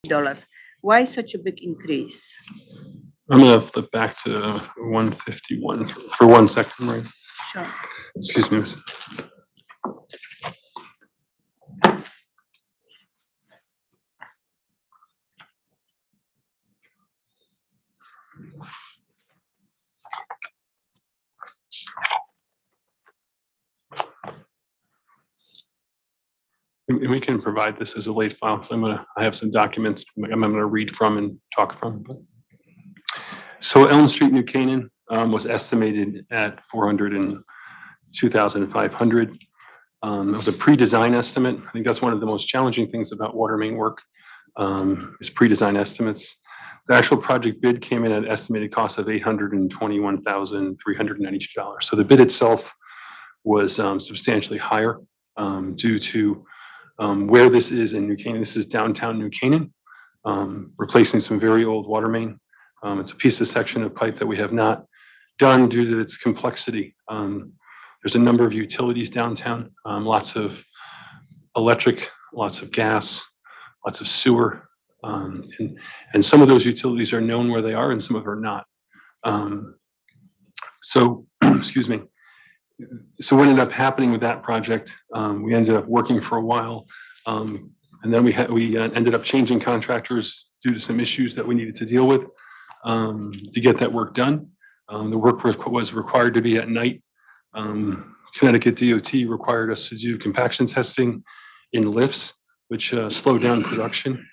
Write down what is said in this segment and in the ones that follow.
$150. Why such a big increase? I'm going to flip back to 151 for 1 second, right? Sure. Excuse me. And we can provide this as a late file because I have some documents I'm going to read from and talk from. So Elm Street, New Canaan was estimated at $402,500. It was a pre-design estimate. I think that's one of the most challenging things about water main work is pre-design estimates. The actual project bid came in at an estimated cost of $821,392. So the bid itself was substantially higher due to where this is in New Canaan. This is downtown New Canaan, replacing some very old water main. It's a piece of section of pipe that we have not done due to its complexity. There's a number of utilities downtown, lots of electric, lots of gas, lots of sewer, and some of those utilities are known where they are and some of them are not. So, excuse me. So what ended up happening with that project, we ended up working for a while, and then we ended up changing contractors due to some issues that we needed to deal with to get that work done. The work was required to be at night. Connecticut DOT required us to do compaction testing in lifts, which slowed down production.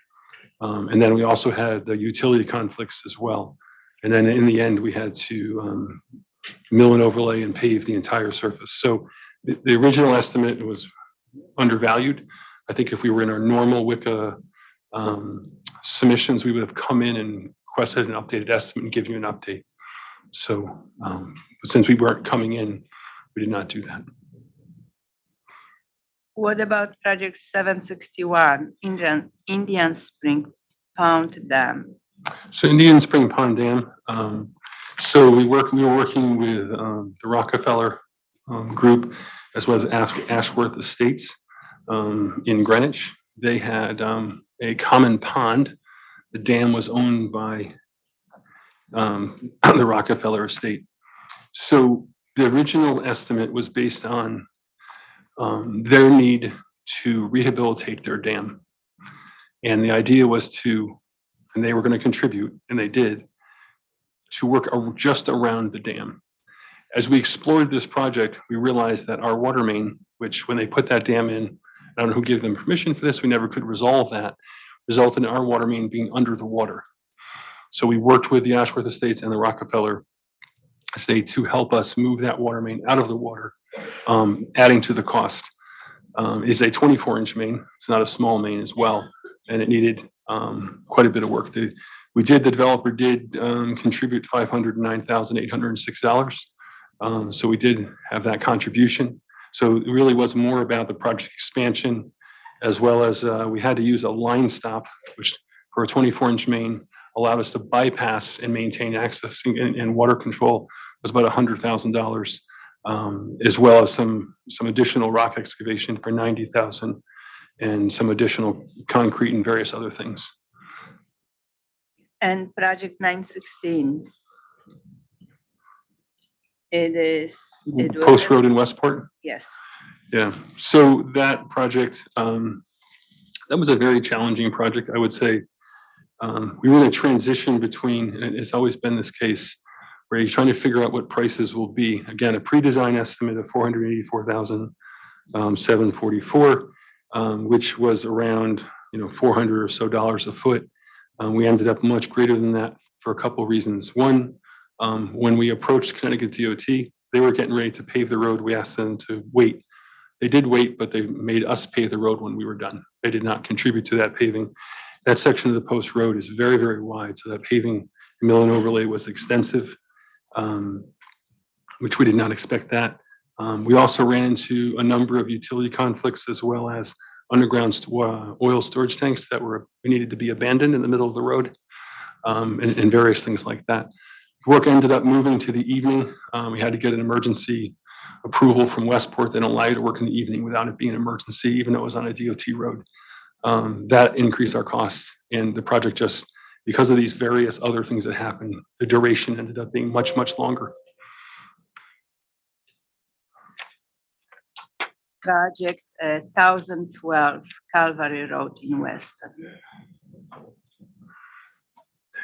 And then we also had the utility conflicts as well. And then in the end, we had to mill and overlay and pave the entire surface. So the original estimate was undervalued. I think if we were in our normal WICA submissions, we would have come in and requested an updated estimate and give you an update. So but since we weren't coming in, we did not do that. What about project 761, Indian Spring Pond Dam? So Indian Spring Pond Dam. So we were working with the Rockefeller group as well as Ashworth Estates in Greenwich. They had a common pond. The dam was owned by the Rockefeller estate. So the original estimate was based on their need to rehabilitate their dam. And the idea was and they were going to contribute, and they did, to work just around the dam. As we explored this project, we realized that our water main, which when they put that dam in, I don't know who gave them permission for this, we never could resolve that, resulted in our water main being under the water. So we worked with the Ashworth Estates and the Rockefeller Estate to help us move that water main out of the water, adding to the cost. It's a 24-inch main. It's not a small main as well, and it needed quite a bit of work. The developer did contribute $509,806. So we did have that contribution. So it really was more about the project expansion, as well as we had to use a line stop, which for a 24-inch main allowed us to bypass and maintain access and water control was about $100,000, as well as some additional rock excavation for $90,000 and some additional concrete and various other things. And project 916. It was Post Road in Westport? Yes. Yeah. So that project, that was a very challenging project, I would say. We really transitioned between, and it's always been this case, where you're trying to figure out what prices will be. Again, a pre-design estimate of $484,744, which was around $400 or so a foot. We ended up much greater than that for a couple of reasons. One, when we approached Connecticut DOT, they were getting ready to pave the road. We asked them to wait. They did wait, but they made us pave the road when we were done. They did not contribute to that paving. That section of the post road is very, very wide, so that paving mill and overlay was extensive, which we did not expect that. We also ran into a number of utility conflicts as well as underground oil storage tanks that needed to be abandoned in the middle of the road, and various things like that. The work ended up moving to the evening. We had to get an emergency approval from Westport. They don't allow you to work in the evening without it being an emergency, even though it was on a DOT road. that increased our costs, and the project just, because of these various other things that happened, the duration ended up being much, much longer. Project 1012 Calvary Road in Weston.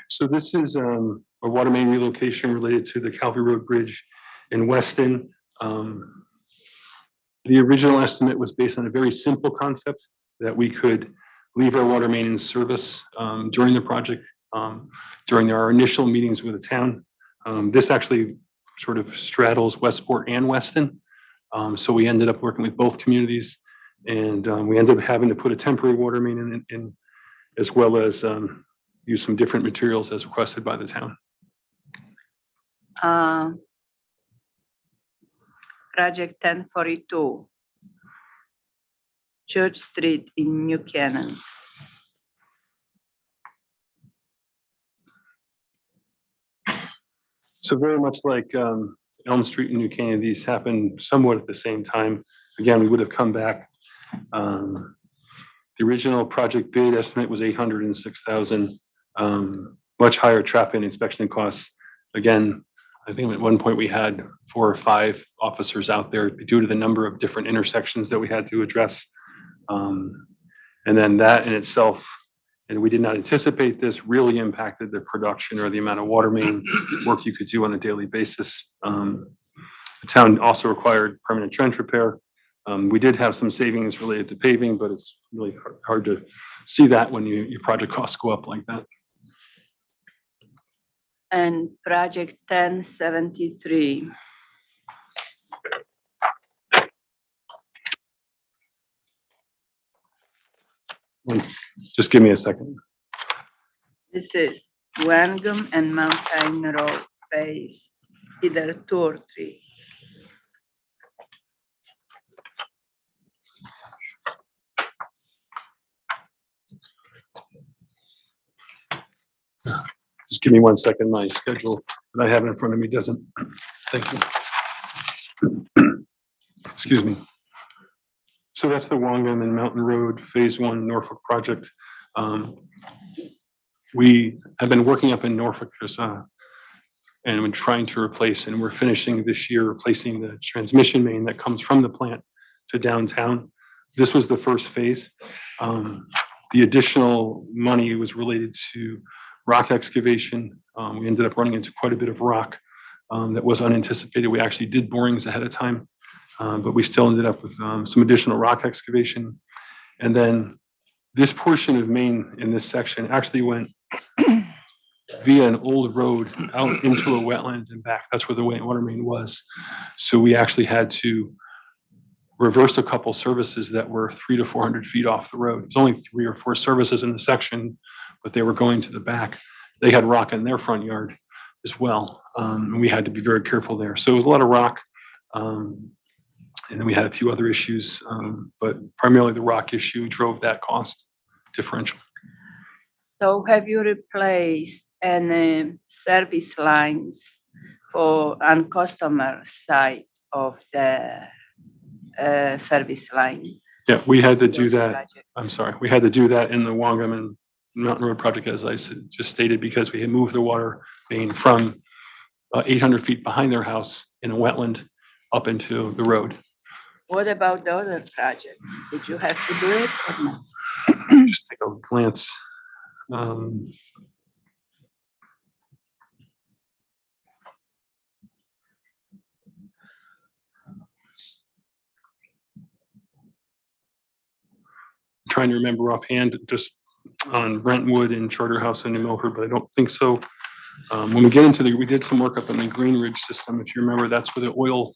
So this is a water main relocation related to the Calvary Road Bridge in Weston. The original estimate was based on a very simple concept that we could leave our water main in service during the project, during our initial meetings with the town. This actually sort of straddles Westport and Weston. So we ended up working with both communities, and we ended up having to put a temporary water main in as well as use some different materials as requested by the town. Project 1042 Church Street in New Canaan. So very much like Elm Street and New Canaan, these happened somewhat at the same time. Again, we would have come back. The original project bid estimate was $806,000, much higher traffic and inspection costs. Again, I think at one point we had 4 or 5 officers out there due to the number of different intersections that we had to address. And then that in itself, and we did not anticipate this, really impacted the production or the amount of water main work you could do on a daily basis. The town also required permanent trench repair. We did have some savings related to paving, but it's really hard to see that when your project costs go up like that. And project 1073. Just give me a second. This is Wangum and Mountain Road phase, either 2 or 3. Just give me 1 second. My schedule that I have in front of me doesn't. Thank you. Excuse me. So that's the Wangum and Mountain Road Phase 1 Norfolk project. We have been working up in Norfolk, and we're trying to replace, and we're finishing this year replacing the transmission main that comes from the plant to downtown. This was the first phase. The additional money was related to rock excavation. We ended up running into quite a bit of rock that was unanticipated. We actually did borings ahead of time, but we still ended up with some additional rock excavation. And then this portion of Maine in this section actually went via an old road out into a wetland and back. That's where the water main was. So we actually had to reverse a couple services that were 300 to 400 feet off the road. There's only 3 or 4 services in the section, but they were going to the back. They had rock in their front yard as well. And we had to be very careful there. So it was a lot of rock. And then we had a few other issues, but primarily the rock issue drove that cost differential. So have you replaced any service lines on customer side of the service line? Yeah, we had to do Those that. projects. I'm sorry. We had to do that in the Wangum and Mountain Road project, as I just stated, because we had moved the water main from 800 feet behind their house in a wetland up into the road. What about the other projects? Did you have to do it or not? Just take a glance. Trying to remember offhand, just on Brentwood and Charterhouse and New Milford, but I don't think so. When we get into we did some work up in the Green Ridge system. If you remember, that's where the oil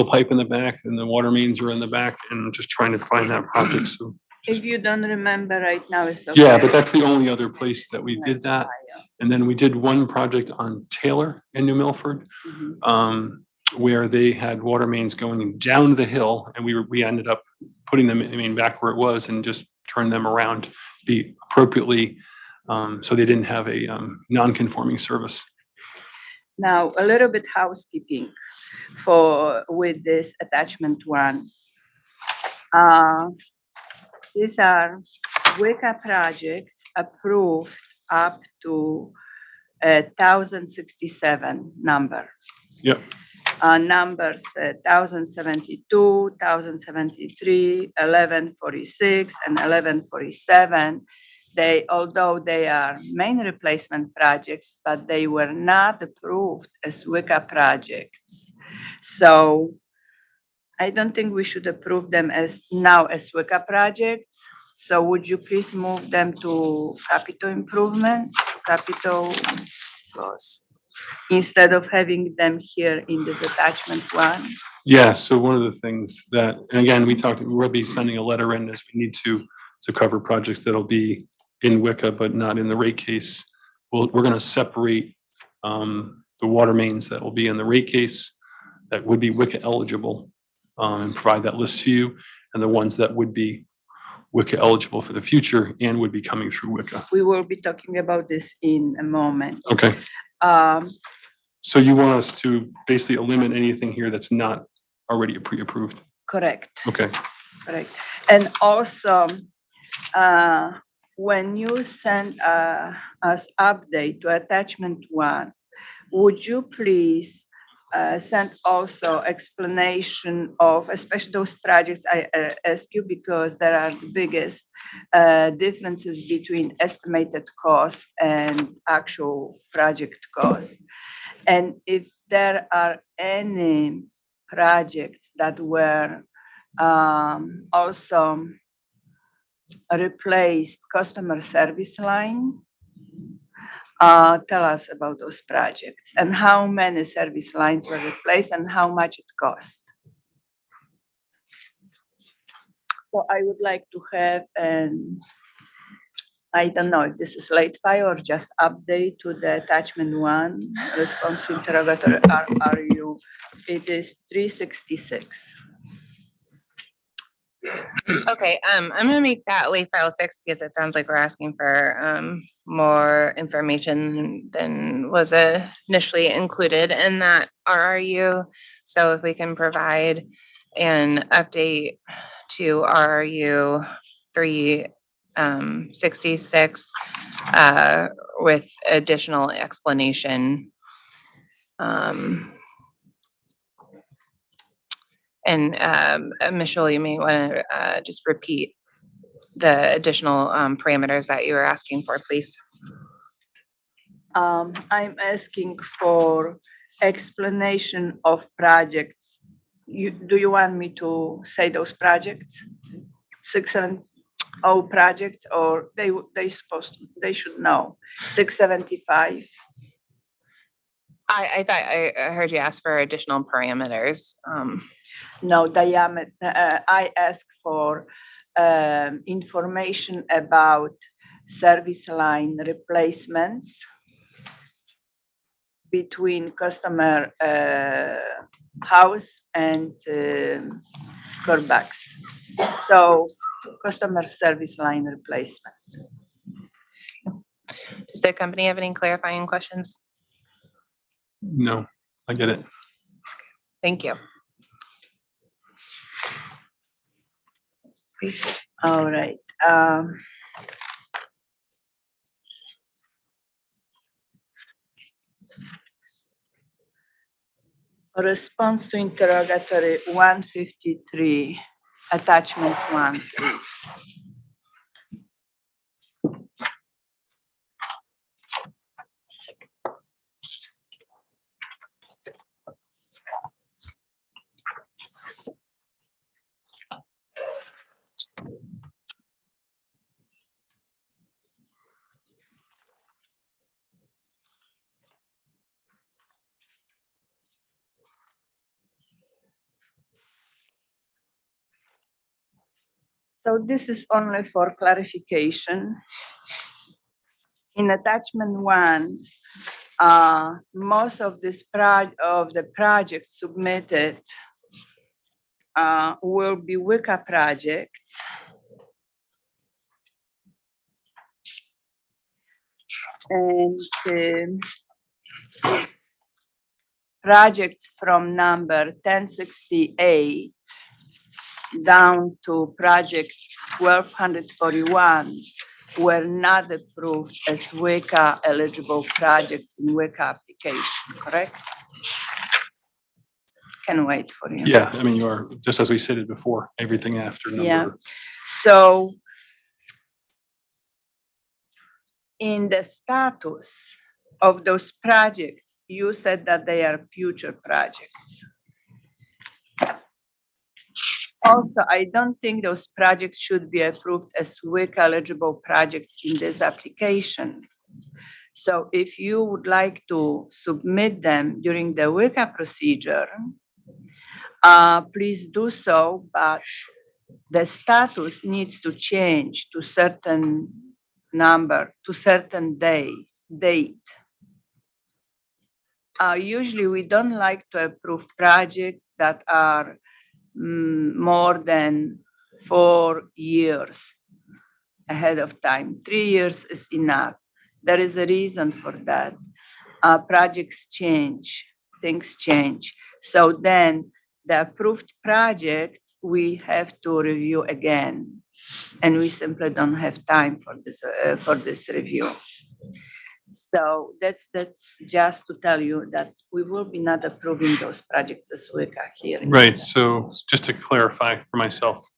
pipe in the back and the water mains are in the back, and I'm just trying to find that project. So If you don't remember right now, it's okay. yeah, but that's the only other place that we did that. And then we did one project on Taylor in New Milford, where they had water mains going down the hill, and we ended up putting them back where it was and just turned them around to be appropriately, so they didn't have a non-conforming service. Now, a little bit housekeeping with this attachment 1. These are WICA projects approved up to 1,067 number. Yep. Numbers 1,072, 1,073, 1,146, and 1,147. Although they are main replacement projects, but they were not approved as WICA projects. So I don't think we should approve them as WICA projects. So would you please move them to capital improvements, capital costs, instead of having them here in this attachment one? Yeah, so one of the things that, and again, we'll be sending a letter in as we need to cover projects that'll be in WICA, but not in the rate case. We're gonna separate the water mains that will be in the rate case that would be WICA eligible, and provide that list to you, and the ones that would be WICA eligible for the future and would be coming through WICA. We will be talking about this in a moment. Okay. So you want us to basically eliminate anything here that's not already pre-approved? Correct. Okay. Correct. And also, when you send us update to attachment one, would you please send also explanation of, especially those projects I ask you because there are the biggest differences between estimated cost and actual project cost. And if there are any projects that were also replaced customer service line, tell us about those projects and how many service lines were replaced and how much it cost. So I would like to have I don't know if this is late file or just update to the attachment one, response to interrogatory RU. It is 366. Okay, I'm gonna make that late file 6 because it sounds like we're asking for more information than was initially included in that RRU. So if we can provide an update to RRU 366 with additional explanation. And Michelle, you may want to just repeat the additional parameters that you were asking for, please. I'm asking for explanation of projects. Do you want me to say those projects? 670 projects, or they should know. 675. I thought I heard you ask for additional parameters. No, diameter. I ask for information about service line replacements between customer house and curbacks. So customer service line replacement. Does the company have any clarifying questions? No, I get it. Thank you. All right. Response to interrogatory 153, attachment 1, please. So this is only for clarification. In attachment 1, most of the projects submitted will be WICA projects. And projects from number 1068 down to project 1241 were not approved as WICA eligible projects in WICA application, correct? Can wait for you. Yeah, I mean, you are, just as we stated before, everything after Yeah. number. So in the status of those projects, you said that they are future projects. Also, I don't think those projects should be approved as WICA eligible projects in this application. So if you would like to submit them during the WICA procedure, please do so, but the status needs to change to certain number, to certain date. Usually we don't like to approve projects that are more than 4 years ahead of time. 3 years is enough. There is a reason for that. Projects change, things change. So then the approved projects, we have to review again. And we simply don't have time for this review. So that's just to tell you that we will be not approving those projects as WICA here. Right, so just to clarify for myself,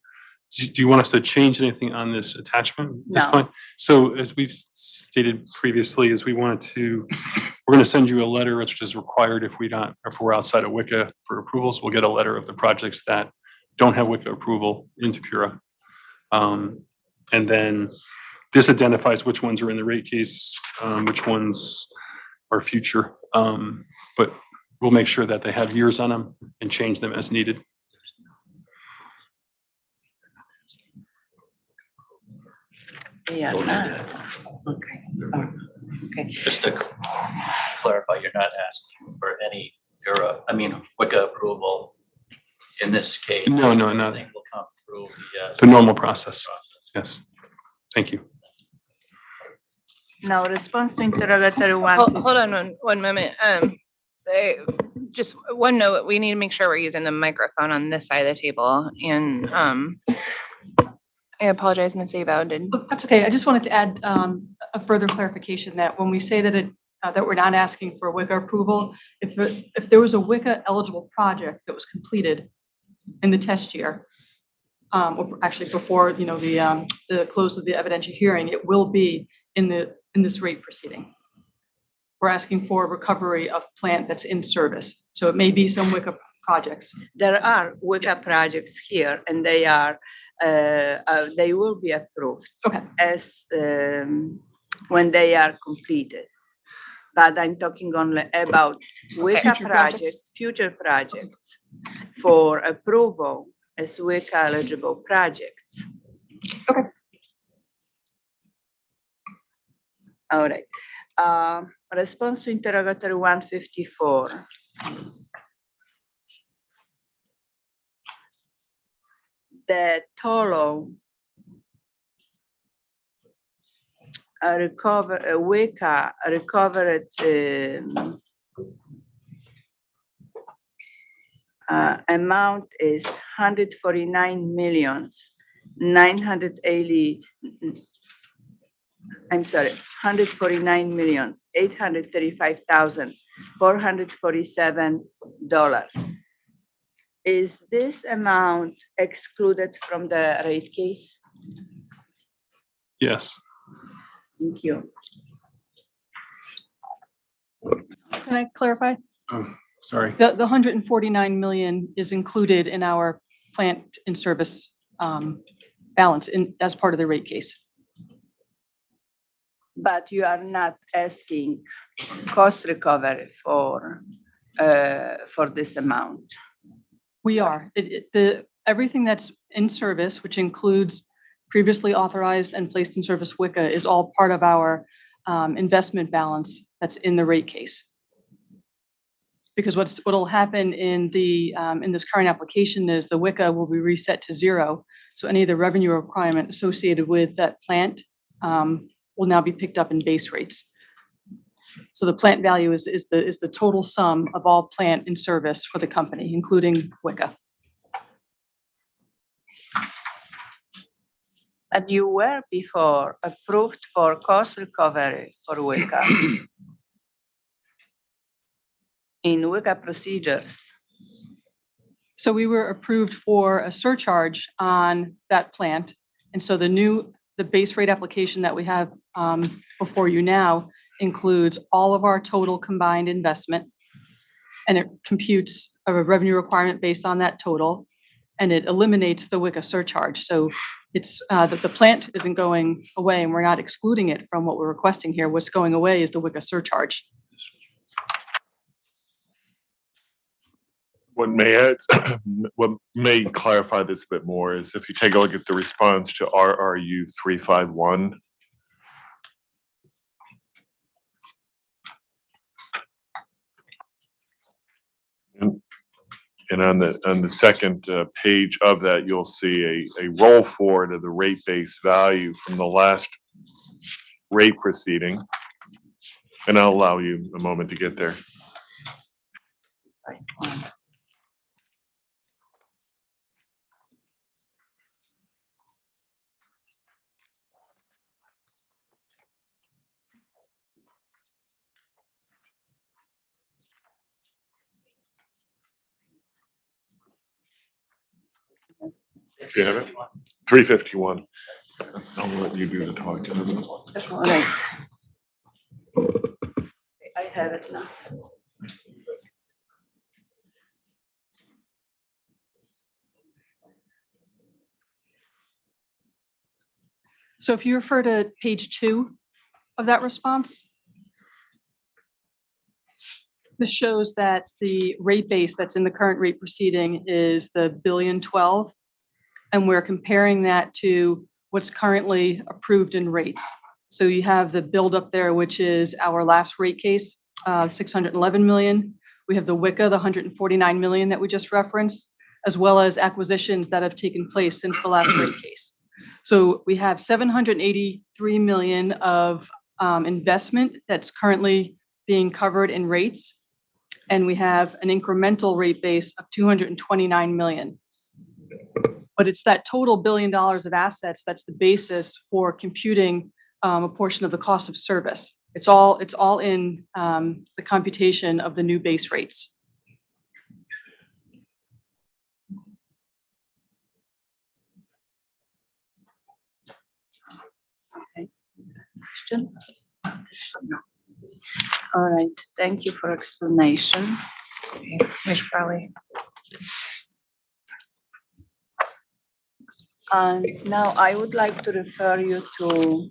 do you want us to change anything on this attachment at this No. point? So as we've stated previously, is we're going to send you a letter, which is required if we're outside of WICA for approvals, we'll get a letter of the projects that don't have WICA approval into PURA. And then this identifies which ones are in the rate case, which ones are future. But we'll make sure that they have years on them and change them as needed. Yeah, not. Okay. Oh, okay. Just to clarify, you're not asking for any WICA approval in this case? No, no. I think will come through The normal process. Yes. Thank you. Now, response to interrogatory one. Hold on one moment. Just one note, we need to make sure we're using the microphone on this side of the table. And I apologize, Ms. Avo, Look, that's okay. I just wanted to add a further clarification that when we say that that we're not asking for WICA approval, if there was a WICA eligible project that was completed in the test year, or actually before the close of the evidentiary hearing, it will be in this rate proceeding. We're asking for recovery of plant that's in service. So it may be some WICA projects. There are WICA projects here, and they will be approved as when they are completed. But I'm talking only about WICA projects, future projects for approval as WICA eligible projects. Okay. All right. Response to interrogatory 154. The total WICA recovered amount is 149 million 835,447 dollars. Is this amount excluded from the rate case? Yes. Thank you. Can I clarify? Oh, sorry. The 149 million is included in our plant in service balance as part of the rate case. But you are not asking cost recovery for this amount. We are. Everything that's in service, which includes previously authorized and placed in service WICA, is all part of our investment balance that's in the rate case. Because what'll happen in this current application is the WICA will be reset to 0. So any of the revenue requirement associated with that plant will now be picked up in base rates. So the plant value is the total sum of all plant in service for the company, including WICA. And you were before approved for cost recovery for WICA in WICA procedures. So we were approved for a surcharge on that plant. And so the base rate application that we have before you now includes all of our total combined investment. And it computes a revenue requirement based on that total. And it eliminates the WICA surcharge. So it's that the plant isn't going away and we're not excluding it from what we're requesting here. What's going away is the WICA surcharge. What may clarify this a bit more is if you take a look at the response to RRU 351. And on the second page of that, you'll see a roll forward of the rate base value from the last rate proceeding. And I'll allow you a moment to get there. Do you have it? 351. I'll let you do the talking. All right. I have it now. So if you refer to page 2 of that response, this shows that the rate base that's in the current rate proceeding is the $1.012 billion. And we're comparing that to what's currently approved in rates. So you have the build up there, which is our last rate case, $611 million. We have the WICA, the $149 million that we just referenced, as well as acquisitions that have taken place since the last rate case. So we have $783 million of investment that's currently being covered in rates. And we have an incremental rate base of $229 million. But it's that total $1 billion of assets that's the basis for computing a portion of the cost of service. It's all in the computation of the new base rates. Okay. Question? No. All right. Thank you for explanation. Okay, we should probably. And now I would like to refer you to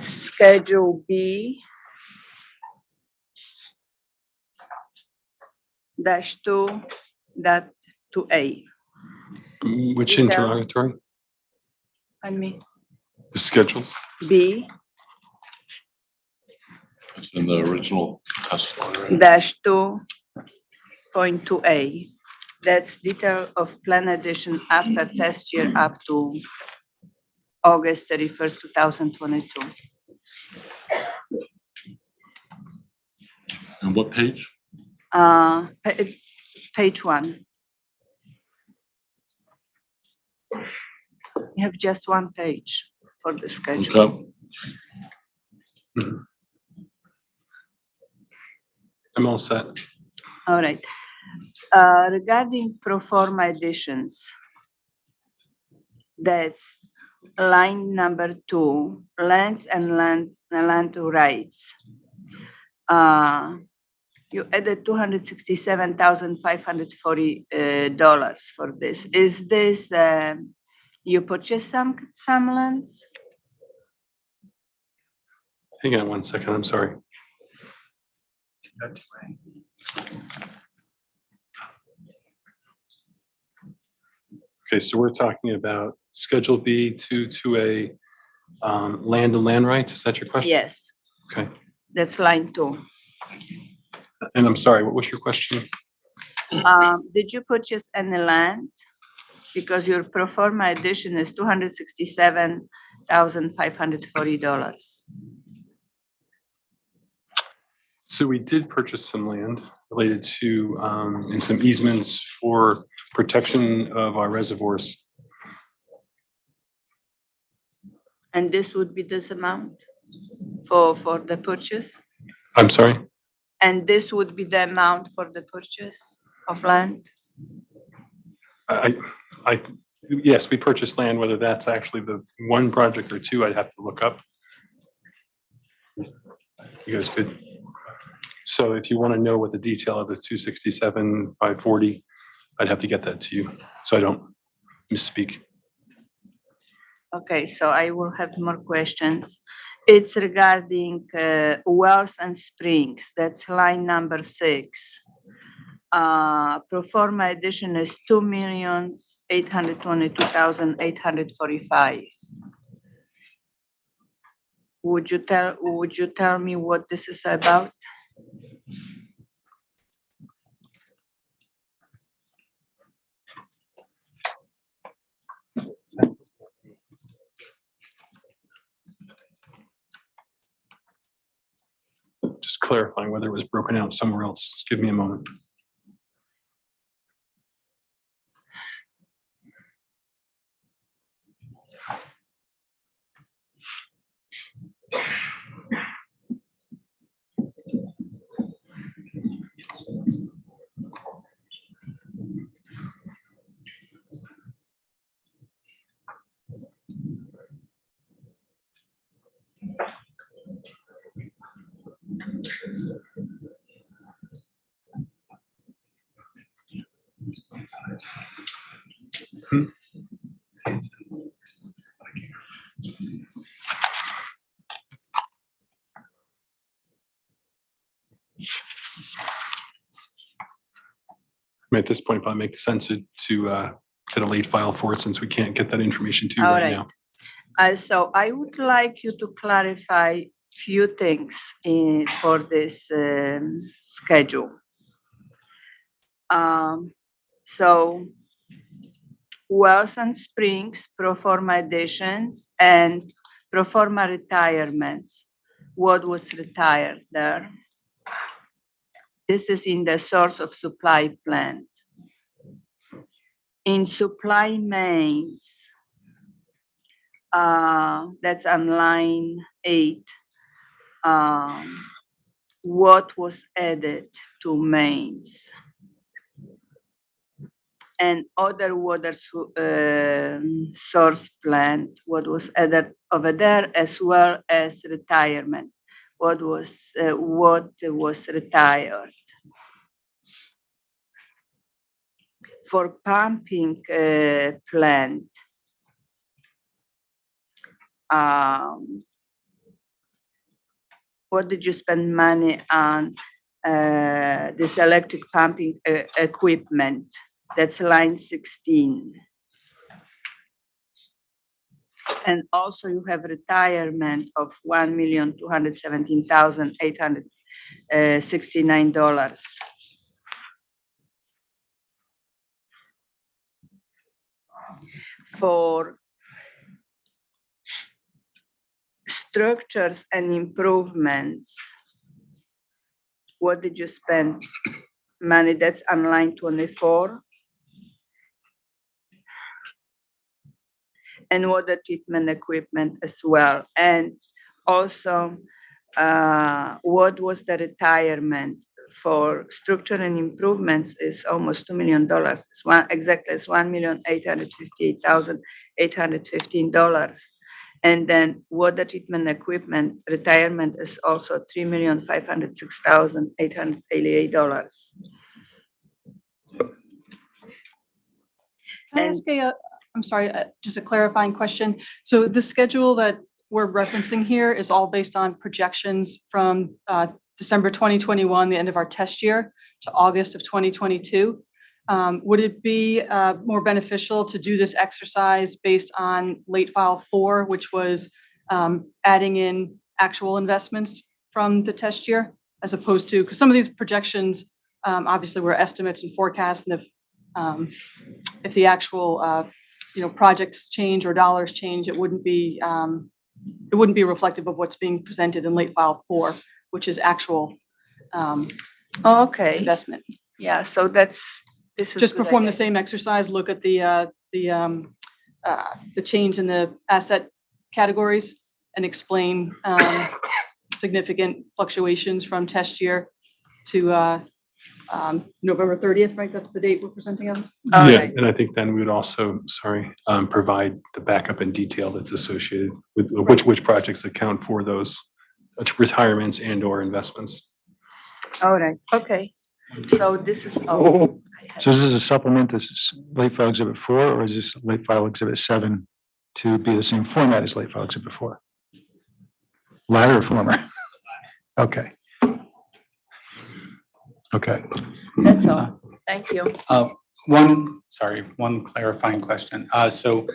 Schedule B -2.2A. Which Detail. interrogatory? And me, The schedule? B It's in the original customer. -2.2A. That's detail of plan addition after test year up to August 31st, 2022. And what page? Page 1. You have just one page for the schedule. Okay. I'm all set. All right. Regarding pro forma additions, that's line number 2, lands and land rights. You added $267,540 for this. Is this you purchased some lands? Hang on one second, I'm sorry. Okay, so we're talking about Schedule B 2.2A, land and land rights, is that your question? Yes, Okay, that's line 2. and I'm sorry, what was your question? Did you purchase any land? Because your pro forma addition is $267,540. So we did purchase some land related to, and some easements for protection of our reservoirs. And this would be this amount for the purchase? I'm sorry? And this would be the amount for the purchase of land? Yes, we purchased land, whether that's actually the one project or two, I'd have to look up. You guys could. So if you want to know what the detail of the 267, 540, I'd have to get that to you, so I don't misspeak. Okay, so I will have more questions. It's regarding wells and springs. That's line number 6. Pro forma addition is 2,822,845. Would you tell me what this is about? Just clarifying whether it was broken out somewhere else. Just give me a moment. At this point, probably make sense to get a late file for it since we can't get that information to you All right right. now. So I would like you to clarify few things for this schedule. So wells and springs, pro forma additions, and pro forma retirements. What was retired there? This is in the source of supply plant. In supply mains, that's on line 8. What was added to mains? And other water source plant, what was added over there, as well as retirement? What was retired? For pumping plant, what did you spend money on this electric pumping equipment? That's line 16. And also you have retirement of $1,217,869. For structures and improvements, what did you spend money? That's on line 24. And water treatment equipment as well. And also, what was the retirement for structure and improvements is almost $2 million. It's $1,858,815. And then water treatment equipment retirement is also $3,506,888. Can I ask I'm sorry, just a clarifying question. So the schedule that we're referencing here is all based on projections from December 2021, the end of our test year, to August of 2022. Would it be more beneficial to do this exercise based on late file 4, which was adding in actual investments from the test year, as opposed to, because some of these projections obviously were estimates and forecasts, and if the actual projects change or dollars change, it wouldn't be reflective of what's being presented in late file 4, which is actual investment. Yeah, so this is Just perform the same exercise, look at the change in the asset categories and explain significant fluctuations from test year to November 30th, right? That's the date we're presenting on. All Yeah, right. and I think then we would also, provide the backup and detail that's associated with which projects account for those retirements and or investments. All right, okay. So this is all. So is this a supplement, this is late file exhibit 4, or is this late file exhibit 7 to be the same format as late file exhibit 4? Latter or former? Okay. Okay. That's all. Thank you. One clarifying question. So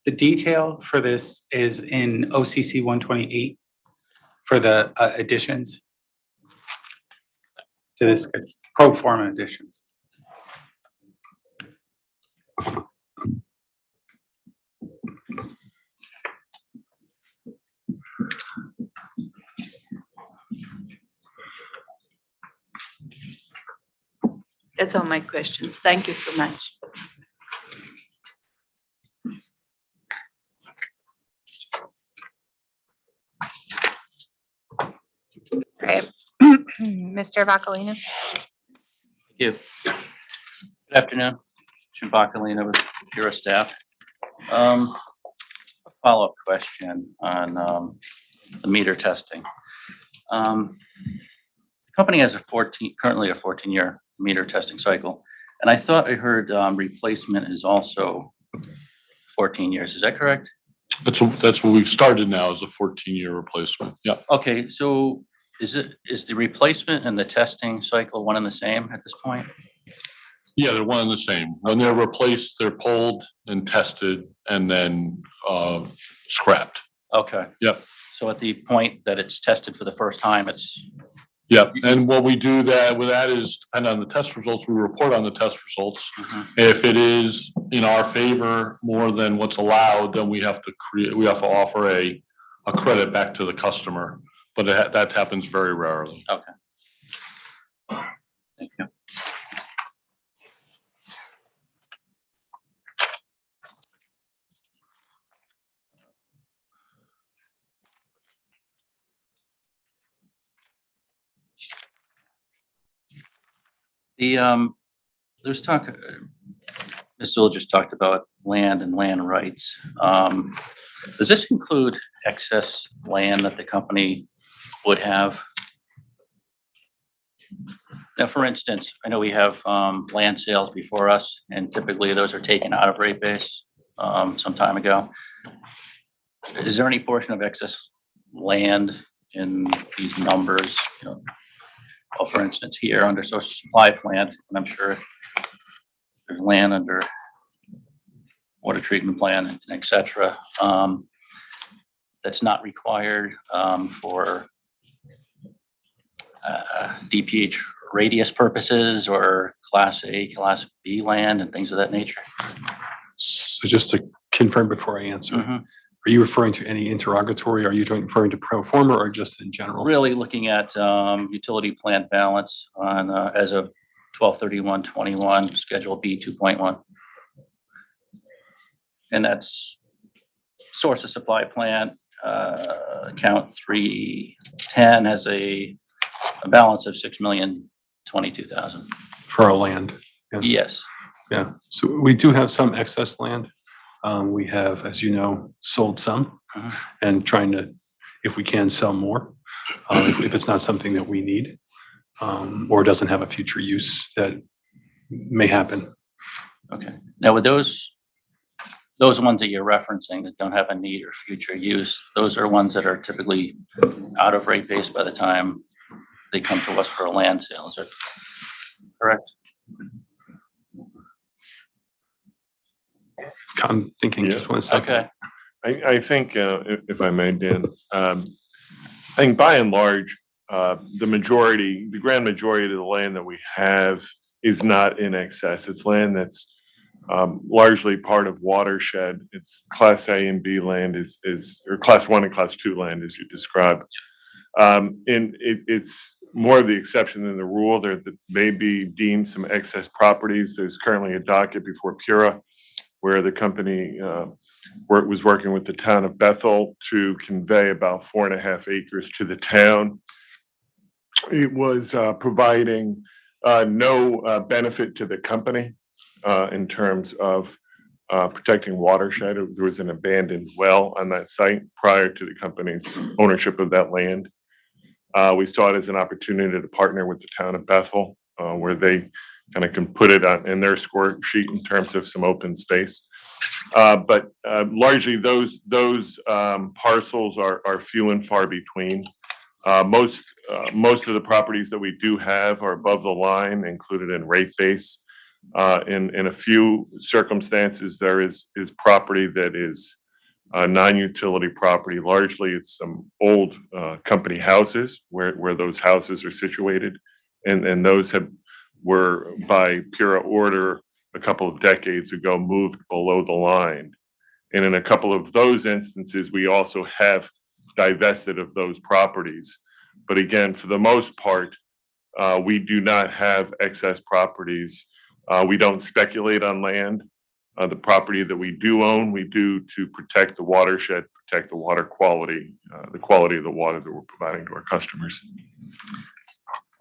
the detail for this is in OCC 128 for the additions to this pro forma additions. That's all my questions. Thank you so much. Right. Mr. Bacalina? Thank you. Good afternoon. Jim Bacalina with Bureau staff. A follow-up question on the meter testing. The company has currently a 14-year meter testing cycle, and I thought I heard replacement is also 14 years. Is that correct? That's what we've started now is a 14-year replacement. Yeah. Okay, so is the replacement and the testing cycle one and the same at this point? Yeah, they're one and the same. When they're replaced, they're pulled and tested and then scrapped. Okay. Yep. So at the point that it's tested for the first time, it's Yep. And what we do with that is depend on the test results. We report on the test results. Mhm. If it is in our favor more than what's allowed, then we have to offer a credit back to the customer. But that happens very rarely. okay. Thank you. There's talk, Ms. Zoll just talked about land and land rights. Does this include excess land that the company would have? Now, for instance, I know we have land sales before us, and typically those are taken out of rate base some time ago. Is there any portion of excess land in these numbers? Well, for instance, here under social supply plant, and I'm sure there's land under water treatment plant, and et cetera, that's not required for DPH radius purposes or Class A, Class B land and things of that nature? So just to confirm before I answer, Mhm. are you referring to any interrogatory? Are you referring to pro forma or just in general? Really looking at utility plant balance on as of 12/31/21, Schedule B 2.1. And that's source of supply plant, account 310 has a balance of 6,022,000. For our land? Yes. Yeah, so we do have some excess land. We have, as you know, sold some Mhm. and trying to, if we can, sell more. If it's not something that we need or doesn't have a future use that may happen. Okay. Now with those ones that you're referencing that don't have a need or future use, those are ones that are typically out of rate base by the time they come to us for a land sale. Is that correct? I'm thinking just 1 second. Okay. I think, if I may, Dan, I think by and large, the grand majority of the land that we have is not in excess. It's land that's largely part of watershed. It's Class A and B land or Class 1 and Class 2 land, as you described. And it's more of the exception than the rule. There may be deemed some excess properties. There's currently a docket before PURA where the company was working with the town of Bethel to convey about 4.5 acres to the town. It was providing no benefit to the company in terms of protecting watershed. There was an abandoned well on that site prior to the company's ownership of that land. We saw it as an opportunity to partner with the town of Bethel, where they kind of can put it on in their score sheet in terms of some open space. But largely those parcels are few and far between. Most of the properties that we do have are above the line, included in rate base. In a few circumstances, there is property that is non-utility property. Largely, it's some old company houses where those houses are situated, and those were by pure order a couple of decades ago moved below the line. And in a couple of those instances, we also have divested of those properties. But again, for the most part, we do not have excess properties. We don't speculate on land. The property that we do own, we do to protect the watershed, protect the water quality, the quality of the water that we're providing to our customers.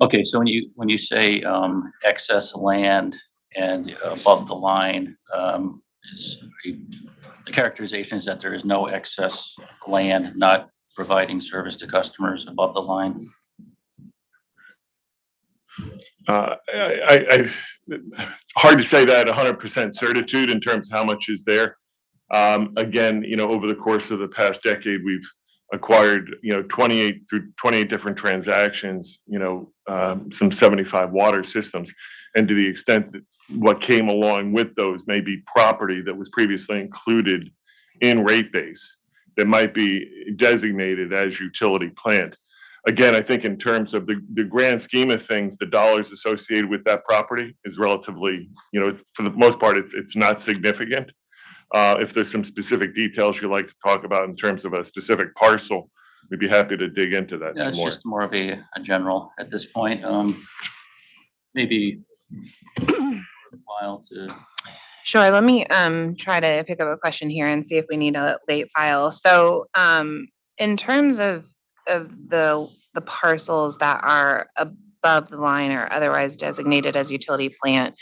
Okay, so when you say excess land and above the line, the characterization is that there is no excess land not providing service to customers above the line? Hard to say that 100% certitude in terms of how much is there. Again, over the course of the past decade, we've acquired, 28 different transactions, some 75 water systems. And to the extent that what came along with those may be property that was previously included in rate base that might be designated as utility plant. Again, I think in terms of the grand scheme of things, the dollars associated with that property is relatively, for the most part, it's not significant. If there's some specific details you'd like to talk about in terms of a specific parcel, we'd be happy to dig into that Yeah, some it's more. just more of a general at this point. Maybe while to. Sure, let me try to pick up a question here and see if we need a late file. So in terms of the parcels that are above the line or otherwise designated as utility plant,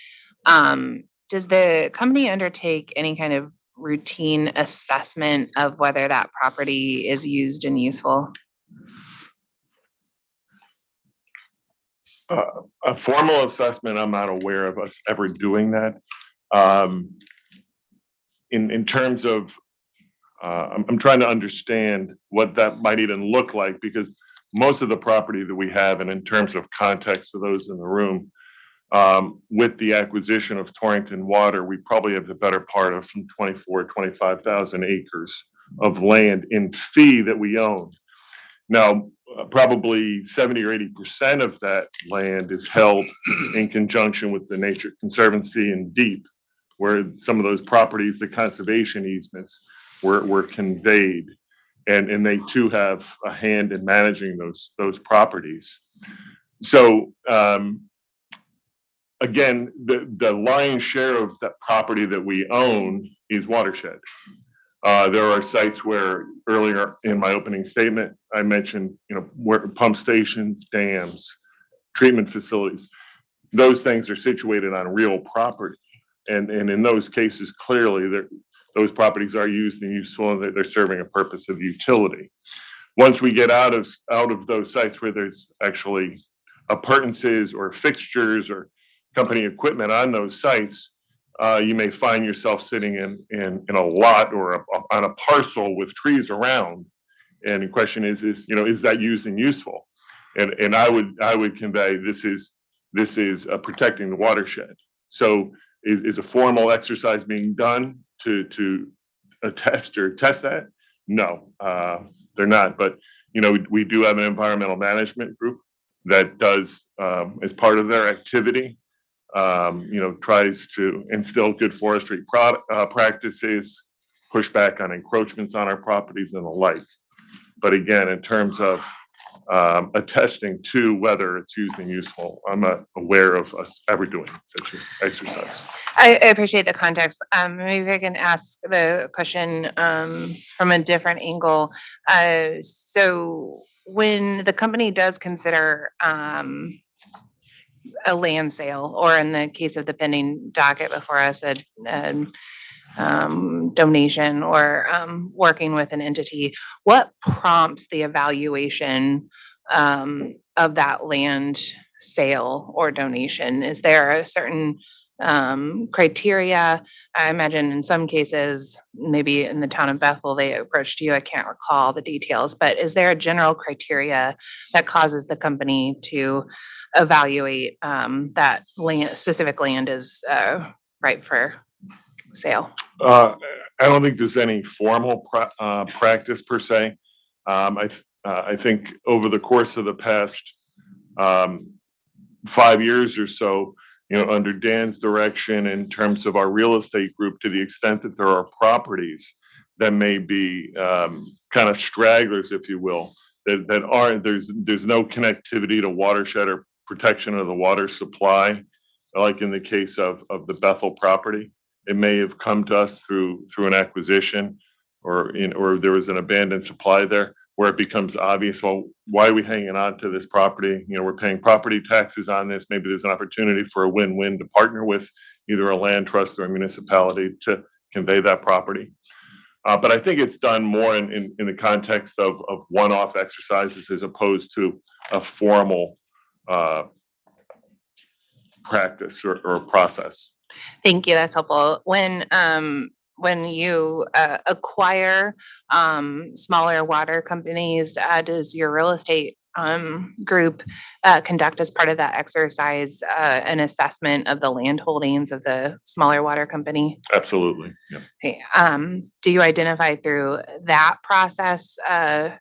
does the company undertake any kind of routine assessment of whether that property is used and useful? A formal assessment, I'm not aware of us ever doing that. In terms of, I'm trying to understand what that might even look like, because most of the property that we have, and in terms of context for those in the room, with the acquisition of Torrington Water, we probably have the better part of some 25,000 acres of land in fee that we own. Now, probably 70 or 80% of that land is held in conjunction with the Nature Conservancy and DEEP, where some of those properties, the conservation easements, were conveyed, and they too have a hand in managing those properties. So again, the lion's share of that property that we own is watershed. There are sites where earlier in my opening statement, I mentioned, where pump stations, dams, treatment facilities, those things are situated on real property. And in those cases, clearly, those properties are used and useful, and they're serving a purpose of utility. Once we get out of those sites where there's actually appurtenances or fixtures or company equipment on those sites, you may find yourself sitting in a lot or on a parcel with trees around. And the question is that used and useful? And I would convey this is protecting the watershed. So is a formal exercise being done to attest or test that? No, they're not. But we do have an environmental management group that does, as part of their activity, tries to instill good forestry practices, push back on encroachments on our properties and the like. But again, in terms of attesting to whether it's used and useful. I'm not aware of us ever doing such an exercise. I appreciate the context. Maybe I can ask the question from a different angle. So when the company does consider a land sale, or in the case of the pending docket before us, a donation or working with an entity, what prompts the evaluation of that land sale or donation? Is there a certain criteria? I imagine in some cases, maybe in the town of Bethel, they approached you. I can't recall the details, but is there a general criteria that causes the company to evaluate that land, specific land is right for sale? I don't think there's any formal practice per se. I think over the course of the past 5 years or so, under Dan's direction in terms of our real estate group, to the extent that there are properties that may be kind of stragglers, if you will, that aren't, there's no connectivity to watershed or protection of the water supply, like in the case of the Bethel property. It may have come to us through an acquisition, or there was an abandoned supply there, where it becomes obvious, well, why are we hanging on to this property? We're paying property taxes on this. Maybe there's an opportunity for a win-win to partner with either a land trust or a municipality to convey that property. But I think it's done more in the context of one-off exercises as opposed to a formal practice or process. Thank you. That's helpful. When you acquire smaller water companies, does your real estate group conduct, as part of that exercise, an assessment of the land holdings of the smaller water company? Absolutely. Yeah. Okay. Do you identify through that process? Are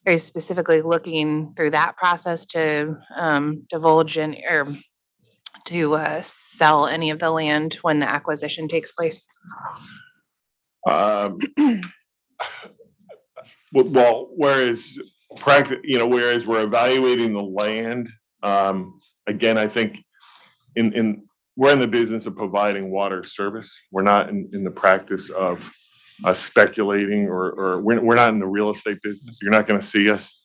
you specifically looking through that process to divulge or to sell any of the land when the acquisition takes place? Well, whereas we're evaluating the land, again, I think we're in the business of providing water service. We're not in the practice of speculating, or we're not in the real estate business. You're not going to see us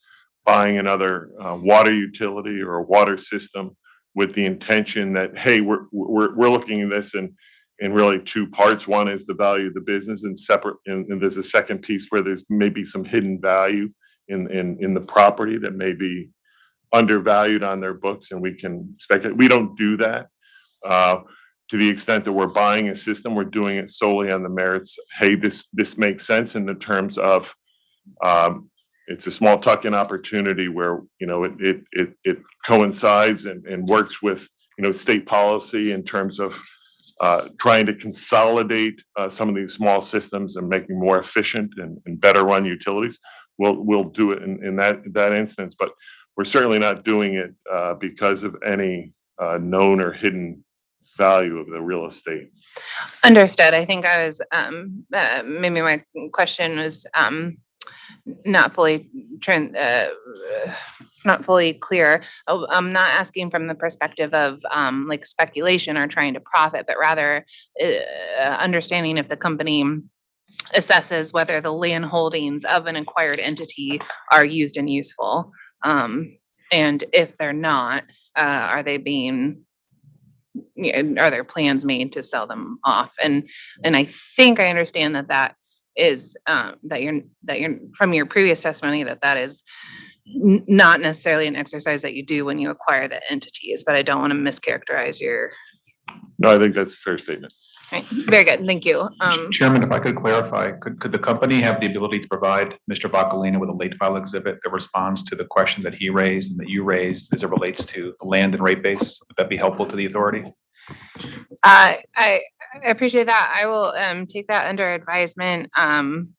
buying another water utility or a water system with the intention that, hey, we're looking at this in really two parts. One is the value of the business, and there's a second piece where there's maybe some hidden value in the property that may be undervalued on their books, and we can speculate. We don't do that. To the extent that we're buying a system, we're doing it solely on the merits. Hey, this makes sense in the terms of it's a small tuck-in opportunity where it coincides and works with state policy in terms of trying to consolidate some of these small systems and making more efficient and better run utilities. We'll do it in that instance, but we're certainly not doing it because of any known or hidden value of the real estate. Understood. I think I was maybe my question was not fully clear. I'm not asking from the perspective of like speculation or trying to profit, but rather understanding if the company assesses whether the land holdings of an acquired entity are used and useful. And if they're not, are there plans made to sell them off? And I think I understand that is that you're from your previous testimony that is not necessarily an exercise that you do when you acquire the entities, but I don't want to mischaracterize your. No, I think that's a fair statement. Right. Very good. Thank you. Chairman, if I could clarify, could the company have the ability to provide Mr. Bacalina with a late file exhibit that responds to the question that he raised and that you raised as it relates to the land and rate base? Would that be helpful to the authority? I appreciate that. I will take that under advisement. I'm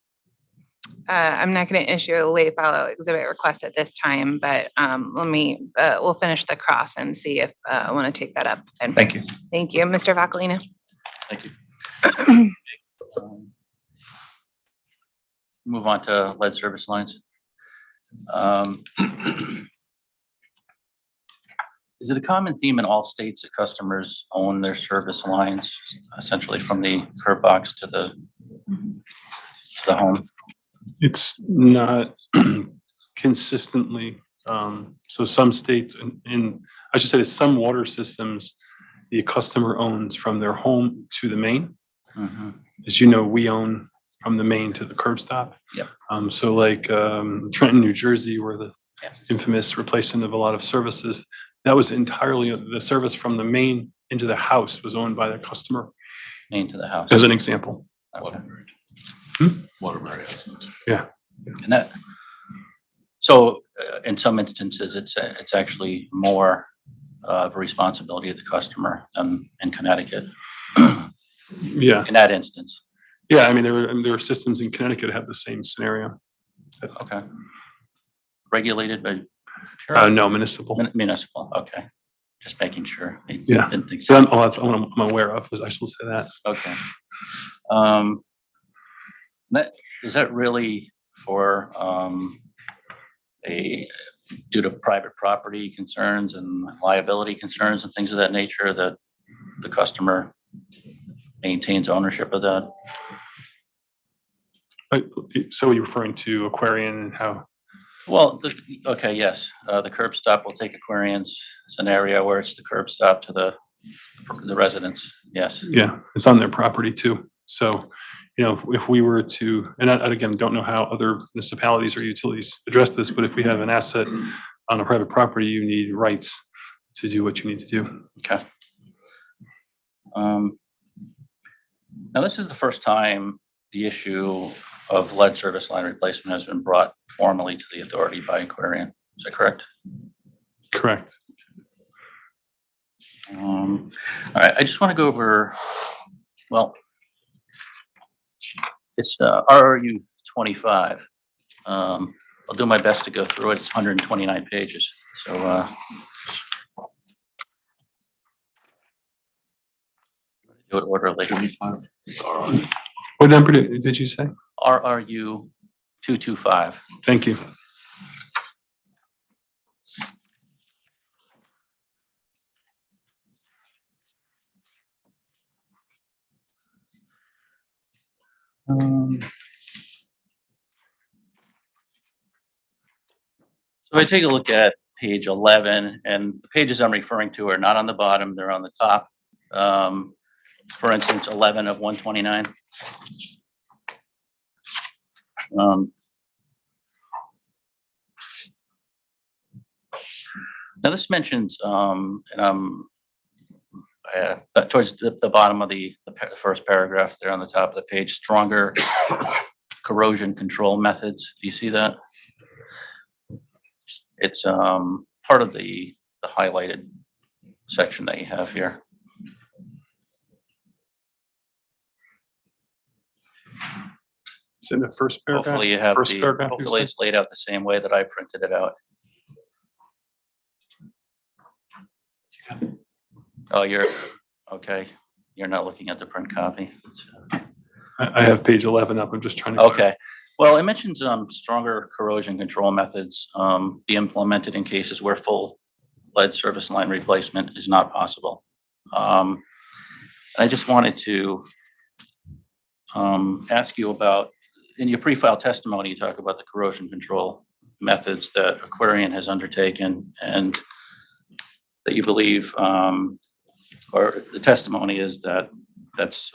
not going to issue a late file exhibit request at this time, but we'll finish the cross and see if I want to take that up. And thank you. Thank you, Mr. Bacalina. Thank you. Move on to lead service lines. Is it a common theme in all states that customers own their service lines, essentially from the curb box to the home? It's not consistently. So some states I should say some water systems, the customer owns from their home to the main. Mhm. As you know, we own from the main to the curb stop. Yep. So like Trenton, New Jersey, where the Yeah. infamous replacement of a lot of services, that was entirely the service from the main into the house was owned by the customer, Main to the house. as an example. Okay. Waterbury hasn't. And that, so in some instances, it's actually more of a responsibility of the customer than in Connecticut, Yeah, in that instance. yeah. I mean, there were systems in Connecticut that had the same scenario. Okay. Regulated by No, municipal. municipal, okay. Just making sure. I Yeah. Didn't think So so. that's what I'm aware of. I should say that. Okay. Is that really for due to private property concerns and liability concerns and things of that nature that the customer maintains ownership of that? So you're referring to Aquarion and how? Well, okay, yes, the curb stop, we'll take Aquarion's scenario where it's the curb stop to the residence, yes. Yeah, it's on their property too. So, if we were to, and I again, don't know how other municipalities or utilities address this, but if we have an asset on a private property, you need rights to do what you need to do. Okay. Now, this is the first time the issue of lead service line replacement has been brought formally to the authority by Aquarion. Is that correct? Correct. All right, I just want to go over, well, it's RRU 25. I'll do my best to go through it. It's 129 pages. So do it orderly. 25. What number did you say? RRU 225. Thank you. So I take a look at page 11, and the pages I'm referring to are not on the bottom, they're on the top. For instance, 11 of 129. Now this mentions, towards the bottom of the first paragraph there on the top of the page, stronger corrosion control methods. Do you see that? It's part of the highlighted section that you have here. It's in the first paragraph. Hopefully you have First paragraph, you hopefully said? it's laid out the same way that I printed it out. Oh, okay. You're not looking at the print copy. I have page 11 up. I'm just trying to. Okay. Well, it mentions stronger corrosion control methods be implemented in cases where full lead service line replacement is not possible. I just wanted to ask you about, in your pre-file testimony, you talk about the corrosion control methods that Aquarion has undertaken and that you believe, or the testimony is that that's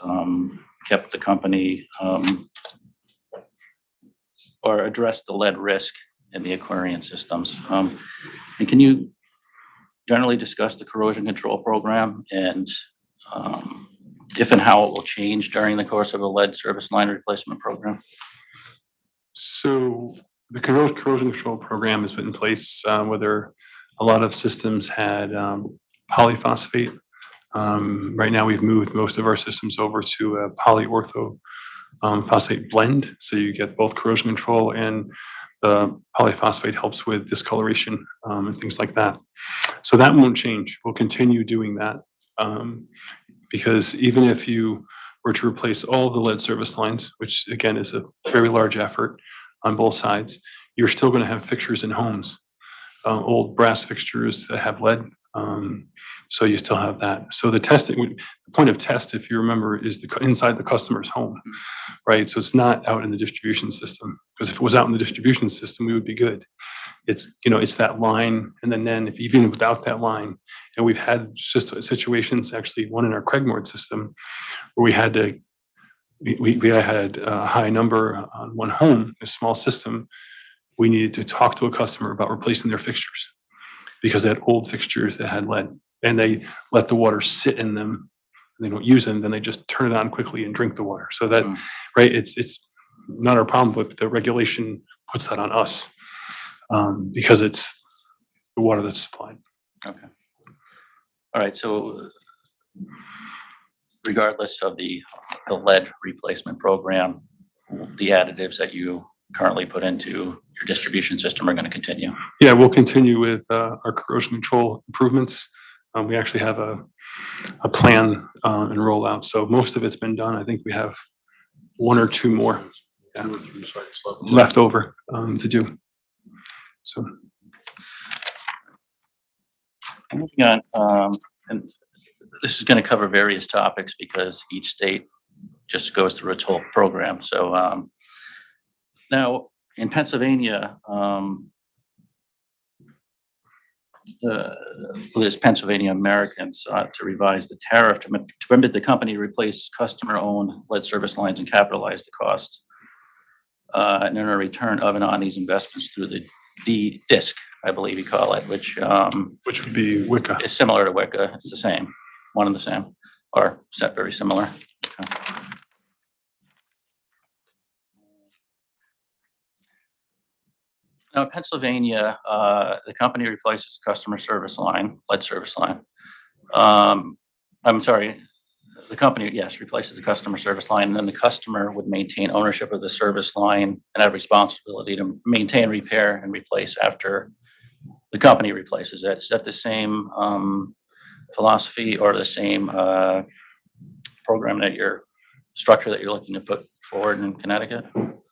kept the company or addressed the lead risk in the Aquarion systems. And can you generally discuss the corrosion control program and if and how it will change during the course of a lead service line replacement program? So the corrosion control program has been in place whether a lot of systems had polyphosphate. Right now we've moved most of our systems over to a polyortho phosphate blend. So you get both corrosion control and the polyphosphate helps with discoloration and things like that. So that won't change. We'll continue doing that because even if you were to replace all the lead service lines, which again is a very large effort on both sides, you're still going to have fixtures in homes, old brass fixtures that have lead So you still have that. So the testing, the point of test, if you remember, is inside the customer's home, right? So it's not out in the distribution system, because if it was out in the distribution system, we would be good. It's, it's that line, and then if even without that line, and we've had just situations, actually one in our Craigmore system, where we had a high number on one home, a small system. We needed to talk to a customer about replacing their fixtures because they had old fixtures that had lead, and they let the water sit in them. They don't use them, then they just turn it on quickly and drink the water. So that, right, it's not our problem, but the regulation puts that on us because it's the water that's supplied. Okay. All right, so regardless of the lead replacement program, the additives that you currently put into your distribution system are going to continue. Yeah, we'll continue with our corrosion control improvements. We actually have a plan and rollout. So most of it's been done. I think we have one or two more left over to do. So moving on, and this is going to cover various topics because each state just goes through its whole program. So now in Pennsylvania, there's Pennsylvania Americans to revise the tariff to permit the company to replace customer-owned lead service lines and capitalize the cost, and earn a return of and on these investments through the DISC, I believe you call it, which would be WICA. is similar to WICA. It's the same, one and the same, or set very similar. Okay. Now, in Pennsylvania, the company replaces the customer service line, lead service line. I'm sorry, the company, yes, replaces the customer service line, and then the customer would maintain ownership of the service line and have responsibility to maintain, repair, and replace after the company replaces it. Is that the same philosophy or the same program structure that you're looking to put forward in Connecticut?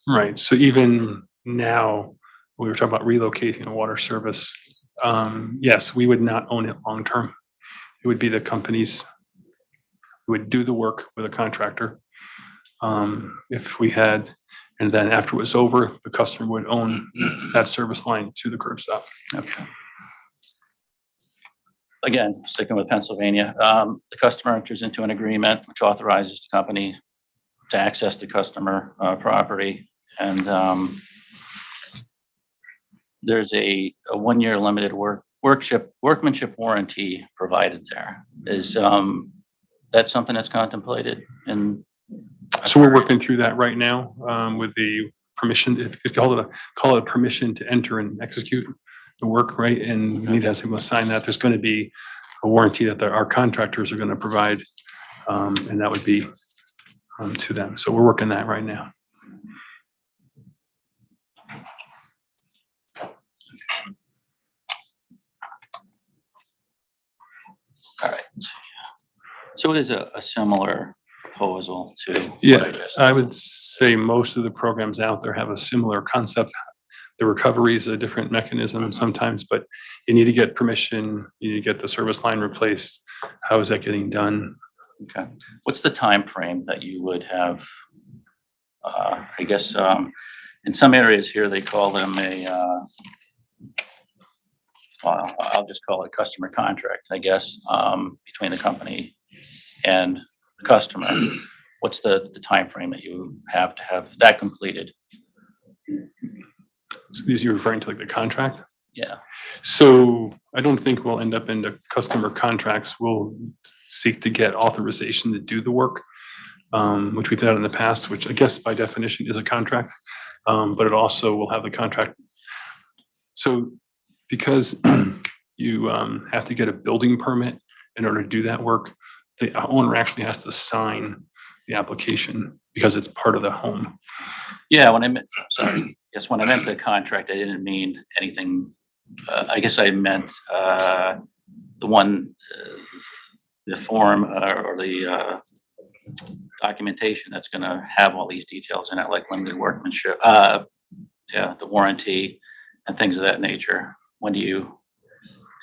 Right. So even now, we were talking about relocating a water service. Yes, we would not own it long term. It would be the companies who would do the work with a contractor. If we had, and then after it was over, the customer would own that service line to the curb stop. Okay. Again, sticking with Pennsylvania, the customer enters into an agreement which authorizes the company to access the customer property, and there's a 1-year limited workmanship warranty provided there. Is that something that's contemplated in? So we're working through that right now with the permission, if you call it a permission to enter and execute the work, right? And we need to have someone sign that. There's going to be a warranty that our contractors are going to provide, and that would be to them. So we're working that right now. All right. So it is a similar proposal to what I Yeah, just. I would say most of the programs out there have a similar concept. The recovery is a different mechanism sometimes, but you need to get permission, you need to get the service line replaced. How is that getting done? Okay. What's the time frame that you would have? I guess in some areas here, they call them well, I'll just call it a customer contract, I guess, between the company and the customer. What's the time frame that you have to have that completed? So these you're referring to like the contract? Yeah. So I don't think we'll end up into customer contracts. We'll seek to get authorization to do the work, which we've done in the past, which I guess by definition is a contract, but it also will have the contract. So because you have to get a building permit in order to do that work, the owner actually has to sign the application because it's part of the home. Yeah, when I meant the contract, I didn't mean anything. I guess I meant the one, the form or the documentation that's going to have all these details in it, like limited workmanship, the warranty and things of that nature. When do you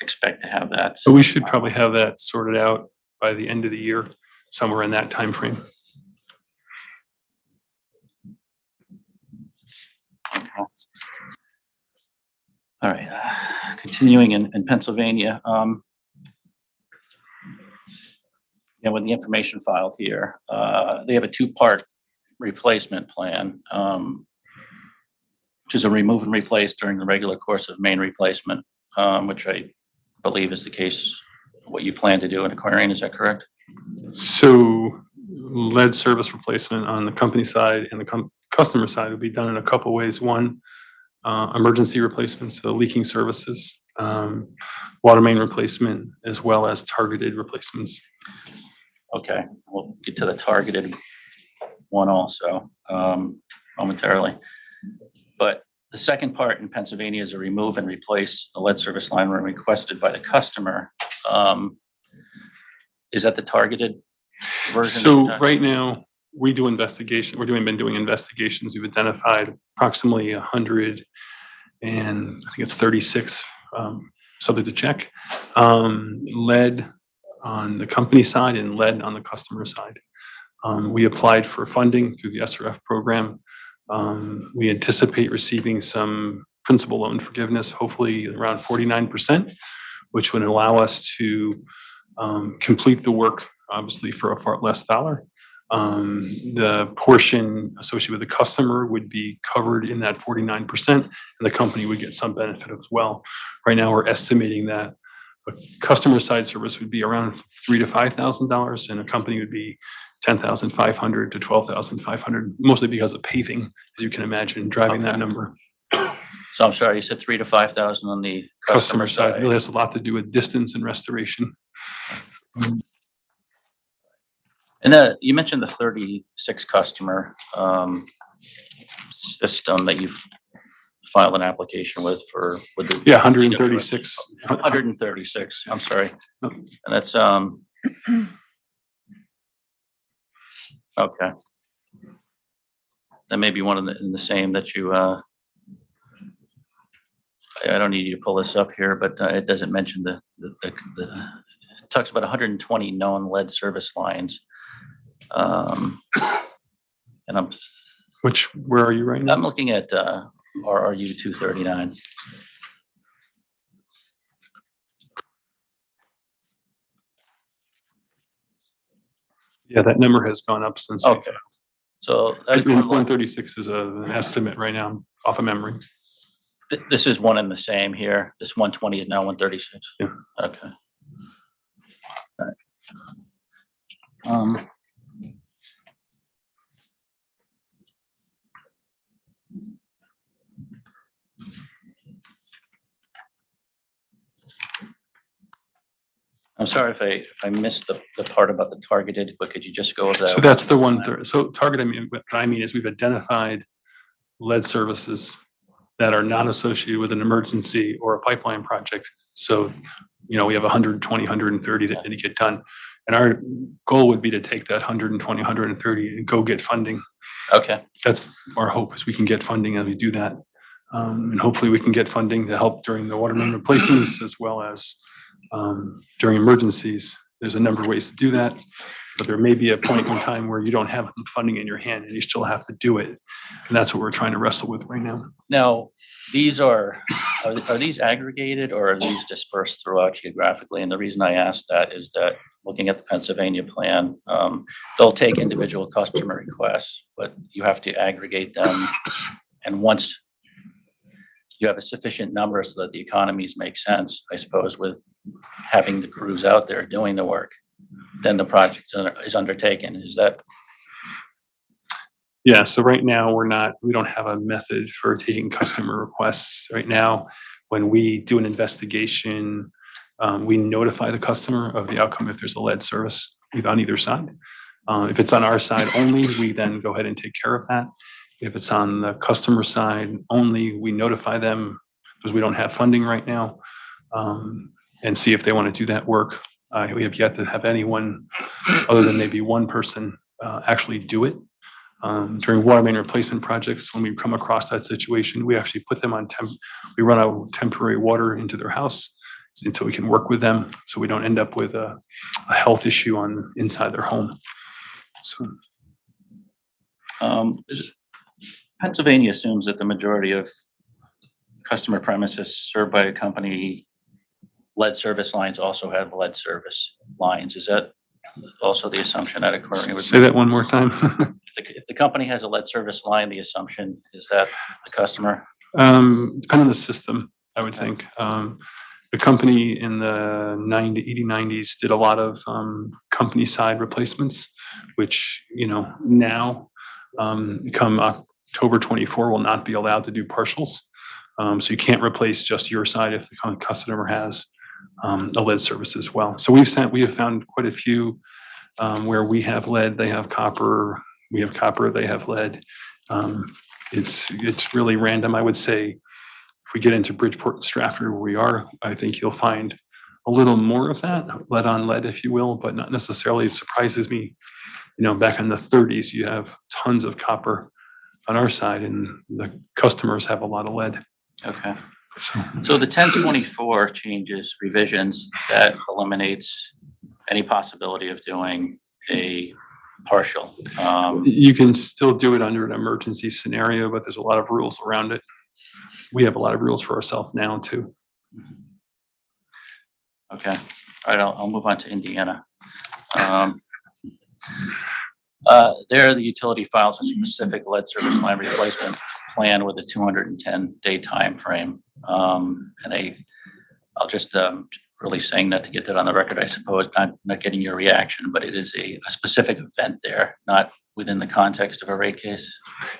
expect to have that? So we should probably have that sorted out by the end of the year, somewhere in that time frame. All right, continuing in Pennsylvania. With the information filed here, they have a two-part replacement plan, which is a remove and replace during the regular course of main replacement, which I believe is the case, what you plan to do in AQUARION, is that correct? So lead service replacement on the company side and the customer side will be done in a couple ways. One, emergency replacements, so leaking services, water main replacement, as well as targeted replacements. Okay, we'll get to the targeted one also momentarily. But the second part in Pennsylvania is a remove and replace the lead service line when requested by the customer. Is that the targeted version? So right now, we do investigation. Been doing investigations. We've identified approximately 100 and I think it's 36 subject to check, lead on the company side and lead on the customer side. We applied for funding through the SRF program. We anticipate receiving some principal loan forgiveness, hopefully around 49%, which would allow us to complete the work, obviously for a far less dollar. The portion associated with the customer would be covered in that 49%, and the company would get some benefit as well. Right now, we're estimating that a customer side service would be around $3,000 to $5,000, and a company would be $10,500 to $12,500, mostly because of paving, as you can imagine, driving that number. So I'm sorry, you said 3,000 to 5,000 on the Customer side really has a lot to do with distance and restoration. And you mentioned the 36 customer system that you've filed an application with the. Yeah, 136. 136, I'm sorry. And that's, okay. That may be one in the same that you, I don't need you to pull this up here, but it doesn't mention it talks about 120 known lead service lines. And Where are you right now? I'm looking at RRU 239. Yeah, that number has gone up since. Okay. So I mean, 136 is an estimate right now off of memory. This is one and the same here. This 120 is now 136. Yeah. Okay. All right. I'm sorry if I missed the part about the targeted, but could you just go over that? So that's the one. So target, what I mean is we've identified lead services that are not associated with an emergency or a pipeline project. So, we have 120, 130 that need to get done. And our goal would be to take that 120, 130 and go get funding. Okay. That's our hope, is we can get funding as we do that. And hopefully we can get funding to help during the water main replacements as well as during emergencies. There's a number of ways to do that, but there may be a point in time where you don't have the funding in your hand and you still have to do it. And that's what we're trying to wrestle with right now. Now, these are these aggregated or are these dispersed throughout geographically? And the reason I ask that is that looking at the Pennsylvania plan, they'll take individual customer requests, but you have to aggregate them. And once you have a sufficient number so that the economies make sense, I suppose, with having the crews out there doing the work, then the project is undertaken. Is that? Yeah, so right now we don't have a method for taking customer requests. Right now, when we do an investigation, we notify the customer of the outcome if there's a lead service on either side. If it's on our side only, we then go ahead and take care of that. If it's on the customer side only, we notify them because we don't have funding right now, and see if they want to do that work. We have yet to have anyone other than maybe one person actually do it. During water main replacement projects, when we come across that situation, we actually put them on we run out temporary water into their house until we can work with them, so we don't end up with a health issue inside their home. So, Pennsylvania assumes that the majority of customer premises served by a company lead service lines also have lead service lines. Is that also the assumption at Aquarion? say that one more time. If the company has a lead service line, the assumption is that the customer? Depending on the system, I would think. The company in the 80s, 90s did a lot of company side replacements, which, now come October 24 will not be allowed to do partials. So you can't replace just your side if the customer has a lead service as well. So we have found quite a few where we have lead, they have copper, we have copper, they have lead. It's really random. I would say if we get into Bridgeport and Stratford where we are, I think you'll find a little more of that, lead on lead, if you will, but not necessarily. surprises me. Back in the 30s, you have tons of copper on our side and the customers have a lot of lead. Okay. So the 1024 changes, revisions, that eliminates any possibility of doing a partial. You can still do it under an emergency scenario, but there's a lot of rules around it. We have a lot of rules for ourselves now too. Okay. All right. I'll move on to Indiana. There, the utility files a specific lead service line replacement plan with a 210-day time frame. I'll just really saying that to get that on the record, I suppose, not getting your reaction, but it is a specific event there, not within the context of a rate case.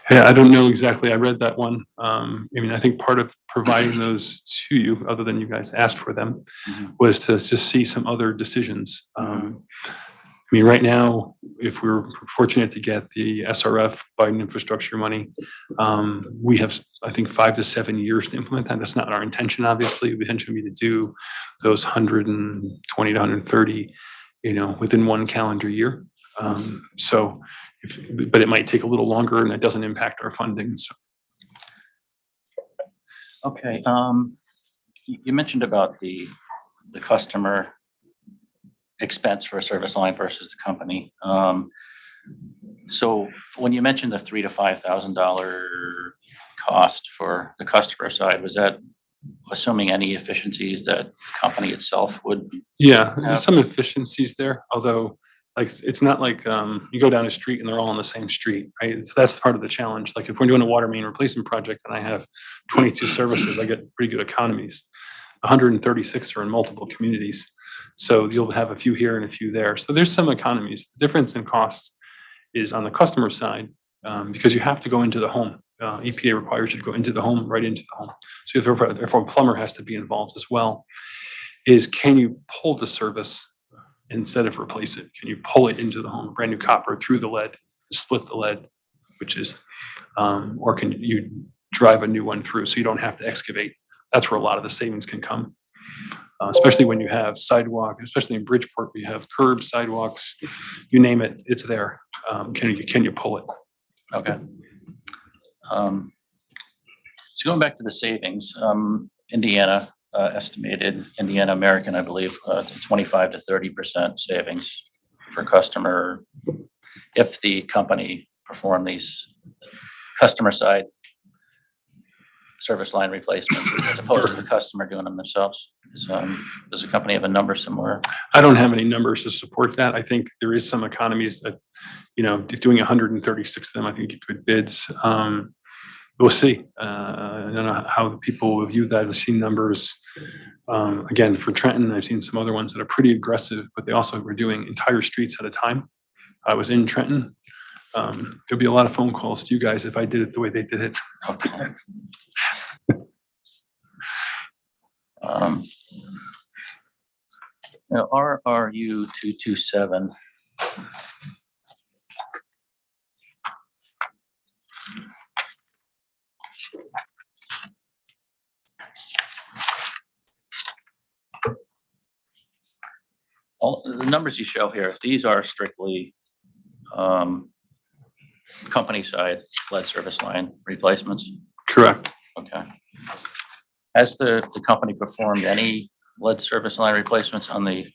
Yeah, I don't know exactly. I read that one. I think part of providing those to you, other than you guys asked for them, was to just see some other decisions. Right now, if we're fortunate to get the SRF Biden infrastructure money, we have, I think, 5 to 7 years to implement that. That's not our intention, obviously. The intention would be to do those 120 to 130, within one calendar year. But it might take a little longer, and it doesn't impact our funding. So. Okay. You mentioned about the customer expense for a service line versus the company. So when you mentioned the $3,000 to $5,000 cost for the customer side, was that assuming any efficiencies that the company itself would? Yeah, there's some efficiencies there, although it's not like you go down a street and they're all on the same street, right? So that's part of the challenge. Like if we're doing a water main replacement project and I have 22 services, I get pretty good economies. 136 are in multiple communities. So you'll have a few here and a few there. So there's some economies. The difference in costs is on the customer side, because you have to go into the home. EPA requires you to go into the home, right into the home. So therefore a plumber has to be involved as well. Is can you pull the service instead of replace it? Can you pull it into the home, brand new copper through the lead, split the lead, which is, or can you drive a new one through so you don't have to excavate? That's where a lot of the savings can come. Especially when you have sidewalk, especially in Bridgeport, we have curbs, sidewalks, you name it, it's there. Can you pull it? Okay. So going back to the savings, Indiana estimated, Indiana American, I believe, it's a 25 to 30% savings per customer if the company performed these customer side service line replacements as opposed to the customer doing them themselves. Does the company have a number somewhere? I don't have any numbers to support that. I think there is some economies that, doing 136 of them, I think get good bids. We'll see. I don't know how people will view that. I've seen numbers. Again, for Trenton, I've seen some other ones that are pretty aggressive, but they also were doing entire streets at a time. I was in Trenton. There'll be a lot of phone calls to you guys if I did it the way they did it. Okay. RRU 227. All the numbers you show here, these are strictly company side lead service line replacements. Correct. Okay. Has the company performed any lead service line replacements on the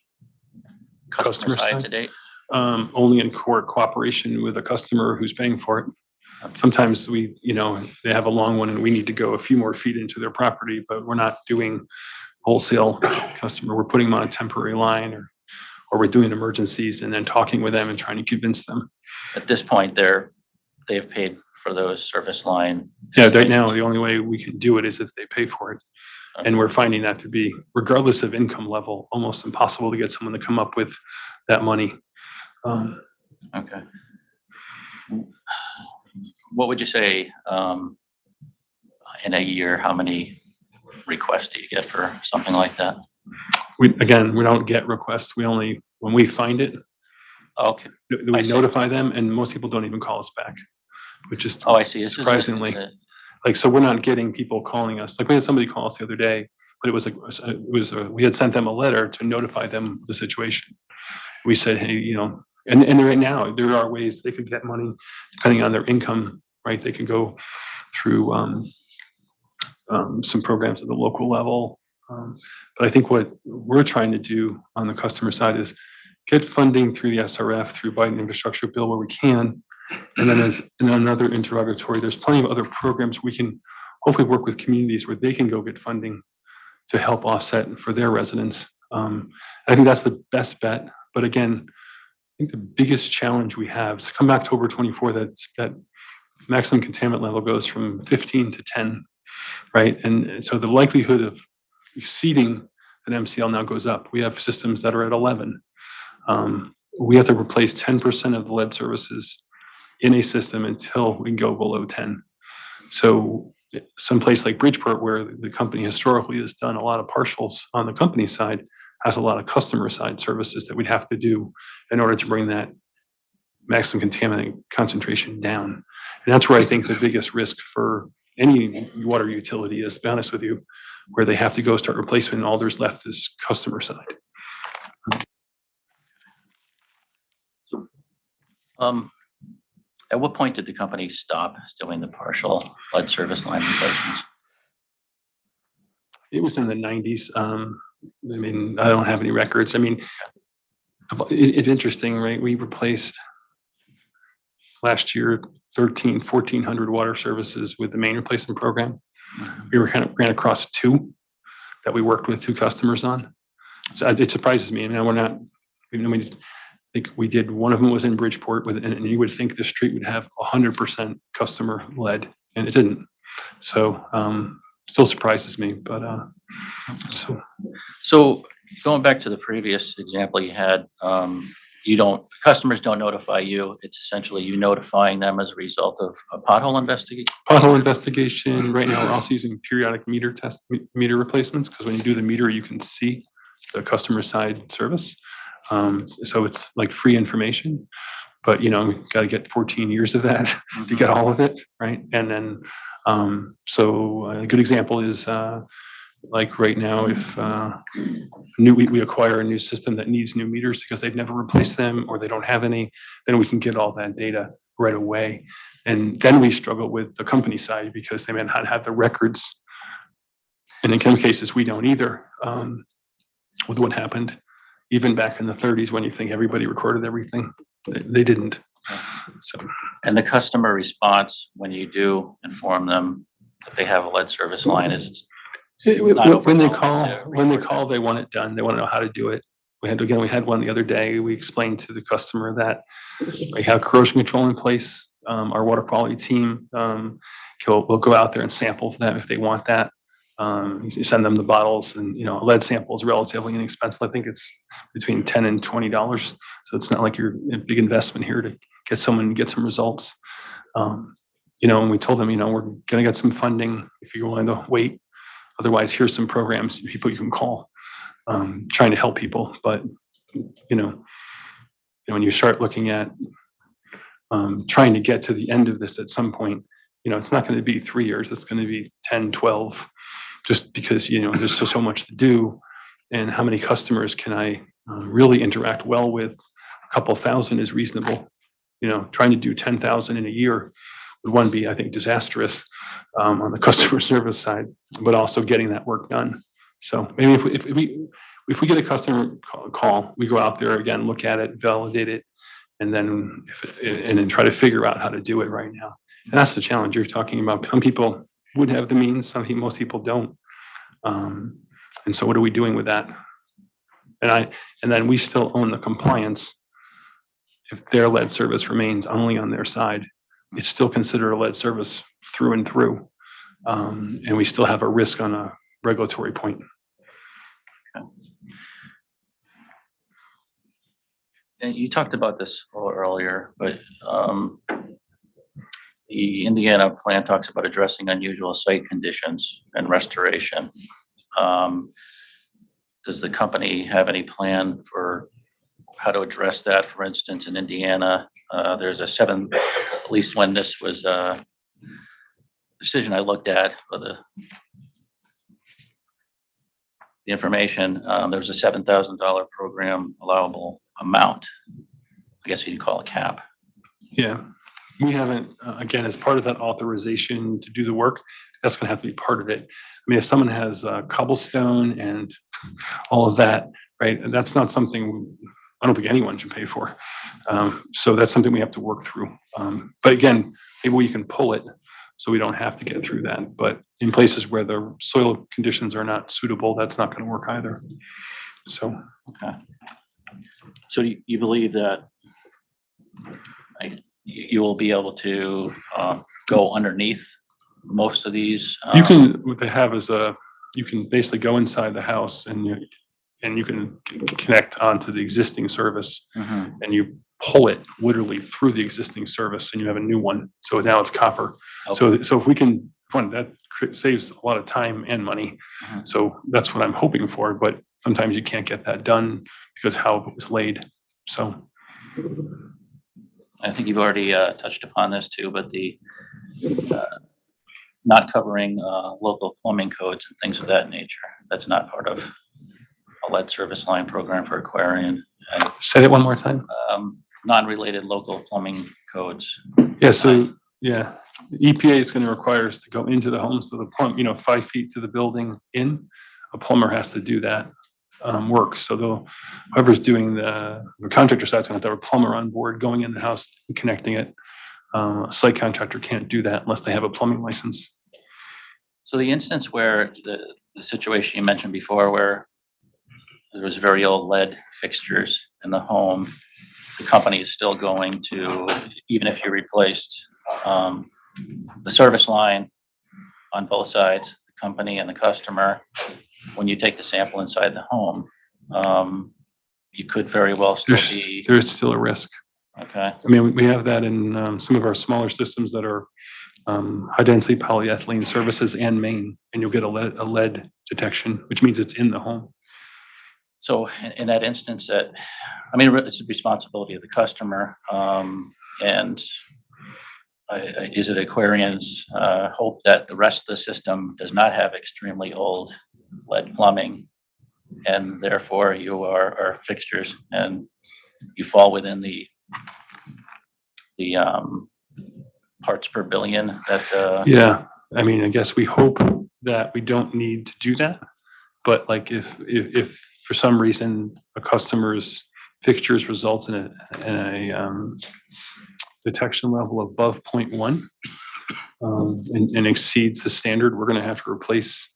customer Customer side side? to date? Only in cooperation with a customer who's paying for it. Sometimes they have a long one and we need to go a few more feet into their property, but we're not doing wholesale customer. We're putting them on a temporary line or we're doing emergencies and then talking with them and trying to convince them. At this point, they've paid for those service line. Yeah, right now, the only way we can do it is if they pay for it. Okay. And we're finding that to be, regardless of income level, almost impossible to get someone to come up with that money. Okay. What would you say, in a year, how many requests do you get for something like that? We don't get requests. When we find it, Okay. we I see. notify them and most people don't even call us back, which is Oh, I see. This is surprisingly. So we're not getting people calling us. Like we had somebody call us the other day, but we had sent them a letter to notify them of the situation. We said, hey, and right now there are ways they could get money depending on their income, right? They can go through some programs at the local level. But I think what we're trying to do on the customer side is get funding through the SRF, through Biden infrastructure bill where we can. And then as in another interrogatory, there's plenty of other programs we can hopefully work with communities where they can go get funding to help offset for their residents. I think that's the best bet. But again, I think the biggest challenge we have is come October 24, that maximum contaminant level goes from 15 to 10, right? And so the likelihood of exceeding an MCL now goes up. We have systems that are at 11. We have to replace 10% of the lead services in a system until we can go below 10. So someplace like Bridgeport, where the company historically has done a lot of partials on the company side, has a lot of customer side services that we'd have to do in order to bring that maximum contaminant concentration down. And that's where I think the biggest risk for any water utility is, to be honest with you, where they have to go start replacement and all there's left is customer side. At what point did the company stop doing the partial lead service line replacements? It was in the 90s. I don't have any records. It's interesting, right? We replaced last year 1,400 water services with the main replacement program. We ran across two that we worked with two customers on. So it surprises me. I think we did, one of them was in Bridgeport and you would think the street would have 100% customer lead, and it didn't. So still surprises me, but So going back to the previous example you had, customers don't notify you. It's essentially you notifying them as a result of a pothole investigation. Pothole investigation. Right now, we're also using periodic meter replacements, because when you do the meter, you can see the customer side service. So it's like free information, but got to get 14 years of that to get all of it, right? And then, so a good example is like right now, if we acquire a new system that needs new meters because they've never replaced them or they don't have any, then we can get all that data right away. And then we struggle with the company side because they may not have the records. And in some cases, we don't either, with what happened. Even back in the 30s, when you think everybody recorded everything, they didn't. So. And the customer response when you do inform them that they have a lead service line is when they call, they want it done. They want to know how to do it. We had one the other day. We explained to the customer that we have corrosion control in place. Our water quality team will go out there and sample for them if they want that. You send them the bottles, and a lead sample is relatively inexpensive. I think it's between $10 and $20, so it's not like you're a big investment here to get some results. And we told them, we're gonna get some funding if you're willing to wait. Otherwise, here's some programs, people you can call, trying to help people. But when you start looking at trying to get to the end of this at some point, it's not going to be 3 years. It's going to be 10, 12. Just because, there's so much to do, and how many customers can I really interact well with? A couple thousand is reasonable. Trying to do 10,000 in a year would be, I think, disastrous on the customer service side, but also getting that work done. So maybe if we get a customer call, we go out there again, look at it, validate it, and then try to figure out how to do it right now. And that's the challenge you're talking about. Some people would have the means, most people don't. And so what are we doing with that? And then we still own the compliance. If their lead service remains only on their side, it's still considered a lead service through and through. And we still have a risk on a regulatory point. And you talked about this a little earlier, but the Indiana plan talks about addressing unusual site conditions and restoration. Does the company have any plan for how to address that? For instance, in Indiana, there's at least when this was a decision I looked at for the information, there's a $7,000 program allowable amount. I guess you'd call a cap. Yeah, we haven't, again, as part of that authorization to do the work, that's gonna have to be part of it. I mean, if someone has cobblestone and all of that, right, and that's not something I don't think anyone should pay for. So that's something we have to work through. But again, maybe we can pull it so we don't have to get through that. But in places where the soil conditions are not suitable, that's not gonna work either. So. Okay. So you believe that you will be able to go underneath most of these? You can, what they have is you can basically go inside the house and you can connect onto the existing service and you pull it literally through the existing service and you have a new one. So now it's copper. Okay. So if we can, that saves a lot of time and money. So that's what I'm hoping for, but sometimes you can't get that done because how it was laid. So. I think you've already touched upon this too, but the not covering local plumbing codes and things of that nature, that's not part of a lead service line program for AQUARION. And, say it one more time. Non-related local plumbing codes. Yeah, so yeah, EPA is going to require us to go into the home. So the plumb, 5 feet to the building in, a plumber has to do that work. So whoever's doing the contractor side's going to have a plumber on board going in the house and connecting it. A site contractor can't do that unless they have a plumbing license. So the instance where the situation you mentioned before, where there was very old lead fixtures in the home, the company is still going to, even if you replaced the service line on both sides, the company and the customer, when you take the sample inside the home, you could very well still be. There's still a risk. Okay. I mean, we have that in some of our smaller systems that are high density polyethylene services and main, and you'll get a lead detection, which means it's in the home. So in that instance, it's the responsibility of the customer, and is it AQUARION's hope that the rest of the system does not have extremely old lead plumbing, and therefore you are fixtures and you fall within the parts per billion that. Yeah, I mean, I guess we hope that we don't need to do that, but like if for some reason a customer's fixtures result in a detection level above 0.1 and exceeds the standard, we're going to have to replace.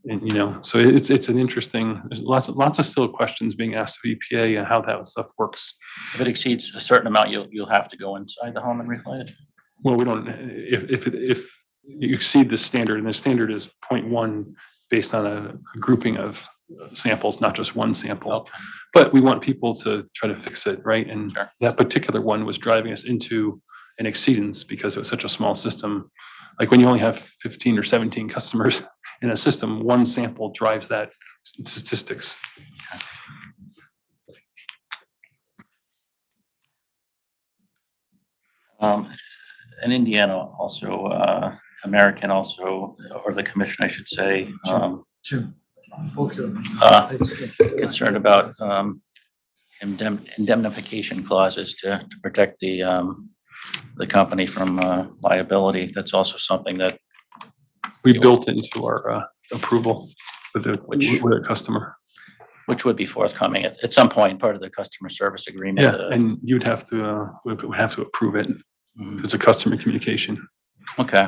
And so it's an interesting. There's lots of still questions being asked of EPA and how that stuff works. If it exceeds a certain amount, you'll have to go inside the home and replace it. Well, we don't. If you exceed the standard, and the standard is 0.1 based on a grouping of samples, not just one sample. Okay. But we want people to try to fix it, right? And Sure. That particular one was driving us into an exceedance because it was such a small system. Like when you only have 15 or 17 customers in a system, one sample drives that statistics. In Indiana also, American also, or the commission, I should say, concerned about indemnification clauses to protect the company from liability. That's also something that we built into our approval. with the, Which- with a customer. which would be forthcoming at some point, part of the customer service agreement. Yeah, and you'd have to, would have to approve it. Mhm. It's a customer communication, Okay.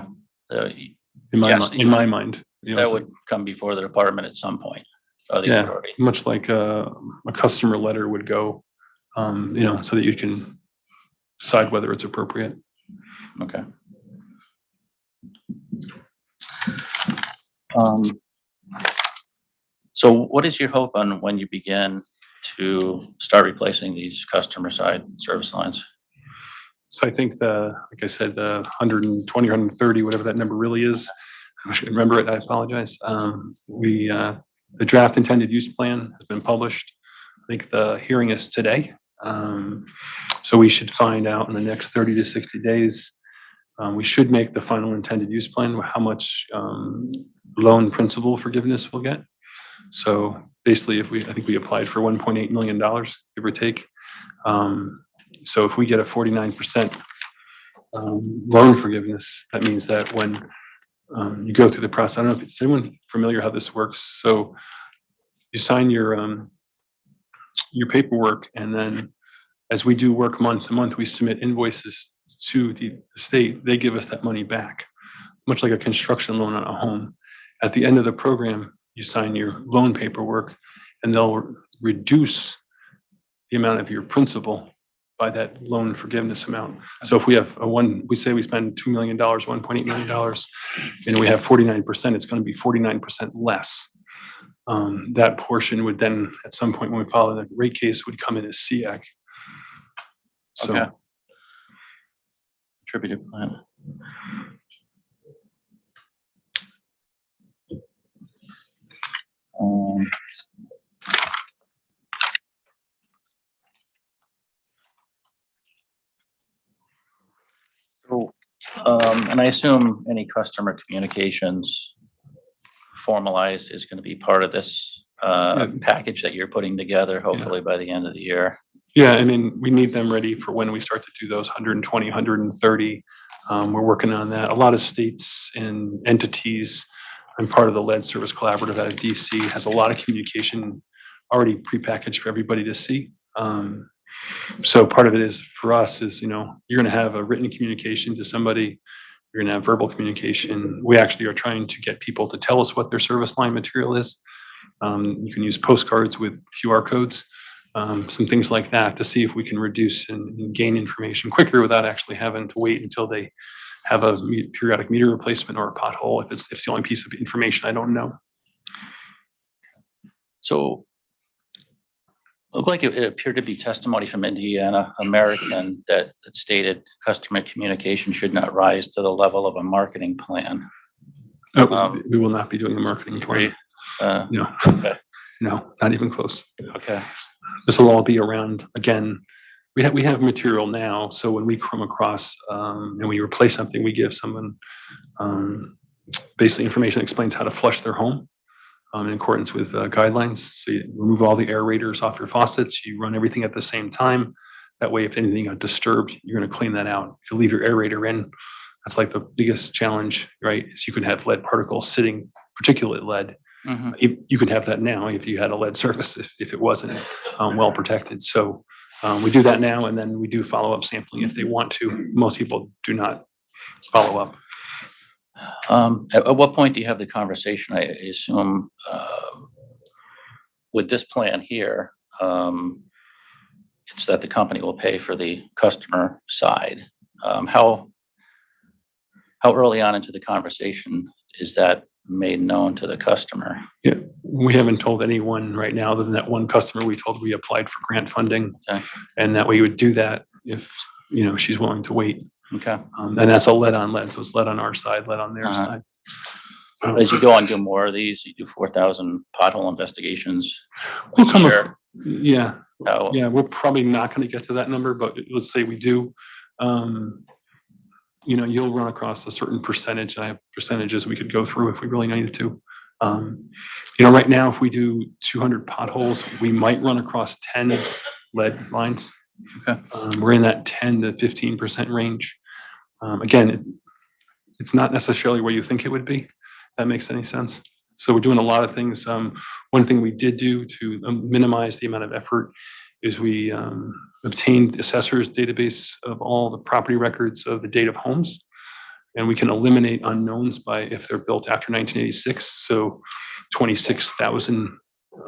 in my, Yes. in my mind. You know, That it's would come before the department at some point, or the Yeah. authority. much like a customer letter would go, you know, so that you can decide whether it's appropriate. Okay. Um, So what is your hope on when you begin to start replacing these customer side service lines? So I think like I said, the 120, 130, whatever that number really is, I should remember it, I apologize. The draft intended use plan has been published. I think the hearing is today. So we should find out in the next 30 to 60 days. We should make the final intended use plan, how much loan principal forgiveness we'll get. So basically, I think we applied for $1.8 million, give or take. So if we get a 49% loan forgiveness, that means that when you go through the process, I don't know if is anyone familiar how this works. So you sign your paperwork, and then as we do work month to month, we submit invoices to the state. They give us that money back, much like a construction loan on a home. At the end of the program, you sign your loan paperwork, and they'll reduce the amount of your principal by that loan forgiveness amount. So if we have we say we spend $2 million, $1.8 million, and we have 49%, it's going to be 49% less. That portion would then, at some point when we follow the rate case, would come in as SEAC. So. Okay. Attributed plan. So, and I assume any customer communications formalized is going to be part of this package that you're putting together, hopefully by the end of the year. Yeah, I mean, we need them ready for when we start to do those 120, 130. We're working on that. A lot of states and entities, I'm part of the Lead Service Collaborative out of DC, has a lot of communication already prepackaged for everybody to see. So part of it is for us is, you know, you're going to have a written communication to somebody. You're going to have verbal communication. We actually are trying to get people to tell us what their service line material is. You can use postcards with QR codes, some things like that to see if we can reduce and gain information quicker without actually having to wait until they have a periodic meter replacement or a pothole if it's the only piece of information I don't know. So it looked like it appeared to be testimony from Indiana American that stated customer communication should not rise to the level of a marketing plan. We will not be doing a marketing plan. No, Okay. no, not even close. Okay. This will all be around, again, we have material now, so when we come across and we replace something, we give someone basically information that explains how to flush their home in accordance with guidelines. So you remove all the aerators off your faucets, you run everything at the same time. That way, if anything got disturbed, you're going to clean that out. If you leave your aerator in, that's like the biggest challenge, right? Is you can have lead particles sitting, particulate lead. Mhm. You could have that now if you had a lead surface, if it wasn't well protected. So we do that now, and then we do follow-up sampling if they want to. Most people do not follow up. At what point do you have the conversation? I assume with this plan here, it's that the company will pay for the customer side. How early on into the conversation is that made known to the customer? Yeah, we haven't told anyone right now other than that one customer we told we applied for grant funding. Okay. And that we would do that if, you know, she's willing to wait. Okay. And that's a lead on lead, so it's lead on our side, lead on their side. As you go and do more of these, you do 4,000 pothole investigations We'll a come year. up, yeah, Oh, yeah, we're probably not going to get to that number, but let's say we do. You know, you'll run across a certain percentage. I have percentages we could go through if we really needed to. You know, right now, if we do 200 potholes, we might run across 10 lead lines. Okay. We're in that 10 to 15% range. Again, it's not necessarily where you think it would be. If that makes any sense. So we're doing a lot of things. One thing we did do to minimize the amount of effort is we obtained the assessor's database of all the property records of the date of homes. And we can eliminate unknowns by if they're built after 1986. So 26,000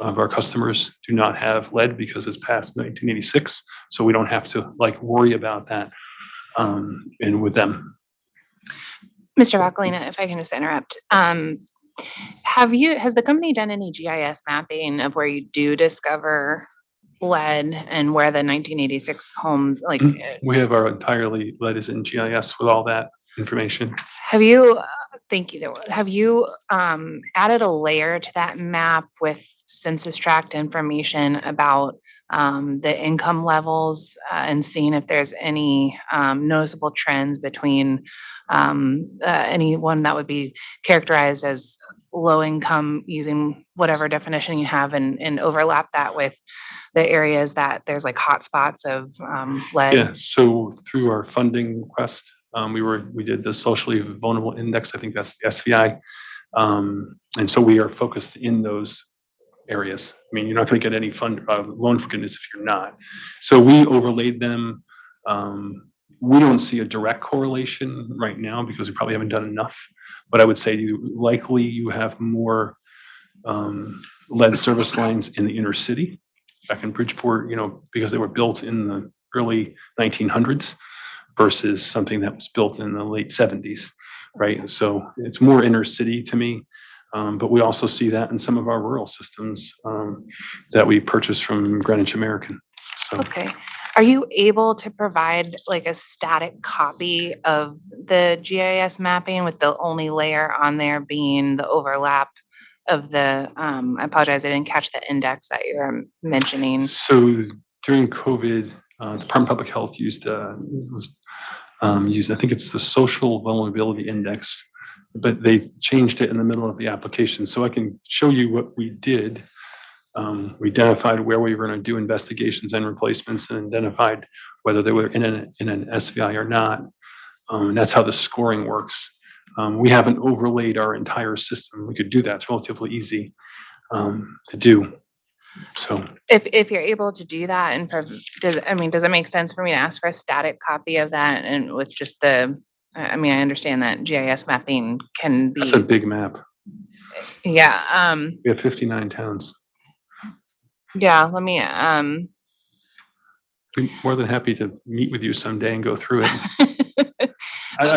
of our customers do not have lead because it's past 1986. So we don't have to like worry about that and with them. Mr. Bacalina, if I can just interrupt, has the company done any GIS mapping of where you do discover lead and where the 1986 homes, like, We have our entirely lead is in GIS with all that information. have you, thank you, have you added a layer to that map with census tract information about the income levels and seeing if there's any noticeable trends between anyone that would be characterized as low income using whatever definition you have and overlap that with the areas that there's like hotspots of lead? Yeah, so through our funding request, we did the socially vulnerable index, I think that's the SVI. And so we are focused in those areas. I mean, you're not going to get any loan forgiveness if you're not. So we overlaid them. We don't see a direct correlation right now because we probably haven't done enough. But I would say you have more lead service lines in the inner city, back in Bridgeport, because they were built in the early 1900s versus something that was built in the late 70s, right? So it's more inner city to me. But we also see that in some of our rural systems that we purchased from Greenwich American. So. Okay. Are you able to provide like a static copy of the GIS mapping with the only layer on there being the overlap of the, I apologize, I didn't catch the index that you're mentioning. So during COVID, the Department of Public Health used, I think it's the Social Vulnerability Index, but they changed it in the middle of the application. So I can show you what we did. We identified where we were going to do investigations and replacements and identified whether they were in an SVI or not. And that's how the scoring works. We haven't overlaid our entire system. We could do that. It's relatively easy to do. So if you're able to do that, and does it make sense for me to ask for a static copy of that and with just I understand that GIS mapping can be. That's a big map. Yeah. We have 59 towns. Yeah, let me, Be more than happy to meet with you someday and go through it. We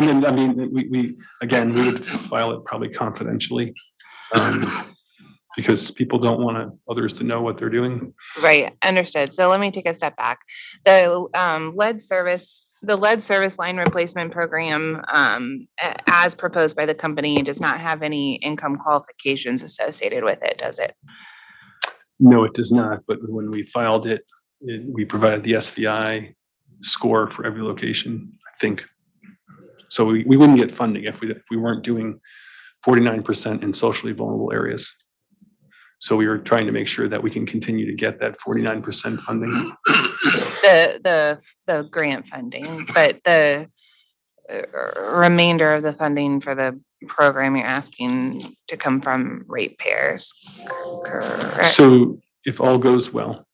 would file it probably confidentially because people don't want others to know what they're doing. Right, understood. So let me take a step back. The lead service line replacement program, as proposed by the company, does not have any income qualifications associated with it, does it? No, it does not. But when we filed it, we provided the SVI score for every location, I think. So we wouldn't get funding if we weren't doing 49% in socially vulnerable areas. So we were trying to make sure that we can continue to get that 49% funding. The grant funding, but the remainder of the funding for the program you're asking to come from ratepayers, correct? So if all goes well,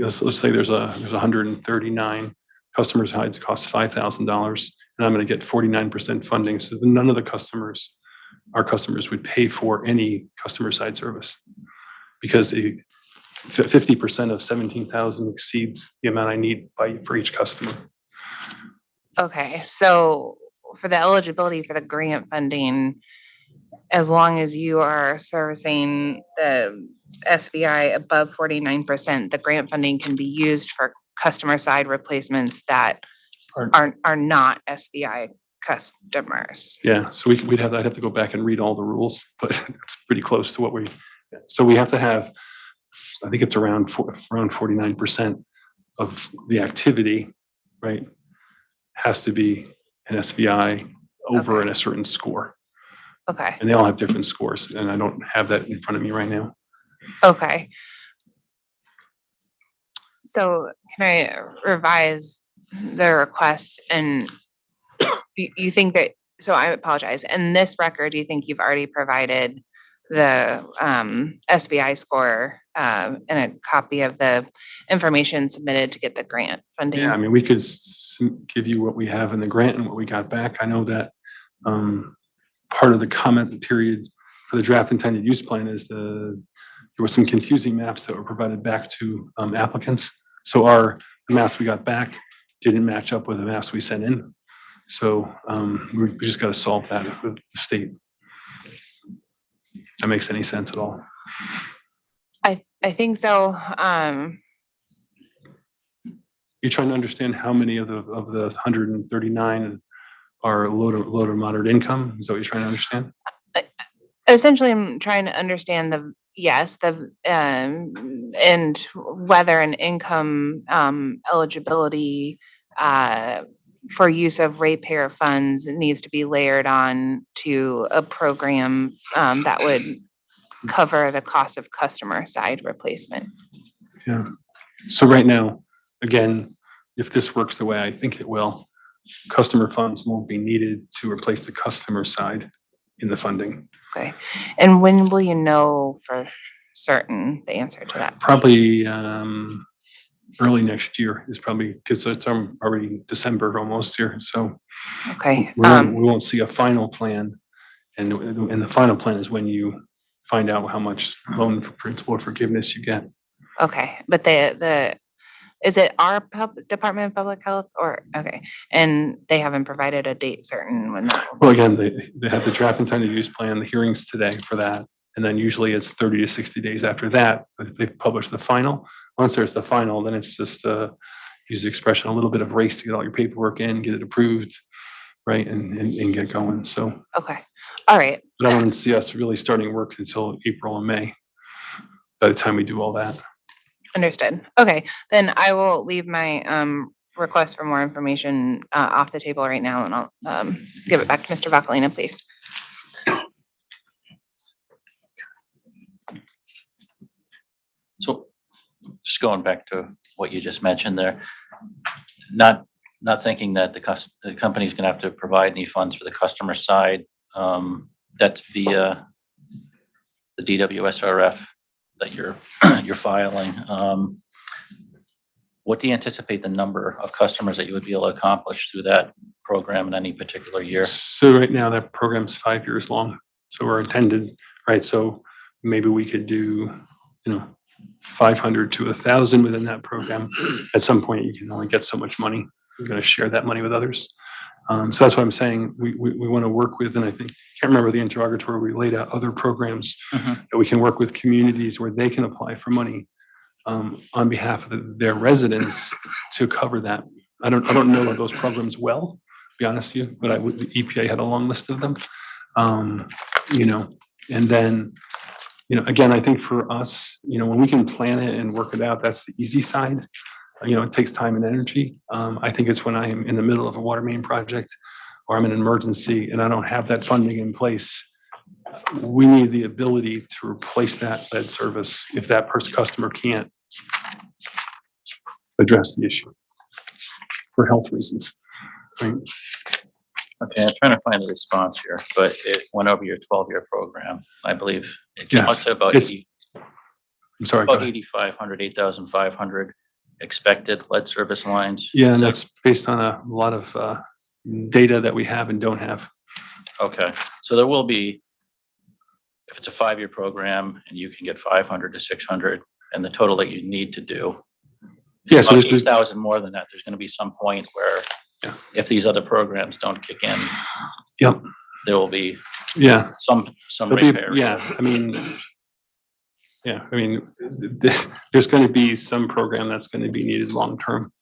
let's say there's 139 customers' hides cost $5,000, and I'm going to get 49% funding. So none of our customers would pay for any customer side service because 50% of 17,000 exceeds the amount I need for each customer. Okay, so for the eligibility for the grant funding, as long as you are servicing the SVI above 49%, the grant funding can be used for customer side replacements that are not SVI customers. Yeah, so I'd have to go back and read all the rules, but it's pretty close to what we have to have. I think it's around 49% of the activity, right? Has to be an SVI over Okay. a certain score. Okay. And they all have different scores, and I don't have that in front of me right now. Okay. So can I revise the request and you think that, so I apologize. In this record, do you think you've already provided the SBI score and a copy of the information submitted to get the grant funding? Yeah, I mean, we could give you what we have in the grant and what we got back. I know that part of the comment period for the draft intended use plan is there were some confusing maps that were provided back to applicants. So the maps we got back didn't match up with the maps we sent in. So we just got to solve that with the state. That makes any sense at all? I think so. You're trying to understand how many of the 139 are low to moderate income? Is that what you're trying to understand? Essentially, I'm trying to understand and whether an income eligibility for use of ratepayer funds needs to be layered on to a program that would cover the cost of customer side replacement. Yeah. So right now, again, if this works the way I think it will, customer funds won't be needed to replace the customer side in the funding. Okay. And when will you know for certain the answer to that? Probably early next year is probably, because it's already December almost here. So Okay. we won't see a final plan. And the final plan is when you find out how much loan for principal forgiveness you get. Okay. But is it our Department of Public Health or, okay, and they haven't provided a date certain when that will be? Well, again, they have the draft intended use plan, the hearings today for that. And then usually it's 30 to 60 days after that, they publish the final. Once there's the final, then it's just, use the expression, a little bit of race to get all your paperwork in, get it approved, right, and get going. So, Okay. All right. but I don't see us really starting work until April and May, by the time we do all that. Understood. Okay, then I will leave my request for more information off the table right now, and I'll give it back to Mr. Vacalina, please. So just going back to what you just mentioned there, not thinking that the company's gonna have to provide any funds for the customer side, that's via the DWSRF that you're filing. What do you anticipate the number of customers that you would be able to accomplish through that program in any particular year? So right now that program's 5 years long. So we're intended, right? So maybe we could do, 500 to 1,000 within that program. At some point, you can only get so much money. We're going to share that money with others. So that's what I'm saying. We want to work with, and I think, can't remember the interrogatory, we laid out other programs that we can work with communities where they can apply for money on behalf of their residents to cover that. I don't know those programs well, to be honest with you, but the EPA had a long list of them. And then, again, I think for us, when we can plan it and work it out, that's the easy side. It takes time and energy. I think it's when I am in the middle of a water main project or I'm in an emergency and I don't have that funding in place. We need the ability to replace that lead service if that customer can't address the issue for health reasons. Right? Okay, I'm trying to find the response here, but it went over your 12-year program, I believe. It came out to about I'm sorry. about 8,500, 8,500 expected lead service lines. Yeah, and that's based on a lot of data that we have and don't have. Okay, so there will be, if it's a 5-year program and you can get 500 to 600, and the total that you need to do, Yeah, so about there's 8,000 more than that, there's going to be some point where if these other programs don't kick in, Yep. there will be some There'll be- repair. There's going to be some program that's going to be needed long term.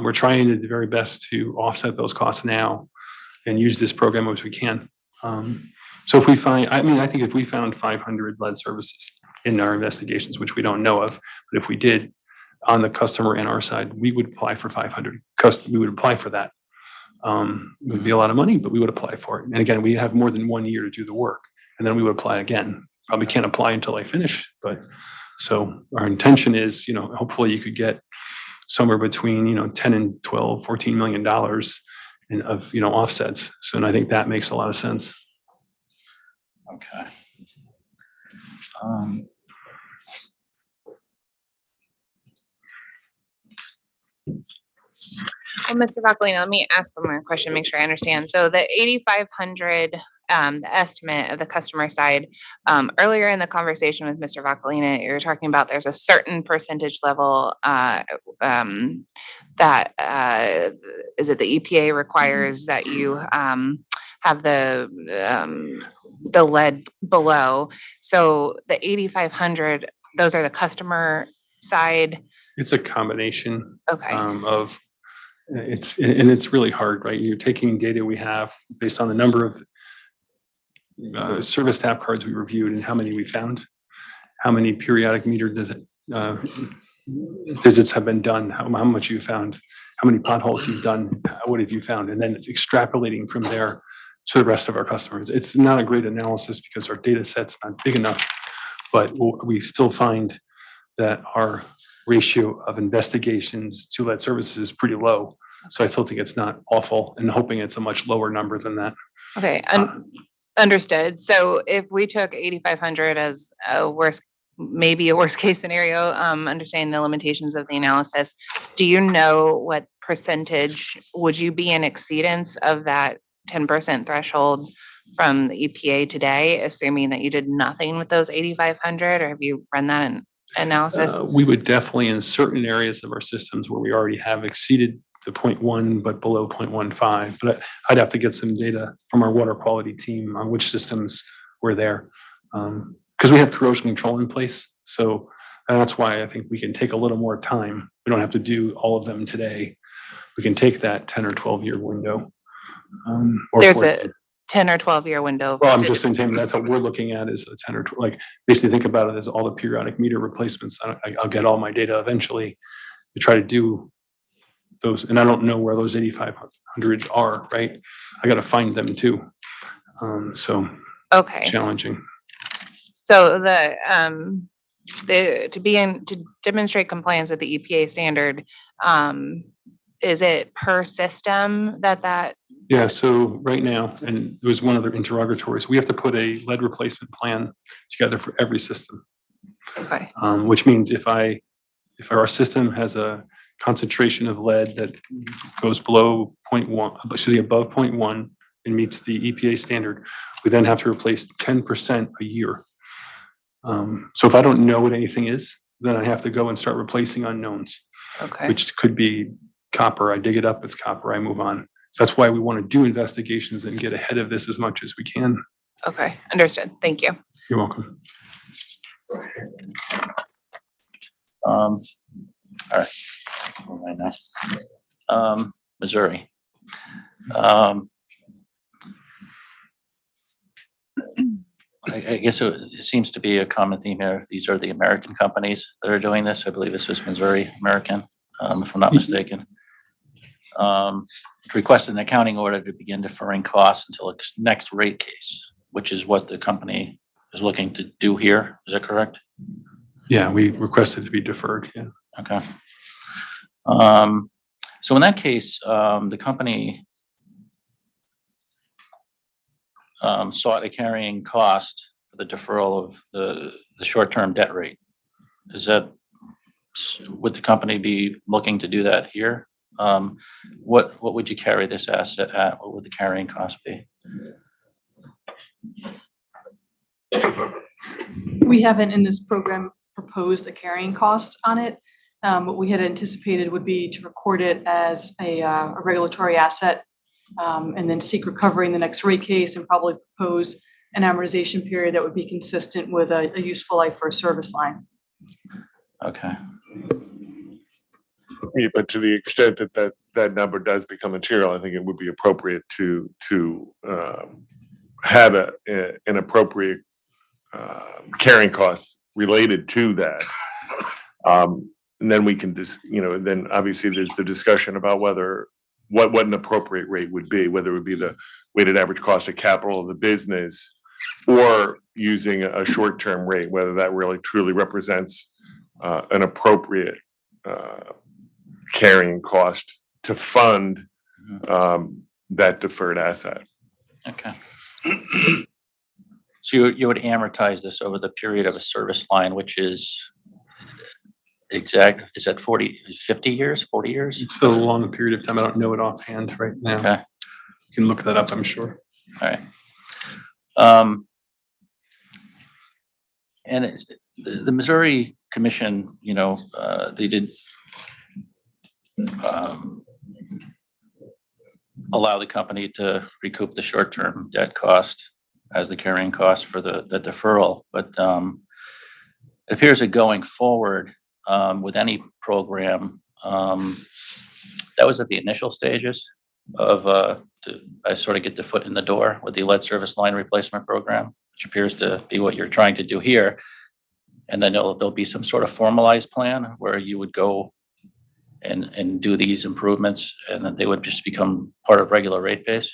We're trying to do the very best to offset those costs now and use this program as we can. So if we find, I think if we found 500 lead services in our investigations, which we don't know of, but if we did on the customer and our side, we would apply for 500. We would apply for that. It would be a lot of money, but we would apply for it. And again, we have more than 1 year to do the work, and then we would apply again. Probably can't apply until I finish, but so our intention is, hopefully you could get somewhere between, 10 and 12, $14 million of offsets. So, and I think that makes a lot of sense. Okay. Well, Mr. Bacalina, let me ask one more question, make sure I understand. So the 8,500, the estimate of the customer side, earlier in the conversation with Mr. Bacalina, you were talking about there's a certain percentage level that is it the EPA requires that you have the lead below. So the 8,500, those are the customer side. It's a combination Okay. of, it's really hard, right? You're taking data we have based on the number of service tap cards we reviewed and how many we found, how many periodic meter visits have been done, how much you found, how many potholes you've done, what have you found, and then it's extrapolating from there to the rest of our customers. It's not a great analysis because our data set's not big enough, but we still find that our ratio of investigations to lead services is pretty low. So I still think it's not awful, and hoping it's a much lower number than that. Okay, understood. So if we took 8,500 as maybe a worst case scenario, understanding the limitations of the analysis, do you know what percentage would you be in exceedance of that 10% threshold from the EPA today, assuming that you did nothing with those 8,500, or have you run that analysis? We would definitely, in certain areas of our systems where we already have exceeded the 0.1 but below 0.15, but I'd have to get some data from our water quality team on which systems were there, because we have corrosion control in place. So that's why I think we can take a little more time. We don't have to do all of them today. We can take that 10 or 12 year window. There's a 10 or 12 year window. Well, I'm just saying that's what we're looking at, is a 10 or 12, like basically think about it as all the periodic meter replacements. I'll get all my data eventually to try to do those, and I don't know where those 8,500 are, right? I got to find them too. So okay, challenging. So to demonstrate compliance with the EPA standard, is it per system that? Yeah, so right now, and there was one other interrogatories, we have to put a lead replacement plan together for every system. Okay. Which means if our system has a concentration of lead that goes below 0.1, excuse me, above 0.1 and meets the EPA standard, we then have to replace 10% a year. So if I don't know what anything is, then I have to go and start replacing unknowns. Okay. Which could be copper. I dig it up, it's copper, I move on. So that's why we want to do investigations and get ahead of this as much as we can. Okay, understood. Thank you. You're welcome. All right. Right now. Missouri. I guess it seems to be a common theme here. These are the American companies that are doing this. I believe this is Missouri American, if I'm not mistaken. Requested an accounting order to begin deferring costs until its next rate case, which is what the company is looking to do here. Is that correct? Yeah, we requested to be deferred. Yeah. Okay. So in that case, the company sought a carrying cost for the deferral of the short-term debt rate. Would the company be looking to do that here? What would you carry this asset at? What would the carrying cost be? We haven't in this program proposed a carrying cost on it. What we had anticipated would be to record it as a regulatory asset, and then seek recovery in the next rate case and probably propose an amortization period that would be consistent with a useful life for a service line. Okay. Yeah, but to the extent that number does become material, I think it would be appropriate to have an appropriate carrying cost related to that. And then we can just, then obviously there's the discussion about what an appropriate rate would be, whether it would be the weighted average cost of capital of the business or using a short-term rate, whether that really truly represents an appropriate carrying cost to fund that deferred asset. Okay. So you would amortize this over the period of a service line, which is exact, is that 50 years, 40 years? It's a long period of time. I don't know it offhand right now. Okay, You can look that up, I'm sure. all right. And the Missouri Commission, they did allow the company to recoup the short-term debt cost as the carrying cost for the deferral. But it appears that going forward with any program, that was at the initial stages of I sort of get the foot in the door with the lead service line replacement program, which appears to be what you're trying to do here. And then there'll be some sort of formalized plan where you would go and do these improvements, and then they would just become part of regular rate base.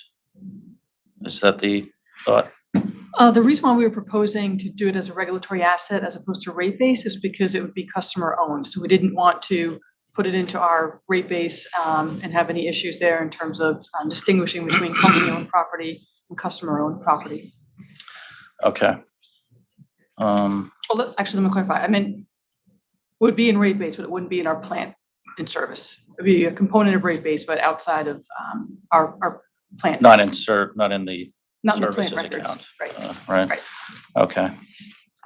Is that the thought? The reason why we were proposing to do it as a regulatory asset as opposed to rate base is because it would be customer owned. So we didn't want to put it into our rate base and have any issues there in terms of distinguishing between company owned property and customer owned property. Okay. Well, actually, let me clarify. I meant would be in rate base, but it wouldn't be in our plant in service. It would be a component of rate base, but outside of our plant. Not in the Not in the services plant records. account. Right. Right. Right. Okay.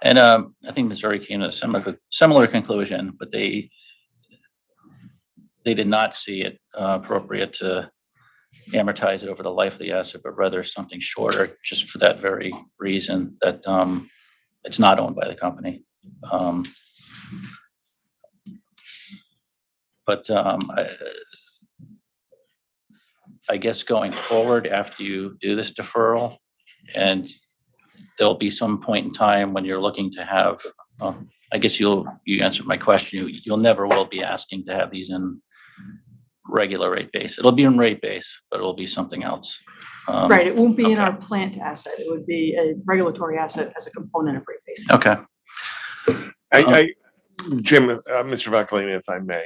And I think Missouri came to a similar conclusion, but they did not see it appropriate to amortize it over the life of the asset, but rather something shorter, just for that very reason that it's not owned by the company. But I guess going forward, after you do this deferral, and there'll be some point in time when you're looking to have, I guess you answered my question. You'll never will be asking to have these in regular rate base. It'll be in rate base, but it'll be something else. Right. It won't be in okay. our plant asset. It would be a regulatory asset as a component of rate base. Okay. Jim, Mr. Vacalina, if I may,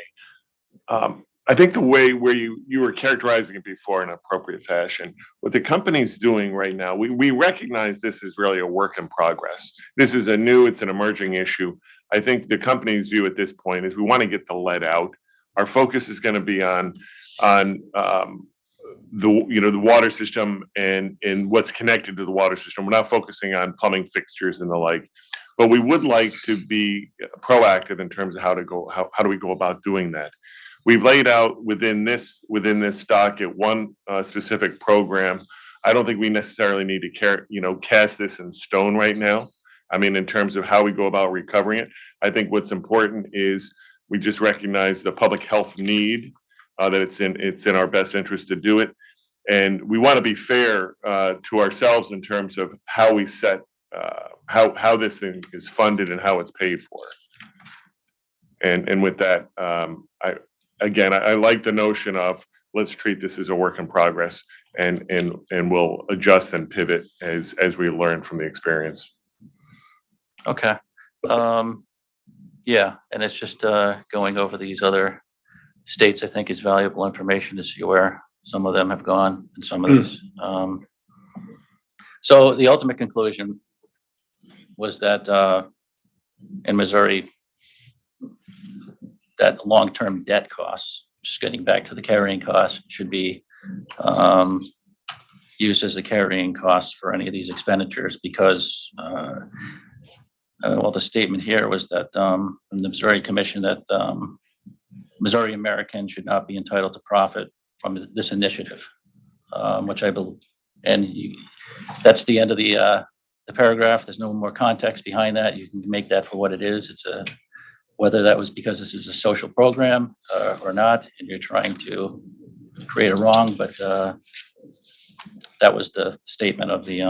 I think the way where you were characterizing it before in appropriate fashion, what the company's doing right now, we recognize this is really a work in progress. This is it's an emerging issue. I think the company's view at this point is we want to get the lead out. Our focus is going to be on the water system and what's connected to the water system. We're not focusing on plumbing fixtures and the like, but we would like to be proactive in terms of how do we go about doing that. We've laid out within this docket one specific program. I don't think we necessarily need to cast this in stone right now. I mean, in terms of how we go about recovering it, I think what's important is we just recognize the public health need, that it's in our best interest to do it. And we want to be fair to ourselves in terms of how we set, how this thing is funded and how it's paid for. And with that, I like the notion of let's treat this as a work in progress and we'll adjust and pivot as we learn from the experience. Okay. Yeah, and it's just going over these other states, I think, is valuable information to see where some of them have gone and some of these. So the ultimate conclusion was that in Missouri, that long-term debt costs, just getting back to the carrying cost, should be used as the carrying cost for any of these expenditures because the statement here was that from the Missouri Commission that Missouri Americans should not be entitled to profit from this initiative, which I believe, and that's the end of the paragraph. There's no more context behind that. You can make that for what it is. It's whether that was because this is a social program or not, and you're trying to create a wrong, but that was the statement of the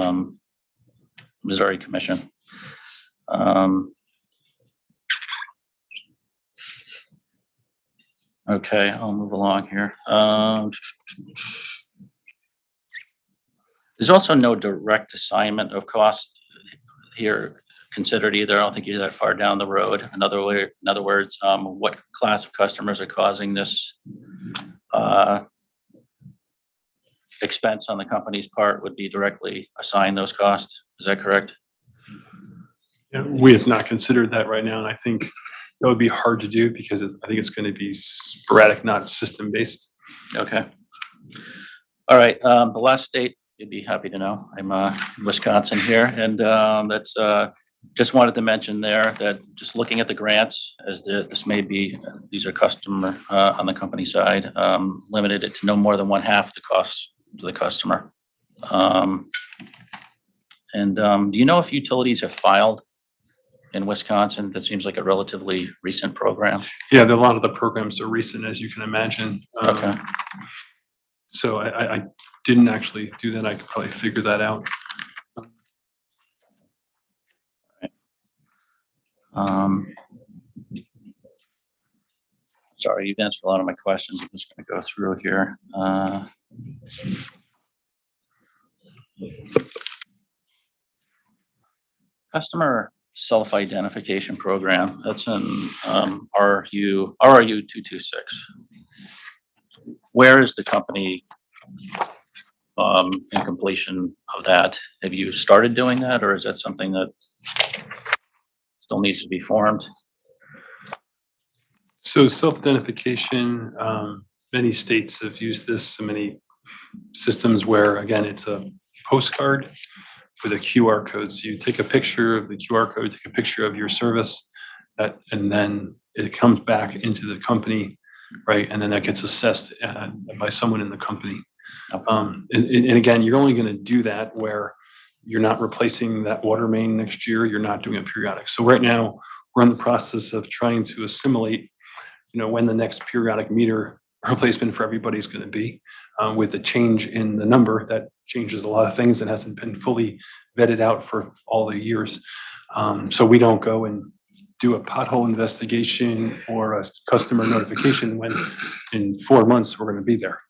Missouri Commission. Okay, I'll move along here. There's also no direct assignment of cost here considered either. I don't think you're that far down the road. In other words, what class of customers are causing this expense on the company's part would be directly assigned those costs. Is that correct? We have not considered that right now, and I think that would be hard to do because I think it's going to be sporadic, not system-based. Okay. All right, the last state, you'd be happy to know, I'm in Wisconsin here, and that's, just wanted to mention there that just looking at the grants, as this may be, these are customer, on the company side, limited it to no more than 1/2 the cost to the customer. Do you know if utilities have filed in Wisconsin? That seems like a relatively recent program. Yeah, a lot of the programs are recent, as you can imagine. Okay. So I didn't actually do that. I could probably figure that out. Sorry, you've answered a lot of my questions. I'm just going to go through here. Customer self-identification program, that's in RU 226. Where is the company in completion of that? Have you started doing that, or is that something that still needs to be formed? So self-identification, many states have used this, so many systems where, again, it's a postcard with a QR code. So you take a picture of the QR code, take a picture of your service, and then it comes back into the company, right? And then that gets assessed by someone in the company. And again, you're only going to do that where you're not replacing that water main next year. You're not doing it periodic. So right now, we're in the process of trying to assimilate, when the next periodic meter replacement for everybody is going to be. With the change in the number, that changes a lot of things and hasn't been fully vetted out for all the years. So we don't go and do a pothole investigation or a customer notification when in 4 months we're going to be there.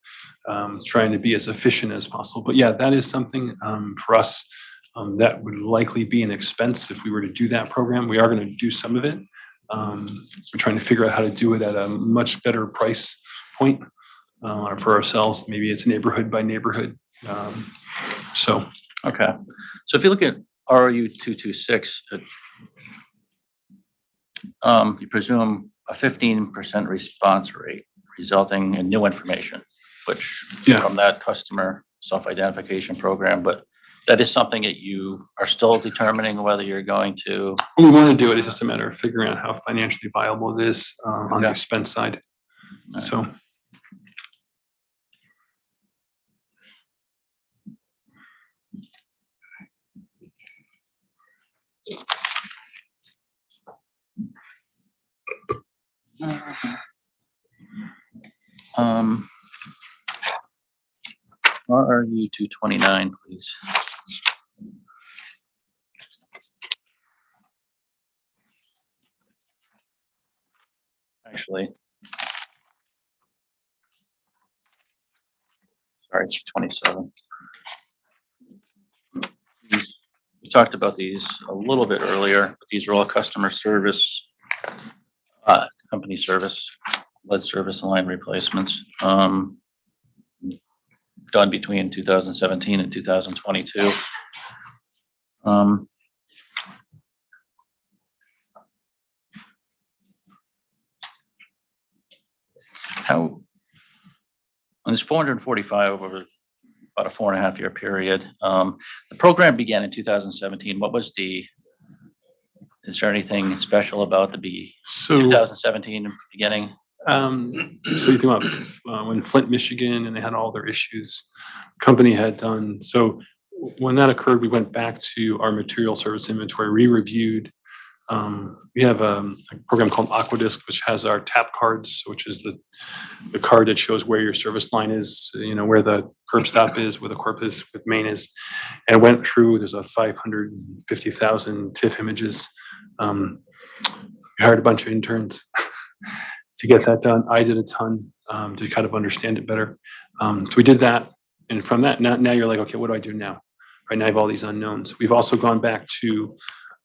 Trying to be as efficient as possible. But yeah, that is something for us that would likely be an expense if we were to do that program. We are going to do some of it. We're trying to figure out how to do it at a much better price point for ourselves. Maybe it's neighborhood by neighborhood. Okay. So if you look at RU 226, you presume a 15% response rate resulting in new information, which from that customer self-identification program, but that is something that you are still determining whether you're going to. We want to do it. It's just a matter of figuring out how financially viable it is on the expense side. Right. So. RU 229, please. Actually, sorry, it's 27. We talked about these a little bit earlier, but these are all customer service, company service, lead service line replacements, done between 2017 and 2022. How, on this 445 over about a 4.5 year period, the program began in 2017. What was is there anything special about the 2017 beginning? So you think about when Flint, Michigan, and they had all their issues, company had done. So when that occurred, we went back to our material service inventory, re-reviewed. We have a program called AquaDisc, which has our tap cards, which is the card that shows where your service line is, where the curb stop is, where the corp is, with main is, and went through. There's a 550,000 TIFF images. We hired a bunch of interns to get that done. I did a ton to kind of understand it better. So we did that, and from that, now you're like, okay, what do I do now? Right now I have all these unknowns. We've also gone back to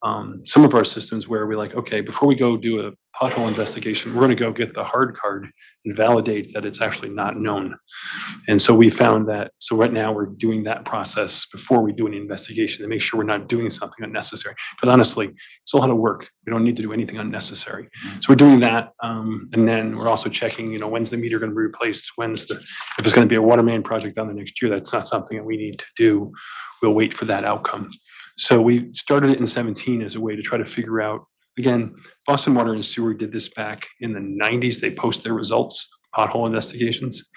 some of our systems where we're like, okay, before we go do a pothole investigation, we're gonna go get the hard card and validate that it's actually not known. And so we found that, so right now we're doing that process before we do any investigation to make sure we're not doing something unnecessary. But honestly, it's a lot of work. We don't need to do anything unnecessary. So we're doing that. And then we're also checking, when's the meter gonna be replaced? If it's gonna be a water main project down the next year, that's not something that we need to do. We'll wait for that outcome. So we started it in 17 as a way to try to figure out, again, Boston Water and Sewer did this back in the 90s. They post their results, pothole investigations.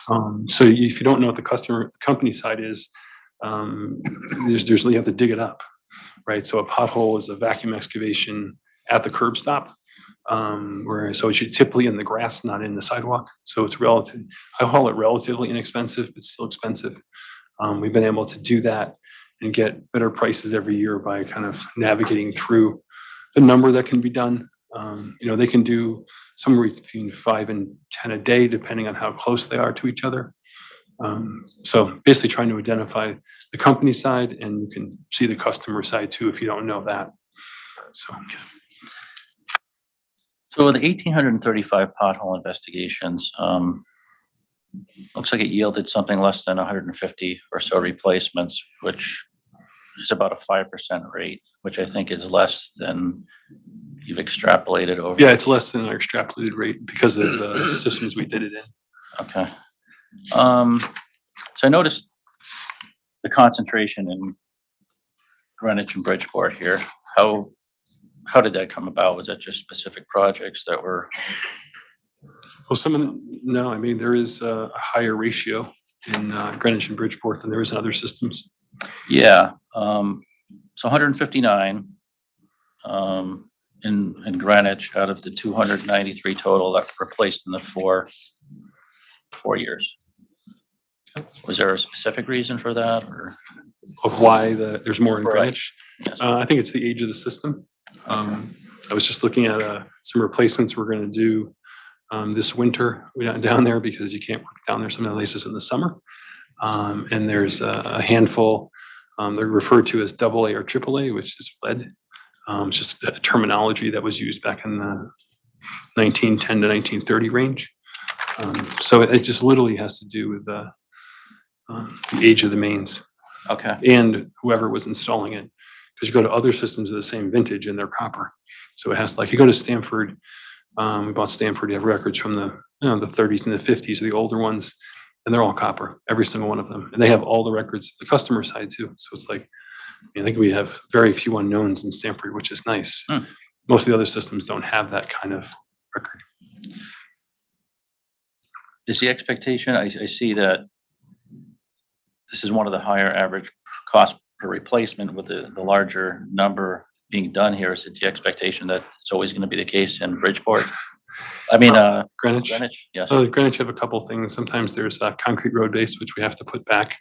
So if you don't know what the company side is, you have to dig it up, right? So a pothole is a vacuum excavation at the curb stop, so it should typically in the grass, not in the sidewalk. So it's I call it relatively inexpensive, but still expensive. We've been able to do that and get better prices every year by kind of navigating through the number that can be done. They can do somewhere between 5 and 10 a day, depending on how close they are to each other. So basically trying to identify the company side, and you can see the customer side too if you don't know that. So the 1,835 pothole investigations, looks like it yielded something less than 150 or so replacements, which is about a 5% rate, which I think is less than you've extrapolated over. Yeah, it's less than our extrapolated rate because of the systems we did it in. Okay. So I noticed the concentration in Greenwich and Bridgeport here. How did that come about? Was that just specific projects that were? Well, no, I mean, there is a higher ratio in Greenwich and Bridgeport than there is in other systems. Yeah. So 159 in Greenwich out of the 293 total that were replaced in the four years. Was there a specific reason for that, or? Of why there's more in Right. Greenwich? Yes. I think it's the age of the system. I was just looking at some replacements we're going to do this winter. We're not down there because you can't work down there some of the places in the summer. And there's a handful, they're referred to as AA or AAA, which is lead. It's just a terminology that was used back in the 1910 to 1930 range. So it just literally has to do with the age of the mains. Okay. And whoever was installing it. Because you go to other systems of the same vintage and they're copper. So it has, like, you go to Stanford, we bought Stanford, you have records from the 30s and the 50s, the older ones, and they're all copper, every single one of them. And they have all the records, the customer side too. So it's like, I think we have very few unknowns in Stanford, which is nice. Most of the other systems don't have that kind of record. Is the expectation, I see that this is one of the higher average cost per replacement with the larger number being done here. Is it the expectation that it's always going to be the case in Bridgeport? I mean, Greenwich. Yes. Greenwich have a couple things. Sometimes there's a concrete road base, which we have to put back,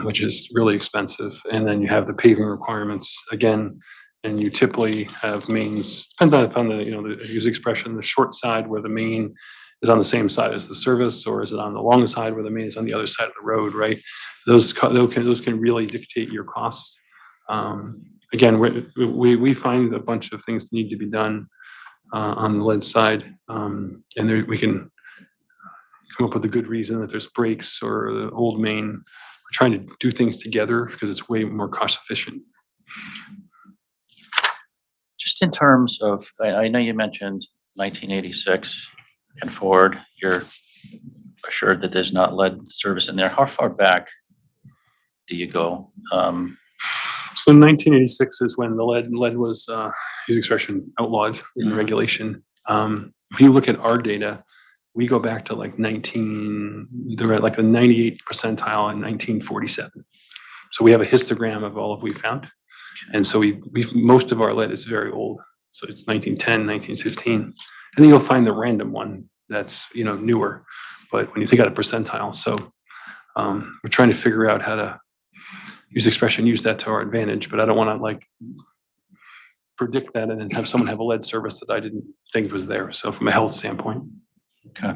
which is really expensive. And then you have the paving requirements again, and you typically have mains, depends on the, the use expression, the short side where the main is on the same side as the service, or is it on the long side where the main is on the other side of the road, right? Those can really dictate your costs. Again, we find a bunch of things need to be done on the lead side, and we can come up with a good reason that there's breaks or the old main. We're trying to do things together because it's way more cost efficient. Just in terms of, I know you mentioned 1986 and forward, you're assured that there's not lead service in there. How far back do you go? So 1986 is when the lead was, use expression, outlawed in regulation. If you look at our data, we go back to like the 98th percentile in 1947. So we have a histogram of all of we found. And so most of our lead is very old. So it's 1910, 1915. And then you'll find the random one that's, newer. But when you think out of percentile, so we're trying to figure out how to use that to our advantage, but I don't want to like predict that and then have someone have a lead service that I didn't think was there. So from a health standpoint. Okay.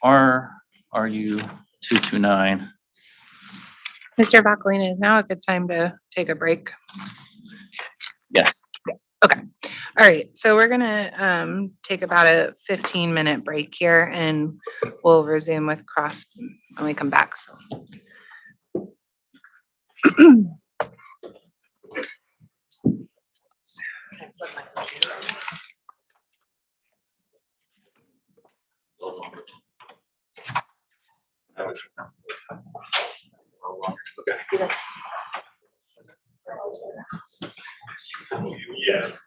RU 229, Mr. Bacalina, is now a good time to take a break? Yes. Okay. All right. So we're gonna take about a 15-minute break here, and we'll resume with cross when we come back. So. Yes.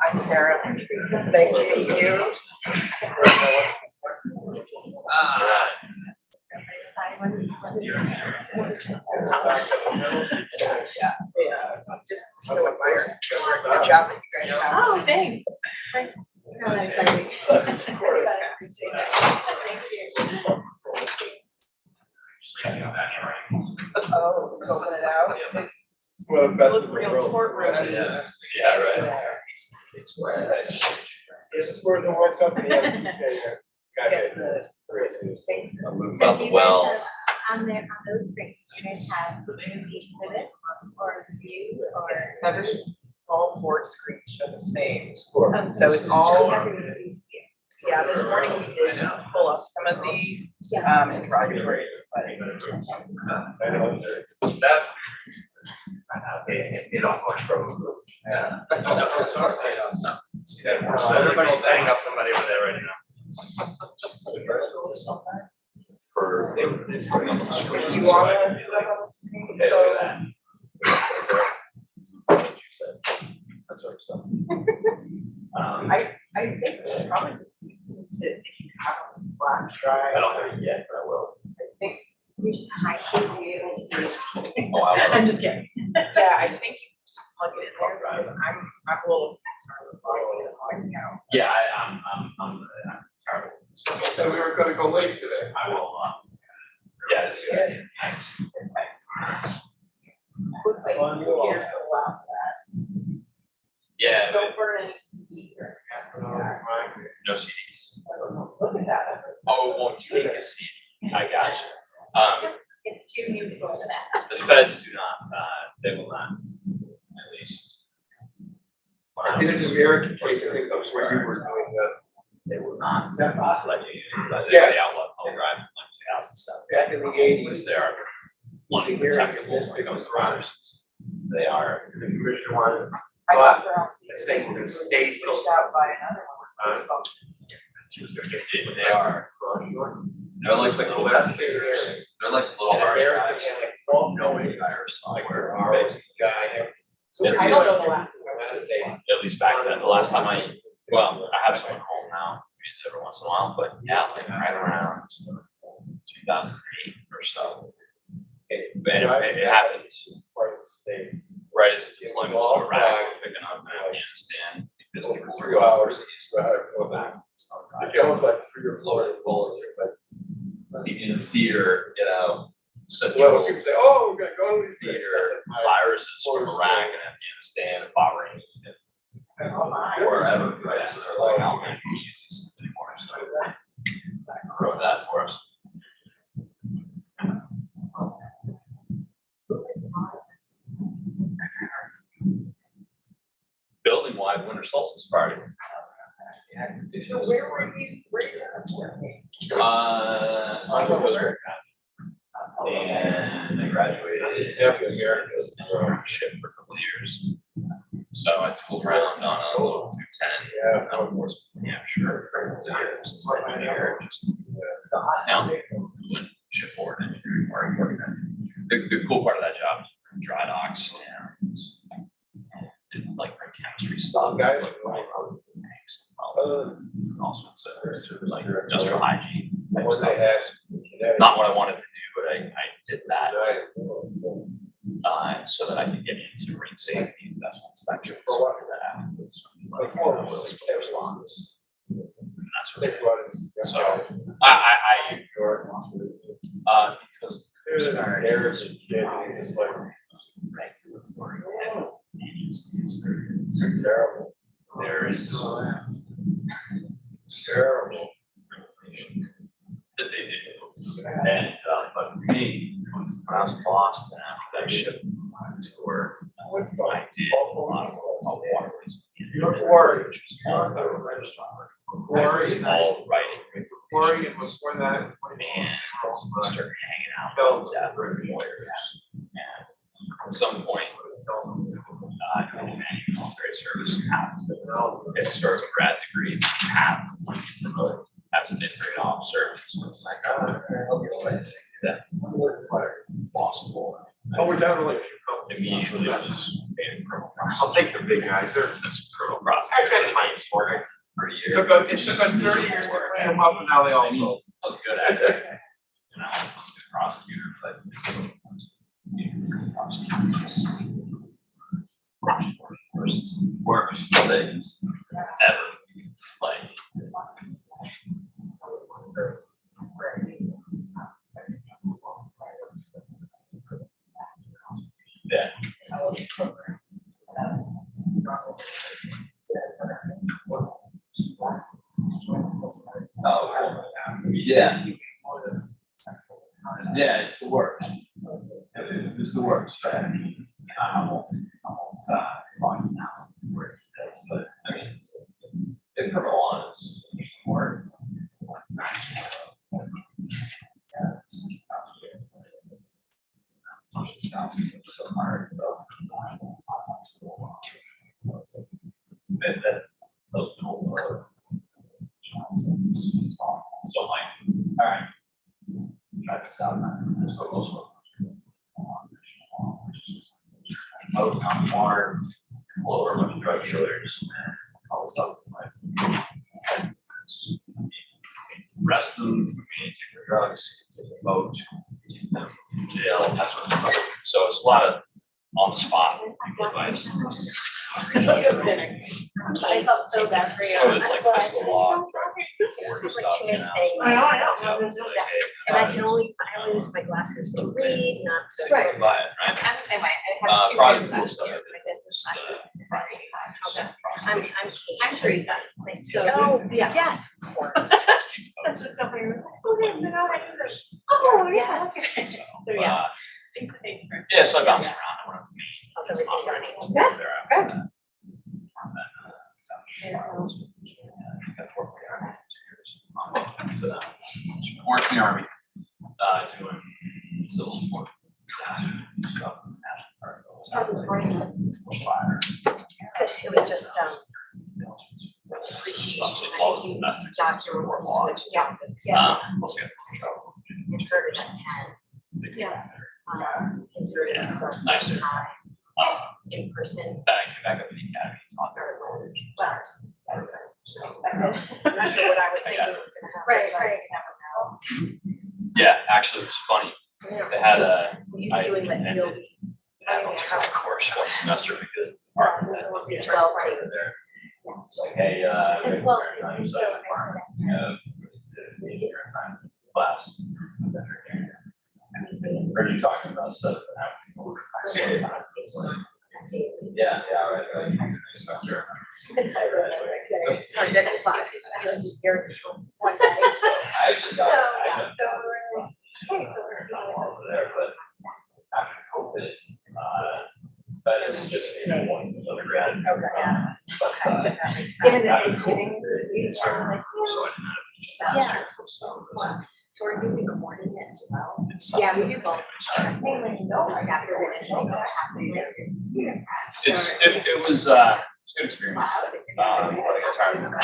I'm Sarah. Nice to meet you. Just so admire the job that you guys have. Oh, thanks. Thanks. Oh, open it out. Well, the best Look in the real world. courtroom. Yeah, right. This is where the World Cup. I'll move up well. On there, on those screens, you guys have each pivot or view or. All four screens show the same. So it's all, yeah, this morning we did pull up some of the interrogatories, but. I know. That's. It all works from. Yeah. Everybody's staying up somebody over there right now. For. You want to? That sort of stuff. I think it's probably if you have a flash drive. I don't have it yet, but I will. I think We should hide it. Oh, I will. I'm just kidding. Yeah, I think you just plug it in there because I'm a little concerned with plugging it out. Yeah, I'm terrible. So we were gonna go late today. I will, yeah, that's a good idea. Thanks. Looks like you're so loud for that. Yeah. Don't burn any heat or. No CDs. Look at that. Oh, won't you take a CD? I got you. It's too musical for that. The feds do not, they will not, at least. I did it in the American case, I think that's where you were doing that. They will not let you use it, but Yeah. they outlaw all drive like 2007. Back in the 80s. They are one of the protectables when it comes to viruses. They are. The commissioner wanted. I got her on. Saying the state. Pushed out by another one. They are. They're like little investigators. They're like little hard drives. No virus software. Guy. I don't know the last. At least back then, the last time I have someone home now, use it every once in a while, but yeah, like right around 2008 or so. It happens right as the deployments go around, picking up in Afghanistan. Because we were 3 hours. Go back. If you have like 3 or 4 bullets, it's like. In theater, Well, people say, oh, we're gonna go to these theater viruses from Iraq and Afghanistan and Bahrain and wherever, right? So they're like, how many use this anymore? So I wrote that for us. Building wide winter solstice party. So where were you? So I was very happy. And I graduated internship for a couple of years. So I tooled around on a little 210. Of course, yeah, sure. Since I've been here, just now doing shipboard engineering work. The cool part of that job is dry docks and didn't like bring chemistry stuff. Like all sorts of like industrial hygiene. Not what I wanted to do, but I did that. So that I could get into ring safety investment inspection. So that was response. That's what it is. So because there's regulatory agencies, they're terrible. There is terrible regulation that they do. And but for me, when I was in Boston after that ship tour, I did a lot of waterways. Which was all federal registrar. All writing. AQUARION before that. And started hanging out with lawyers. And at some point, in the military service, you have to get sort of a grad degree, have to be promoted as an integrated officer. So it's like, that possible. Oh, we're definitely. Immediately was being criminal I'll take the big guys. They're That's criminal prosecutor. actually my sport. For a year. It took us 30 years to clean them up, and now they all sold. I was good at it. You know, I was a good prosecutor, but worst things ever. Like, yeah. Oh, yeah. Yeah, it's the worst. It's the worst. Right? I won't find out where it is, but I mean, the criminal one is work. So hard, so like, all right, try this out. Let's go close. Out on water, blow a bunch of drug dealers, and all this stuff. Like, arrest them, take their drugs, take their boat, take them to jail. That's what. So it's a lot of on the spot advice. I felt so bad for you. So it's like fiscal law, stuff, you know. I know. And I can only use my glasses to read, not to. Right. Buy it, right? I'm the same way. I have two Private rooms pool last stuff. year. I'm I'm sure you got it. Oh, yeah. Yes, of course. That's what company. Oh, yes. So, yeah. Yeah, so I bounced around. I went up to me. Worked in the Army, doing civil support. It was just, It's all domestic. Doctor was, yeah. Let's get It started at 10. Yeah. In service, Yeah, so it's nice. high, in person. Then I came back up to the academy. It's not very Well, So, I'm not sure what I was thinking was gonna happen. Right, but right. you never yeah, actually, it was funny. know. They had a, Were you doing like field? course one semester because the department had Well, a right. there. It's like, hey, Well, class. Heard you talking about stuff. Yeah, right. Semester. Or different class. One day. I actually got, So, over there, but after COVID, but this is just, one undergrad. But, That makes so I sense. didn't have to Yeah. So So are you recording it as well? it's Yeah, something we do both. that- Mainly, no, like after this, it It was a good experience. But I got tired of it.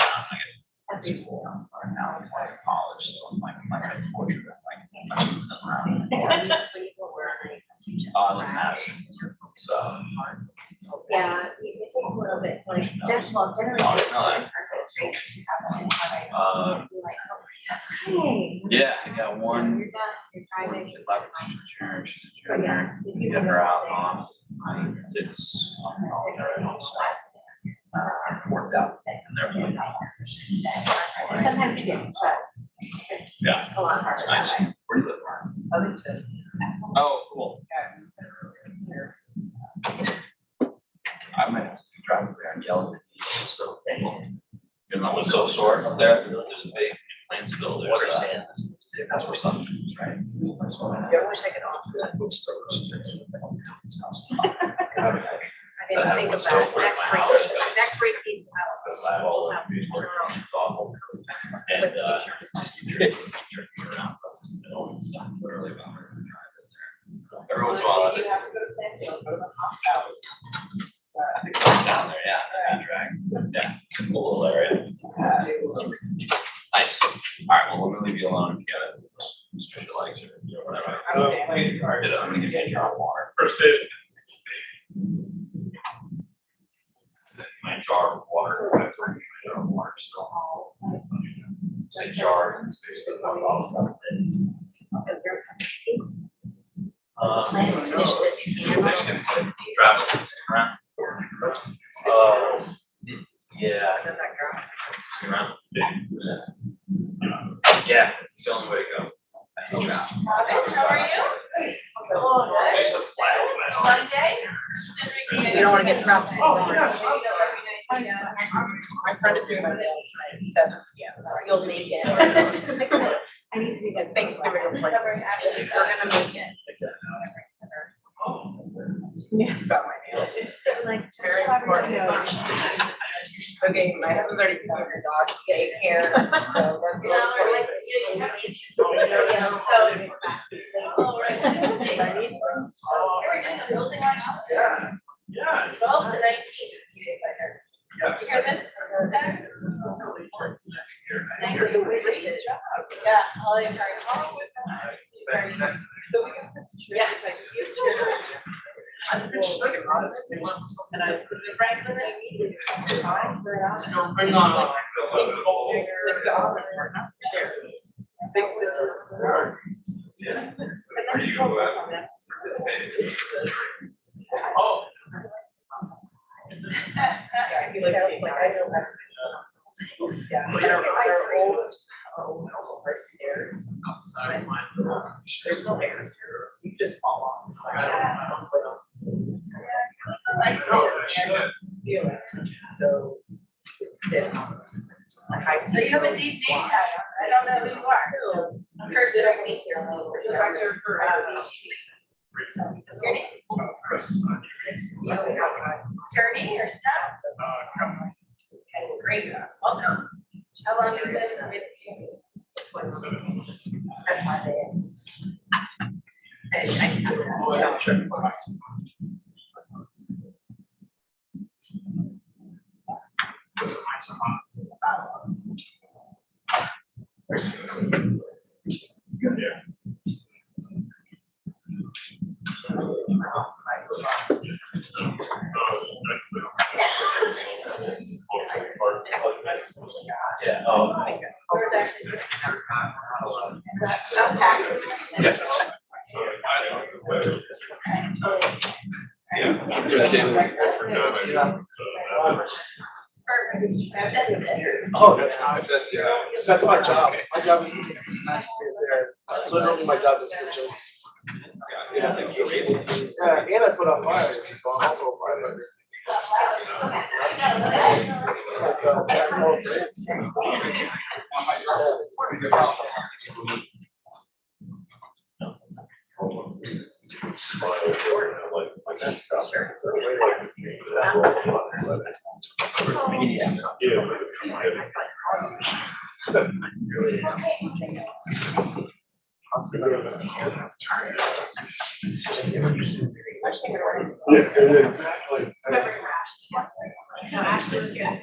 I get school right now, I was in college, so I'm like I'm fortunate, like, around. In Madison, so. Yeah, it takes a little bit, like, well, generally. No, Yeah, I got one. She's a junior. Get her out off. It's worked out. And they're playing. Sometimes you get, but Yeah. a lot harder. Nice. Where do you live? Oh, cool. I might have to drive over there and yell at you. So, you're not so sore up there. There's a big plant spill there. So that's where something is, right? You always take it off. I didn't think about next week he's out. It's awful. And, literally about her to drive in there. Every once in a while, I think it's down there, yeah, that drag, yeah, a little area. Nice. All right, well, we're gonna leave you alone if you gotta stretch your legs or whatever. I'm gonna give you a jar of water. First day. My jar of water. Still. Say jar. Finish this. Travel around. Yeah. Around. Yeah, it's the only way to go. How are you? It's a flat. Monday? You don't want to get trapped. Oh, yes. I'm trying to do my nails tonight, 7 p.m. You'll make it. I need to be good. Thanks, everyone. Actually, you're gonna make it. Yeah, about my nails. It's like very important. Okay, my husband's already put your dog daycare, so that's really Yeah. Yeah. 12 to 19. You hear this? Yeah, I'll encourage you. So we can put some Yes. And I put the Franklin and Bring on. Yeah. Are you participating? Oh. Stairs. There's no stairs. You just fall off. So. So you have a deep name tag. I don't know who you are. First, I don't need your. Your name? Attorney or staff? Okay, great. Welcome. How long have you been with you? That's my day. Yeah. Oh. Oh, that's my job. My job is there. That's literally my job description. Yeah, and I put out fires, so I'm also a firefighter. Exactly. No, Ashley was here.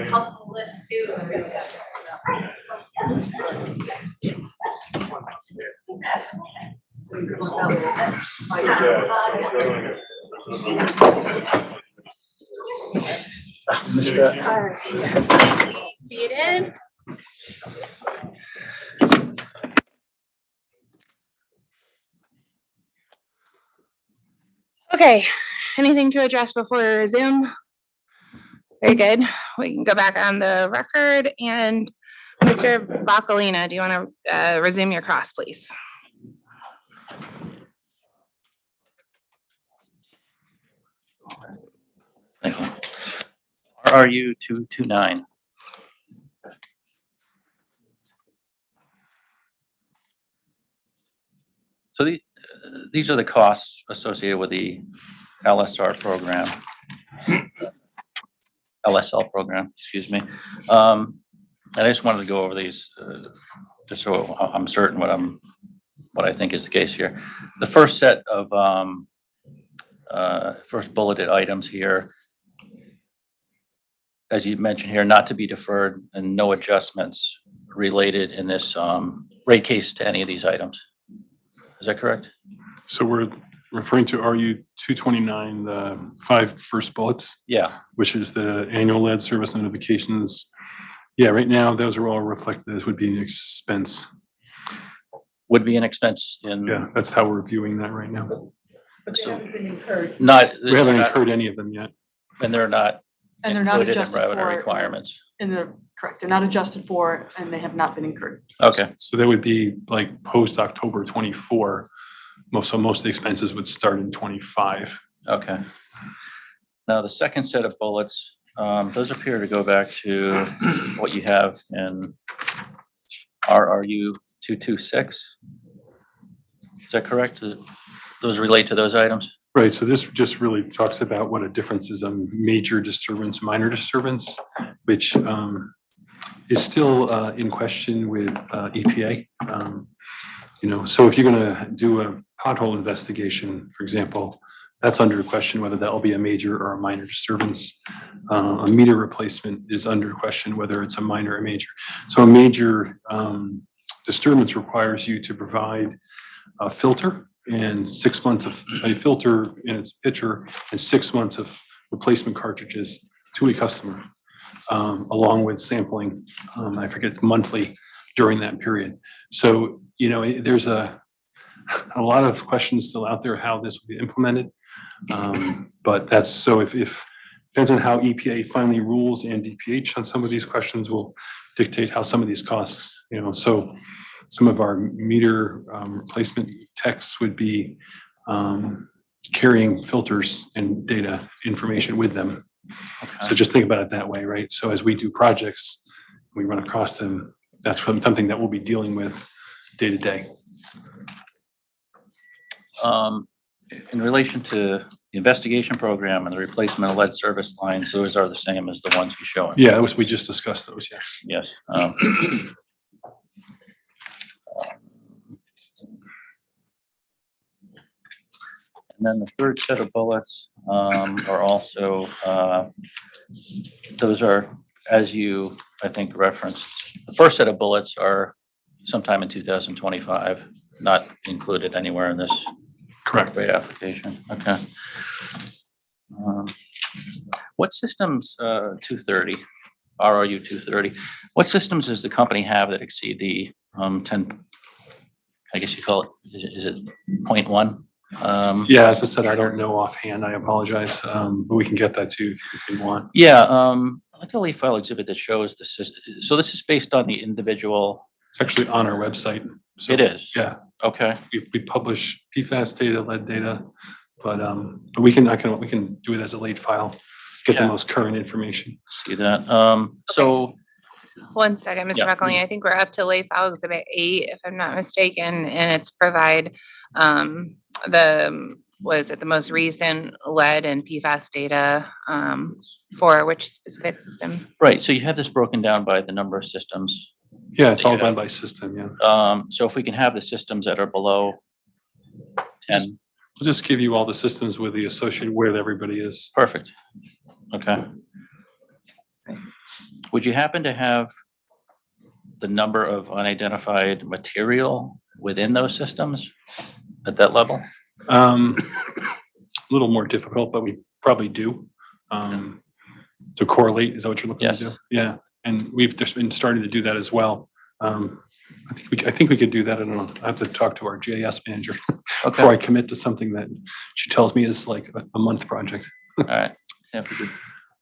Helpful list too. Seated. Okay, anything to address before we resume? Very good. We can go back on the record, and Mr. Bacalina, do you want to resume your cross, please? Thank you. RRU 229. So these are the costs associated with the LSR program. LSL program, excuse me. And I just wanted to go over these just so I'm certain what I think is the case here. The first set of first bulleted items here, as you mentioned here, not to be deferred and no adjustments related in this rate case to any of these items. Is that correct? So we're referring to RU 229, the 5 first bullets, Yeah. which is the annual lead service notifications. Yeah, right now, those are all reflected as would be an expense. Would be an expense in. Yeah, that's how we're viewing that right now. But they haven't been incurred. Not. We haven't incurred any of them yet. And they're not. And they're not included in adjusted revenue for. requirements. Correct, they're not adjusted for, and they have not been incurred. Okay. So they would be like post October 24. Most of the expenses would start in 25. Okay. Now, the second set of bullets, those appear to go back to what you have in RRU 226. Is that correct? Those relate to those items? Right, so this just really talks about what a difference is on major disturbance, minor disturbance, which is still in question with EPA. So if you're gonna do a pothole investigation, for example, that's under question whether that will be a major or a minor disturbance. A meter replacement is under question whether it's a minor or major. So a major disturbance requires you to provide a filter and 6 months of a filter in its pitcher and 6 months of replacement cartridges to a customer, along with sampling. I forget, it's monthly during that period. So, there's a lot of questions still out there how this will be implemented. But that's so if depends on how EPA finally rules and DPH on some of these questions will dictate how some of these costs, so some of our meter replacement techs would be carrying filters and data information with them. Okay. So just think about it that way, right? So as we do projects, we run across them, that's something that we'll be dealing with day to day. In relation to the investigation program and the replacement of lead service lines, those are the same as the ones you showing? Yeah, we just discussed those, yes. Yes. And then the third set of bullets are also, those are, as you, I think, referenced. The first set of bullets are sometime in 2025, not included anywhere in this Correct. rate application. Okay. What systems, 230, RRU 230, what systems does the company have that exceed the 10, I guess you call it, is it 0.1? Yeah, as I said, I don't know offhand, I apologize, but we can get that to you if you want. Yeah, like a leaf file exhibit that shows the system. So this is based on the individual. It's actually on our website. So, It is? Yeah, Okay. we publish PFAS data, lead data, but we can do it as a late file, get the Yeah. most current information. See that. So, 1 second, Mr. Yeah. McElhaney, I think we're up to lay file exhibit 8, if I'm not mistaken, and it's provide the most recent lead and PFAS data for which specific system? right, so you have this broken down by the number of systems. Yeah, it's that all you done have. by system, yeah. So if we can have the systems that are below 10, We'll just give you all the systems with the associated where everybody is. perfect. Okay. Would you happen to have the number of unidentified material within those systems at that level? A little more difficult, but we probably do. To correlate, is that what you're looking to do? Yes. Yeah, and we've just been starting to do that as well. I think we could do that. I don't know. I have to talk to our GIS manager before I commit to something that she tells me is like a month project. All right. Yeah, we could-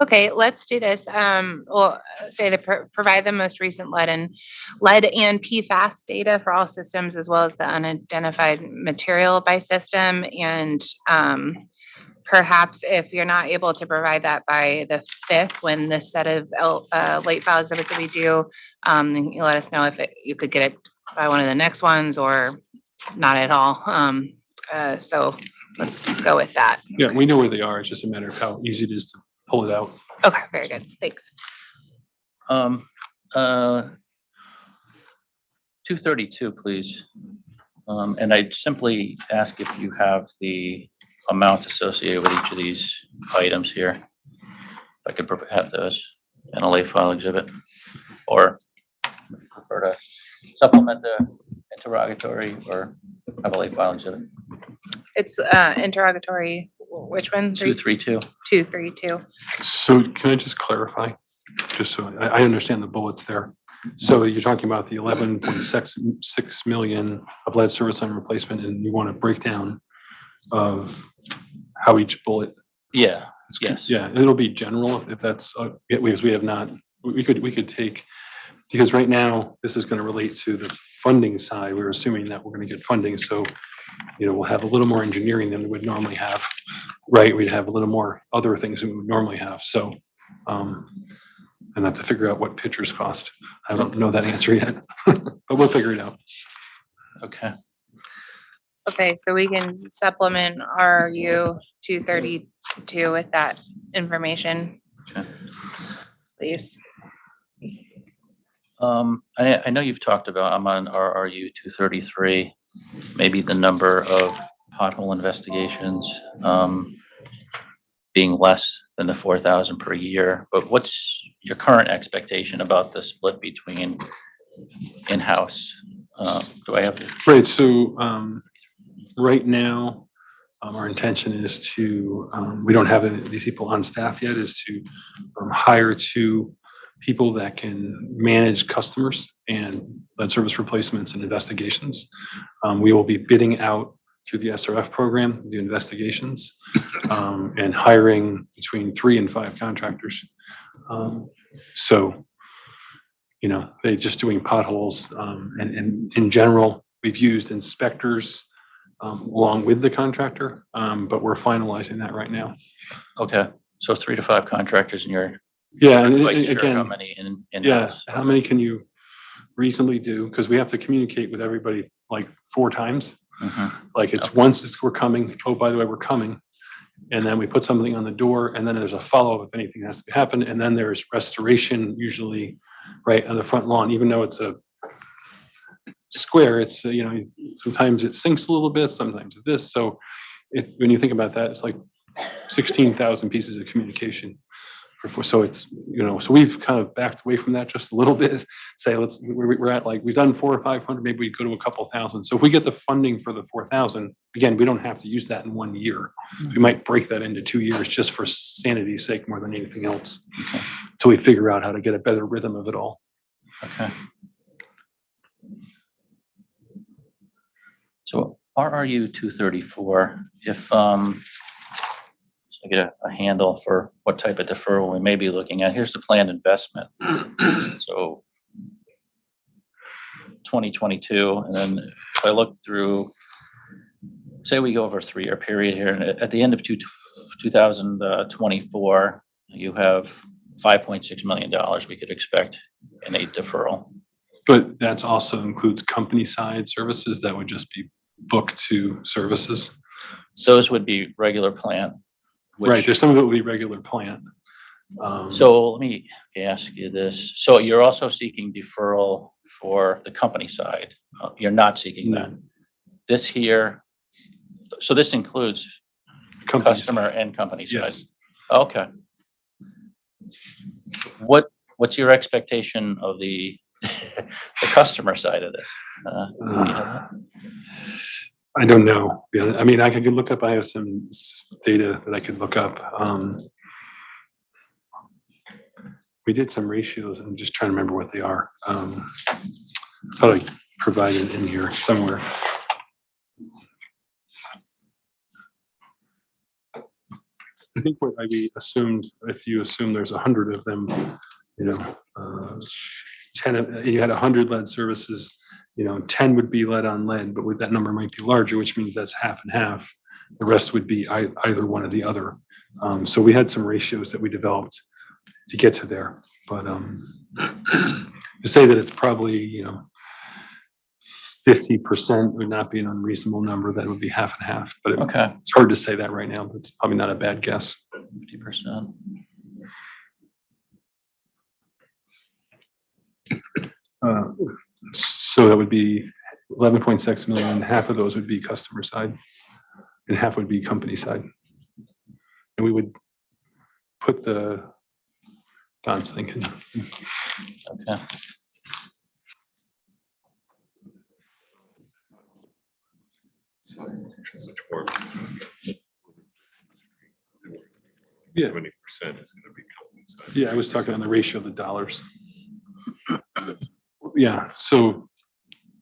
Okay, let's do this. We'll say provide the most recent lead and PFAS data for all systems, as well as the unidentified material by system. And perhaps if you're not able to provide that by the 5th, when this set of late file exhibits that we do, you let us know if you could get it by one of the next ones or not at all. So let's go with that. Yeah, we know where they are. It's just a matter of how easy it is to pull it out. Okay, very good. Thanks. 232, please. And I'd simply ask if you have the amounts associated with each of these items here. If I could have those in a late file exhibit, or prefer to supplement the interrogatory or have a late file exhibit. It's interrogatory, which one? 232. 232. So can I just clarify, just so I understand the bullets there? So you're talking about the 11.6 million of lead service line replacement, and you want a breakdown of how each bullet. Yeah. Yes. Yeah, it'll be general if that's, because we have not, we could take, because right now this is going to relate to the funding side. We're assuming that we're going to get funding. So, we'll have a little more engineering than we would normally have, right? We'd have a little more other things than we would normally have. So, and that's to figure out what pictures cost. I don't know that answer yet, but we'll figure it out. Okay. Okay, so we can supplement RU 232 with that information. Okay. Please. I know you've talked about, I'm on RRU 233, maybe the number of pothole investigations being less than the 4,000 per year, but what's your current expectation about the split between in-house? Do I have to? Right, so right now, our intention is to, we don't have these people on staff yet, is to hire 2 people that can manage customers and lead service replacements and investigations. We will be bidding out through the SRF program, the investigations, and hiring between 3 and 5 contractors. So, they just doing potholes, and in general, we've used inspectors along with the contractor, but we're finalizing that right now. Okay, so 3 to 5 contractors in your. Yeah, and Quite sure again, how many in yeah, house? how many can you reasonably do? Because we have to communicate with everybody like 4 times. Like it's once we're coming, oh, by the way, we're coming. And then we put something on the door, and then there's a follow-up if anything has to happen. And then there's restoration, usually right on the front lawn, even though it's a square, it's, sometimes it sinks a little bit, sometimes it this. So when you think about that, it's like 16,000 pieces of communication. So it's, so we've kind of backed away from that just a little bit. Say, we're at like, we've done 400 or 500, maybe we go to a couple thousand. So if we get the funding for the 4,000, again, we don't have to use that in 1 year. We might break that into 2 years just for sanity's sake more than anything else. Until we figure out how to get a better rhythm of it all. Okay. So RRU 234, if I get a handle for what type of deferral we may be looking at. Here's the planned investment. So 2022, and then if I look through, say we go over a 3-year period here, and at the end of 2024, you have $5.6 million we could expect in a deferral. But that's also includes company side services that would just be booked to services. Those would be regular plant. Right, there's some of it will be regular plant. So let me ask you this. So you're also seeking deferral for the company side. You're not seeking that. This here, so this includes Company customer side. and company side. Yes. Okay. What's your expectation of the customer side of this? Do you have that? I don't know. Yeah, I mean, I could look up, I have some data that I could look up. We did some ratios. I'm just trying to remember what they are. I thought I provided in here somewhere. I think what we assumed, if you assume there's 100 of them, you know, 10, you had 100 lead services, you know, 10 would be lead on lead, but with that number might be larger, which means that's half and half. The rest would be either one or the other. So we had some ratios that we developed to get to there, but to say that it's probably, you know, 50% would not be an unreasonable number. That would be half and half, but Okay, it's hard to say that right now, but it's probably not a bad guess. 50%. So that would be 11.6 million. Half of those would be customer side and half would be company side. And we would put Don's thinking. Okay. Yeah. 70% is gonna be company side. Yeah, I was talking on the ratio of the dollars. Yeah, so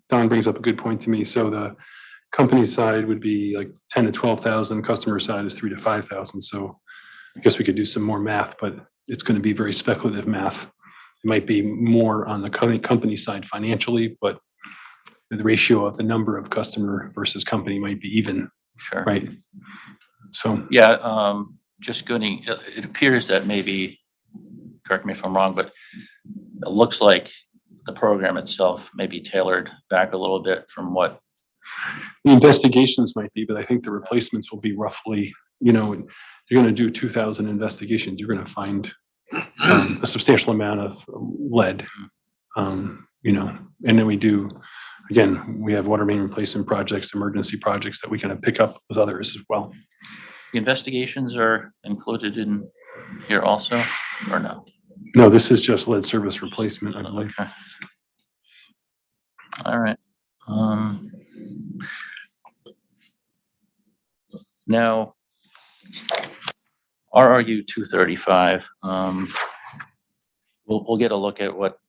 Don brings up a good point to me. So the company side would be like 10 to 12,000, customer side is 3 to 5,000. So I guess we could do some more math, but it's going to be very speculative math. It might be more on the company side financially, but the ratio of the number of customer versus company might be even, Sure. right? So Yeah, just going, it appears that maybe, correct me if I'm wrong, but it looks like the program itself may be tailored back a little bit from what. the investigations might be, but I think the replacements will be roughly, you know, you're going to do 2,000 investigations. You're going to find a substantial amount of lead, you know, and then we do, again, we have water main replacement projects, emergency projects that we kind of pick up with others as well. The investigations are included in here also, or no? No, this is just lead service replacement, I believe. Okay. All right. Now, RRU 235, we'll get a look at what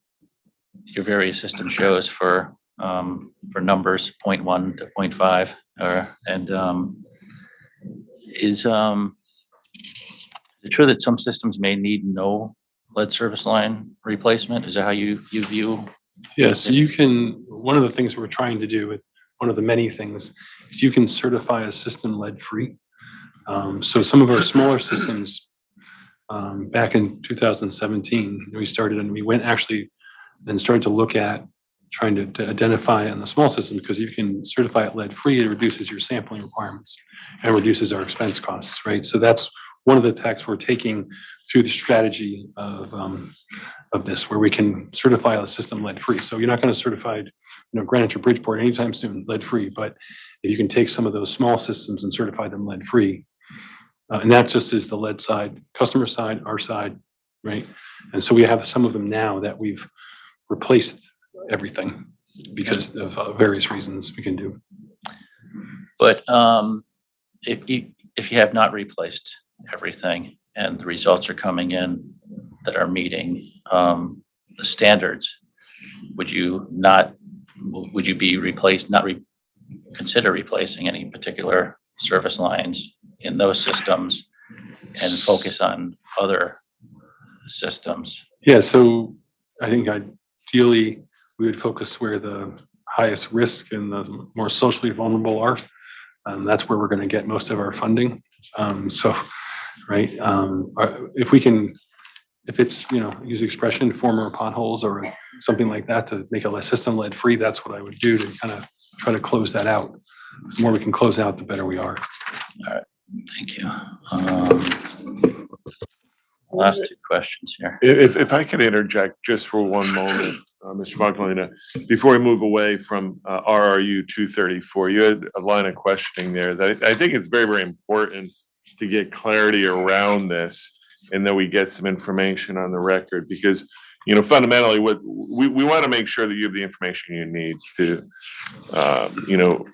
your various system shows for numbers 0.1 to 0.5, and is it true that some systems may need no lead service line replacement? Is that how you view? Yes, you can, one of the things we're trying to do, one of the many things, is you can certify a system lead-free. So some of our smaller systems, back in 2017, we started and we went actually and started to look at trying to identify on the small system, because if you can certify it lead-free, it reduces your sampling requirements and reduces our expense costs, right? So that's one of the tactics we're taking through the strategy of this, where we can certify a system lead-free. So you're not going to certify, you know, Greenwich or Bridgeport anytime soon lead-free, but if you can take some of those small systems and certify them lead-free, and that just is the lead side, customer side, our side, right? And so we have some of them now that we've replaced everything because of various reasons we can do. But if you have not replaced everything and the results are coming in that are meeting the standards, would you be replaced, consider replacing any particular service lines in those systems and focus on other systems? Yeah, so I think ideally we would focus where the highest risk and the more socially vulnerable are. That's where we're going to get most of our funding. So, right, if it's, you know, use expression, former potholes or something like that to make a system lead free, that's what I would do to kind of try to close that out. The more we can close out, the better we are. All right, thank you. Last two questions here. If I could interject just for one moment, Mr. Boccolina, before we move away from RRU 234, you had a line of questioning there that I think it's very, very important to get clarity around this and that we get some information on the record, because, you know, fundamentally what we want to make sure that you have the information you need to, you know,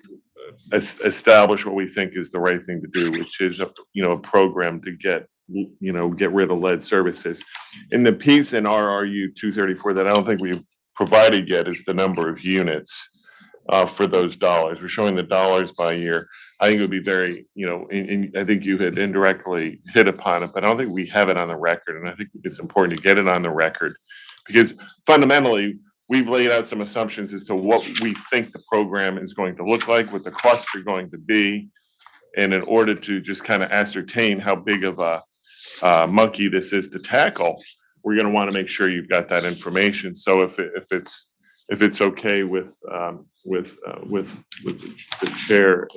establish what we think is the right thing to do, which is a program to get rid of lead services. And the piece in RRU 234 that I don't think we've provided yet is the number of units for those dollars. We're showing the dollars by year. I think it would be very, and I think you had indirectly hit upon it, but I don't think we have it on the record. And I think it's important to get it on the record because fundamentally, we've laid out some assumptions as to what we think the program is going to look like, what the costs are going to be. And in order to just kind of ascertain how big of a monkey this is to tackle, we're going to want to make sure you've got that information. So if it's okay with the chair,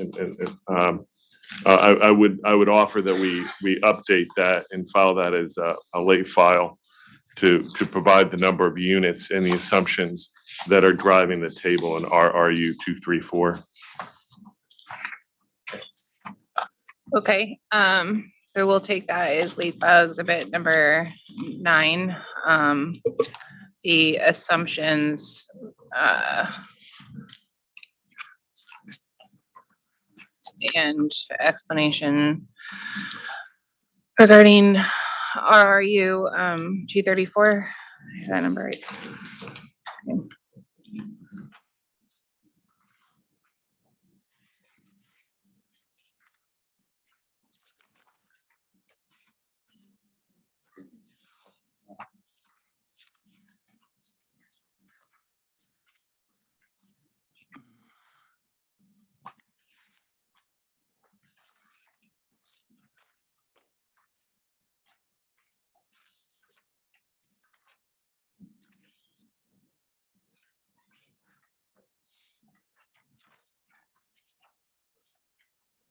I would offer that we update that and file that as a late file to provide the number of units and the assumptions that are driving the table in RRU 234. Okay, so we'll take that as late file exhibit number 9. The assumptions and explanation regarding RRU 234. Is that number right? Okay.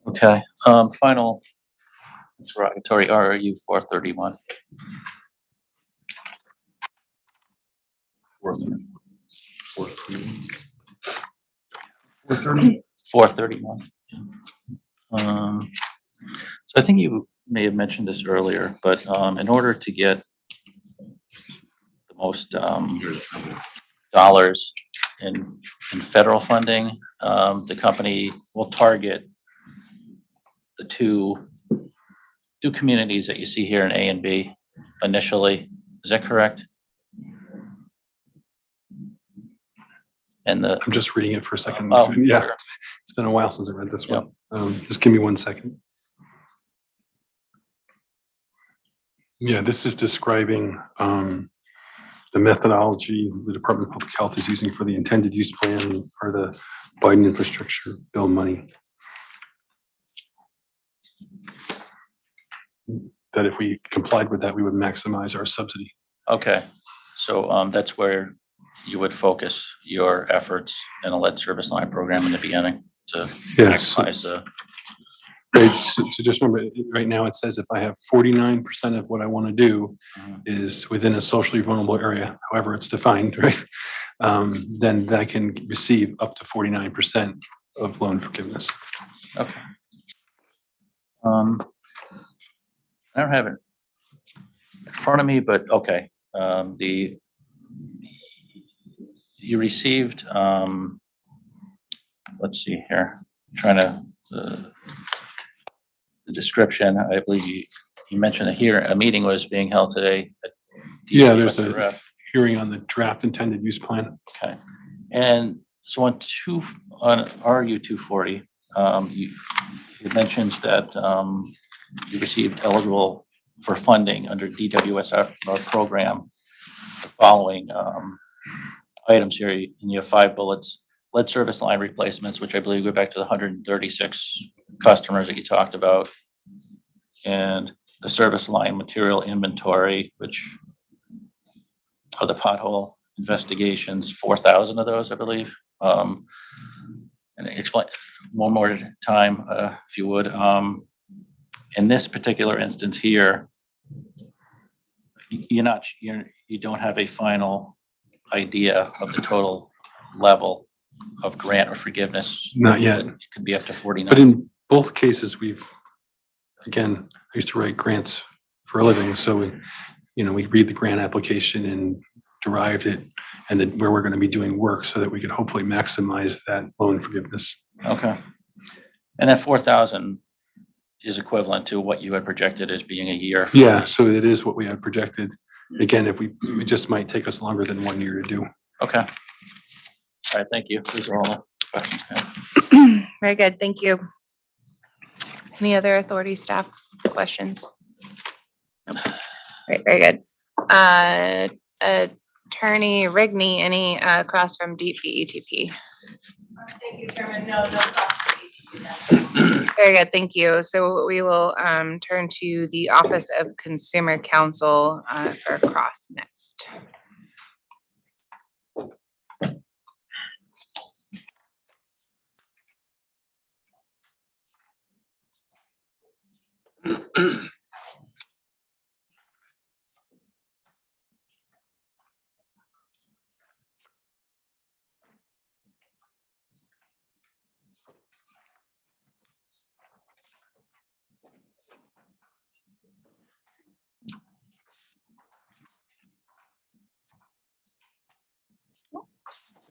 Okay, final interrogatory RRU 431. 431. So I think you may have mentioned this earlier, but in order to get the most dollars in federal funding, the company will target the two communities that you see here in A and B initially. Is that correct? And I'm just reading it for a second. Oh, Yeah, sure. it's been a while since I read this one. Just give me 1 second. Yeah, this is describing the methodology the Department of Public Health is using for the intended use plan for the Biden infrastructure bill money. That if we complied with that, we would maximize our subsidy. Okay, so that's where you would focus your efforts in a lead service line program in the beginning to Yes. maximize the. Right, so just remember, right now it says if I have 49% of what I want to do is within a socially vulnerable area, however it's defined, right? Then I can receive up to 49% of loan forgiveness. Okay. I don't have it in front of me, but okay. You received, let's see here, I'm trying to, the description, I believe you mentioned a meeting was being held today. Yeah, there's a hearing on the draft intended use plan. Okay. And so on RU 240, it mentions that you received eligible for funding under DWSR program, the following items here, and you have 5 bullets. Lead service line replacements, which I believe go back to the 136 customers that you talked about, and the service line material inventory, which are the pothole investigations, 4,000 of those, I believe. And explain one more time, if you would. In this particular instance here, you don't have a final idea of the total level of grant or forgiveness. Not yet. It could be up to 49. But in both cases, again, I used to write grants for a living. So we read the grant application and derived it and then where we're going to be doing work so that we could hopefully maximize that loan forgiveness. Okay. And that 4,000 is equivalent to what you had projected as being a year. Yeah, so it is what we had projected. Again, if it just might take us longer than 1 year to do. Okay. All right, thank you. Those are all the questions I have. Very good, thank you. Any other authority staff questions? Nope. Right, very good. Attorney Rigney, any across from DPETP? Thank you, Chairman. No problem. Very good, thank you. So we will turn to the Office of Consumer Counsel for Cross next.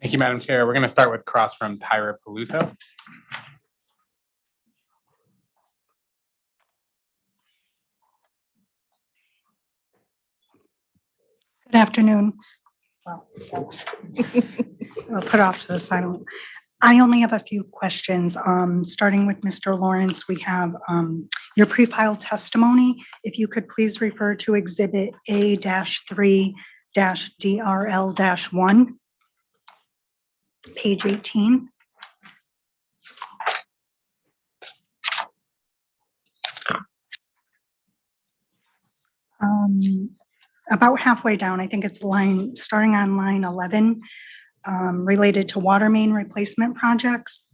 Thank you, Madam Chair. We're going to start with cross from Tyra Peluso. Good afternoon. Well, I'll put off to the side. I only have a few questions. Starting with Mr. Lawrence, we have your pre-filed testimony. If you could please refer to Exhibit A-3-DRL-1, page 18. About halfway down, I think it's starting on line 11, related to water main replacement projects.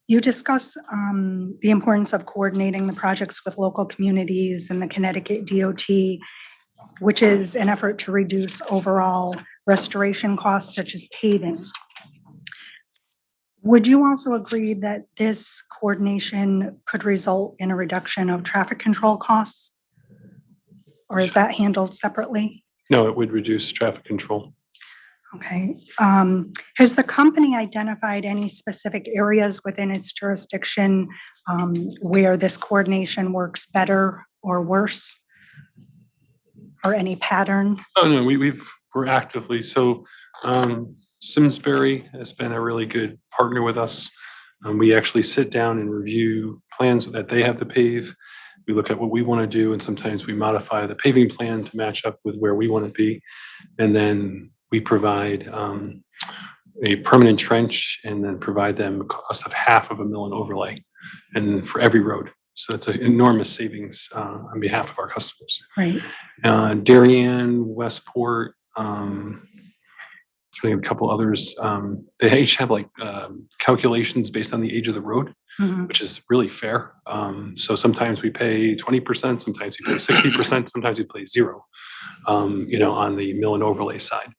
You discuss the importance of coordinating the projects with local communities and the Connecticut DOT, which is an effort to reduce overall restoration costs such as paving. Would you also agree that this coordination could result in a reduction of traffic control costs? Or is that handled separately? No, it would reduce traffic control. Okay. Has the company identified any specific areas within its jurisdiction where this coordination works better or worse? Or any pattern? Oh, no, we're actively, so Simsbury has been a really good partner with us. We actually sit down and review plans that they have to pave. We look at what we want to do, and sometimes we modify the paving plan to match up with where we want to be. And then we provide a permanent trench and then provide them a cost of half of a mill and overlay and for every road. So it's an enormous savings on behalf of our customers. Right. Darien, Westport, a couple others, they each have like calculations based on the age of the road, which is really fair. So sometimes we pay 20%, sometimes we pay 60%, sometimes we pay zero, on the mill and overlay side.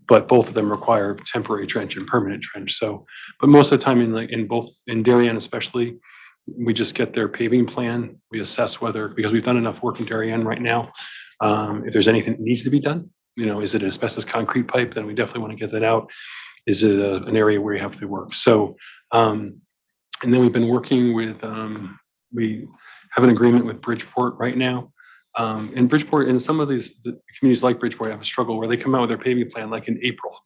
But both of them require temporary trench and permanent trench. So, but most of the time in Darien especially, we just get their paving plan. We assess whether, because we've done enough work in Darien right now, if there's anything that needs to be done, is it an asbestos concrete pipe? Then we definitely want to get that out. Is it an area where you have to work? So, and then we've been working with, we have an agreement with Bridgeport right now. In Bridgeport, and some of the communities like Bridgeport have a struggle where they come out with their paving plan like in April.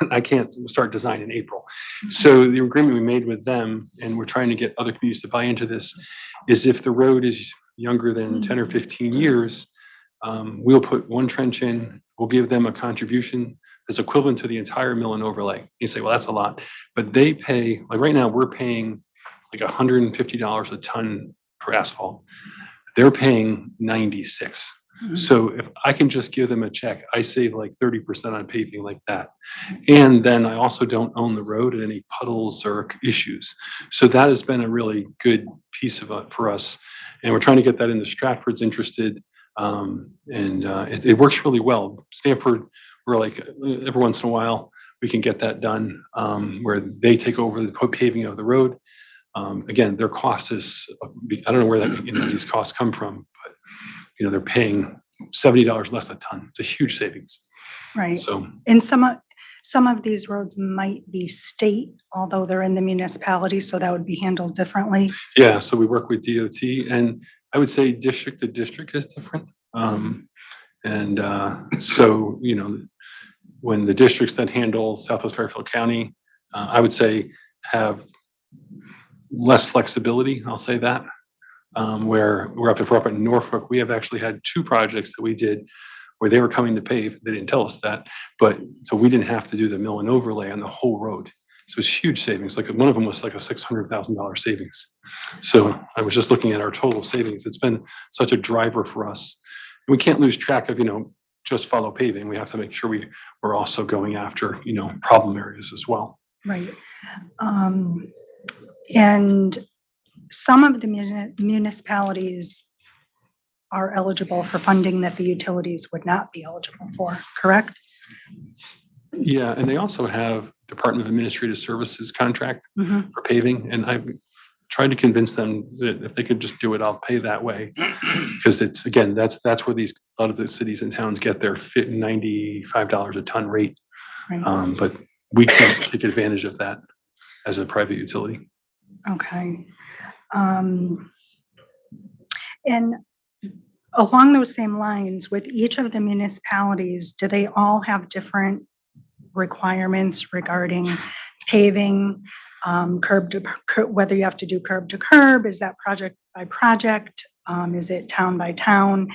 I can't start design in April. So the agreement we made with them, and we're trying to get other communities to buy into this, is if the road is younger than 10 or 15 years, we'll put one trench in, we'll give them a contribution that's equivalent to the entire mill and overlay. You say, well, that's a lot, but they pay, like right now, we're paying like $150 a ton for asphalt. They're paying 96. So if I can just give them a check, I save like 30% on paving like that. And then I also don't own the road and any puddles or issues. So that has been a really good piece of it for us. And we're trying to get that into Stratford's interested. It works really well. Stanford, we're like every once in a while, we can get that done where they take over the paving of the road. Again, their cost is, I don't know where that, these costs come from, but they're paying $70 less a ton. It's a huge savings. Right. So, and some of these roads might be state, although they're in the municipality, so that would be handled differently. Yeah, so we work with DOT, and I would say district to district is different. So, you know, when the districts that handle Southwest Fairfield County, I would say have less flexibility, I'll say that. Where if we're up in Norfolk, we have actually had 2 projects that we did where they were coming to pave. They didn't tell us that, but so we didn't have to do the mill and overlay on the whole road. So it's huge savings. Like one of them was like a $600,000 savings. So I was just looking at our total savings. It's been such a driver for us. We can't lose track of, you know, just follow paving. We have to make sure we're also going after, you know, problem areas as well. Right. And some of the municipalities are eligible for funding that the utilities would not be eligible for, correct? Yeah, and they also have Department of Administrative Services contract for paving, and I've tried to convince them that if they could just do it, I'll pay that way. Because it's, again, that's where a lot of the cities and towns get their $95 a ton rate. Right. But we can't take advantage of that as a private utility. Okay. And along those same lines, with each of the municipalities, do they all have different requirements regarding paving, whether you have to do curb to curb? Is that project by project? Is it town by town?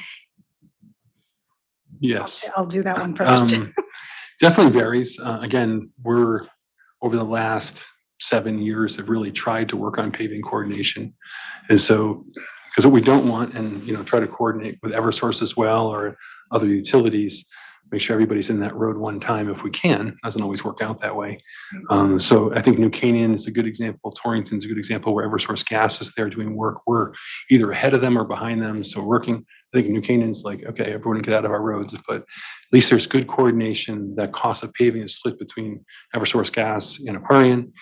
Yes. I'll do that one first. Definitely varies. Again, we're over the last 7 years have really tried to work on paving coordination. And so, because what we don't want, and, you know, try to coordinate with Eversource as well or other utilities, make sure everybody's in that road one time if we can. Doesn't always work out that way. So I think New Canaan is a good example. Torrington's a good example where Eversource Gas is there doing work. We're either ahead of them or behind them. So working, I think New Canaan's like, okay, everyone get out of our roads, but at least there's good coordination. That cost of paving is split between Eversource Gas and AQUARION.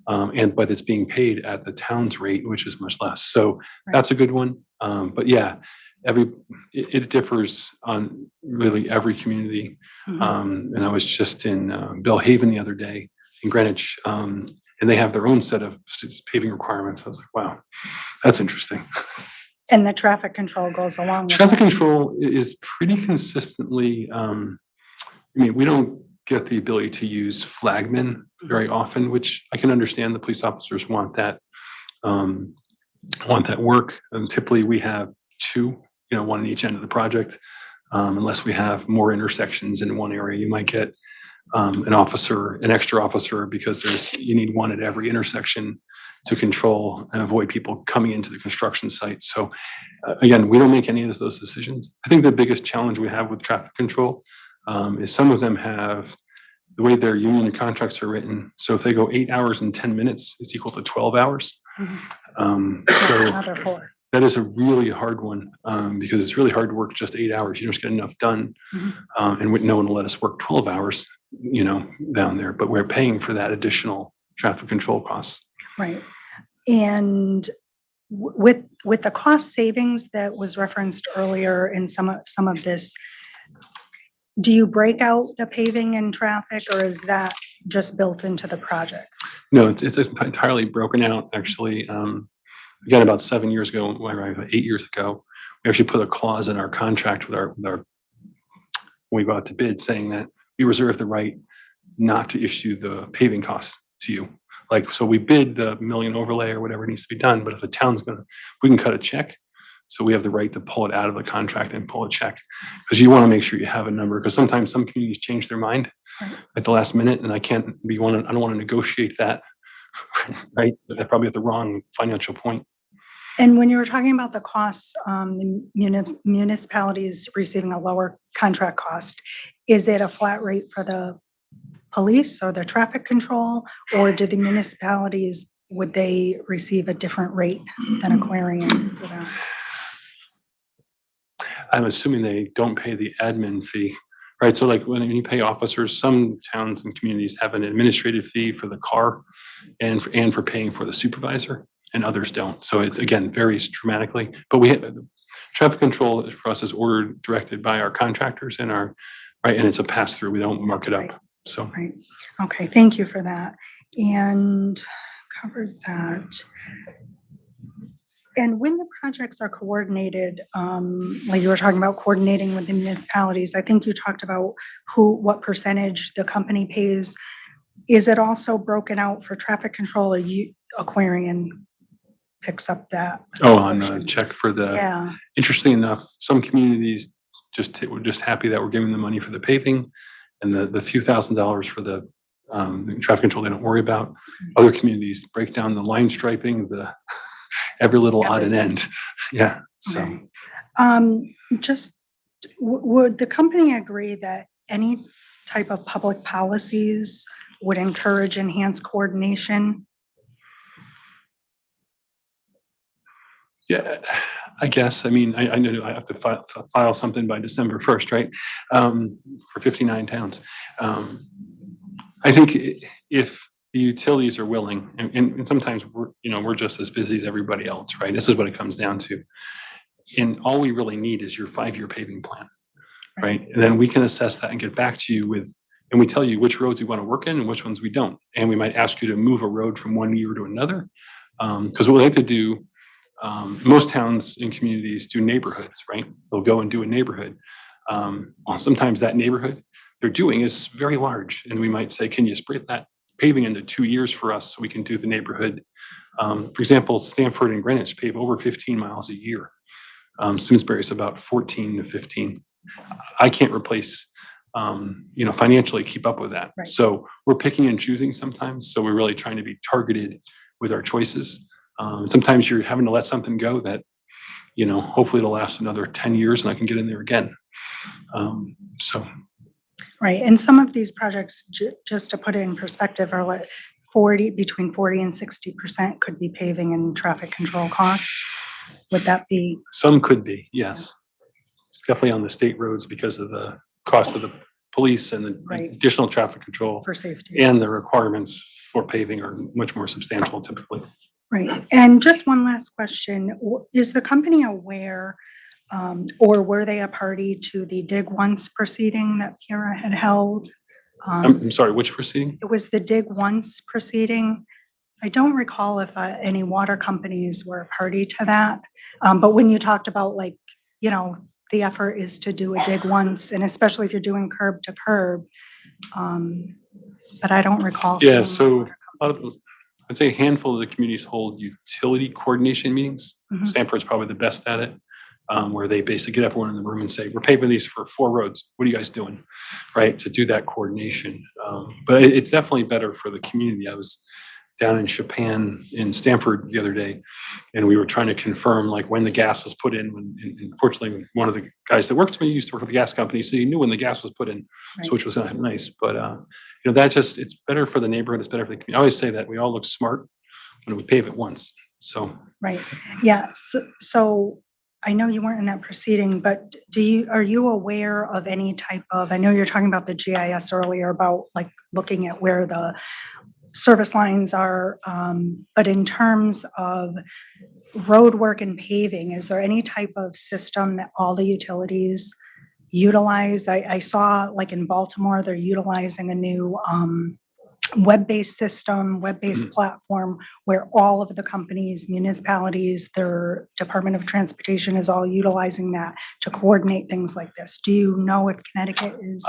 But it's being paid at the town's rate, which is much less. So that's a good one. But yeah, it differs on really every community. And I was just in Bellhaven the other day in Greenwich, and they have their own set of paving requirements. I was like, wow, that's interesting. And the traffic control goes along with Traffic that. control is pretty consistently, I mean, we don't get the ability to use flagmen very often, which I can understand. The police officers want that work. And typically we have 2, you know, one on each end of the project. Unless we have more intersections in one area, you might get an extra officer, because you need one at every intersection to control and avoid people coming into the construction site. So again, we don't make any of those decisions. I think the biggest challenge we have with traffic control is some of them have the way their union contracts are written. So if they go 8 hours and 10 minutes, it's equal to 12 hours. Another 4. That is a really hard one, because it's really hard to work just 8 hours. You don't get enough done. And no one will let us work 12 hours, you know, down there, but we're paying for that additional traffic control costs. Right. And with the cost savings that was referenced earlier in some of this, do you break out the paving and traffic, or is that just built into the project? No, it's entirely broken out, actually. Again, about 7 years ago, 8 years ago, we actually put a clause in our contract with our when we go out to bid, saying that we reserve the right not to issue the paving costs to you. Like, so we bid the million overlay or whatever needs to be done, but if the town's we can cut a check. So we have the right to pull it out of the contract and pull a check, because you want to make sure you have a number, because sometimes some communities change their mind at the last minute, and I don't want to negotiate that, right? They're probably at the wrong financial point. And when you were talking about the costs, the municipalities receiving a lower contract cost, is it a flat rate for the police or the traffic control, or do the municipalities, would they receive a different rate than AQUARION for that? I'm assuming they don't pay the admin fee, right? So like when you pay officers, some towns and communities have an administrative fee for the car and for paying for the supervisor, and others don't. So it's, again, varies dramatically. But traffic control for us is directed by our contractors and and it's a pass through. We don't mark it up. So. Right. Okay, thank you for that. And covered that. And when the projects are coordinated, like you were talking about coordinating with the municipalities, I think you talked about what percentage the company pays. Is it also broken out for traffic control? AQUARION picks up that? Oh, on a check for the, Yeah, interesting enough, some communities we're just happy that we're giving them money for the paving and the few $1,000s for the traffic control they don't worry about. Other communities break down the line striping, the every little odd and end. Yeah, so. okay. Just, would the company agree that any type of public policies would encourage enhanced coordination? Yeah, I guess. I mean, I know I have to file something by December 1st, right? For 59 towns. I think if the utilities are willing, and sometimes we're just as busy as everybody else, right? This is what it comes down to. And all we really need is your 5-year paving plan, right? And then we can assess that and get back to you and we tell you which roads we want to work in and which ones we don't. And we might ask you to move a road from one year to another. Because what we like to do, most towns and communities do neighborhoods, right? They'll go and do a neighborhood. Well, sometimes that neighborhood they're doing is very large, and we might say, can you spread that paving into 2 years for us so we can do the neighborhood? For example, Stamford and Greenwich pave over 15 miles a year. Simsbury is about 14 to 15. I can't replace, financially keep up with that. Right. So we're picking and choosing sometimes. So we're really trying to be targeted with our choices. Sometimes you're having to let something go that, hopefully it'll last another 10 years and I can get in there again. So. Right, and some of these projects, just to put it in perspective, are like between 40 and 60% could be paving and traffic control costs. Would that be? Some could be, yes. Definitely on the state roads because of the cost of the police and the Right. additional traffic control. For safety. And the requirements for paving are much more substantial typically. Right, and just one last question. Is the company aware, or were they a party to the Dig Once proceeding that Kira had held? I'm sorry, which proceeding? It was the Dig Once proceeding. I don't recall if any water companies were a party to that. But when you talked about the effort is to do a dig once, and especially if you're doing curb to curb. But I don't recall. Yeah, seeing so water a lot of those, I'd say a handful of the communities hold utility coordination meetings. Mhm. Stanford's probably the best at it, where they basically get everyone in the room and say, we're paving these for 4 roads. What are you guys doing? Right, to do that coordination. But it's definitely better for the community. I was down in Chapin in Stanford the other day, and we were trying to confirm when the gas was put in. And fortunately, one of the guys that worked for me used to work for the gas company, so he knew when the gas was put in, Right. so which was nice. But it's better for the neighborhood. It's better for the community. I always say that we all look smart when we pave it once. So Right, yeah, so I know you weren't in that proceeding, but are you aware of any type of, I know you're talking about the GIS earlier about looking at where the service lines are, but in terms of road work and paving, is there any type of system that all the utilities utilize? I saw in Baltimore, they're utilizing a new web-based system, web-based platform where all of the companies, municipalities, their Department of Transportation is all utilizing that to coordinate things like this. Do you know if Connecticut is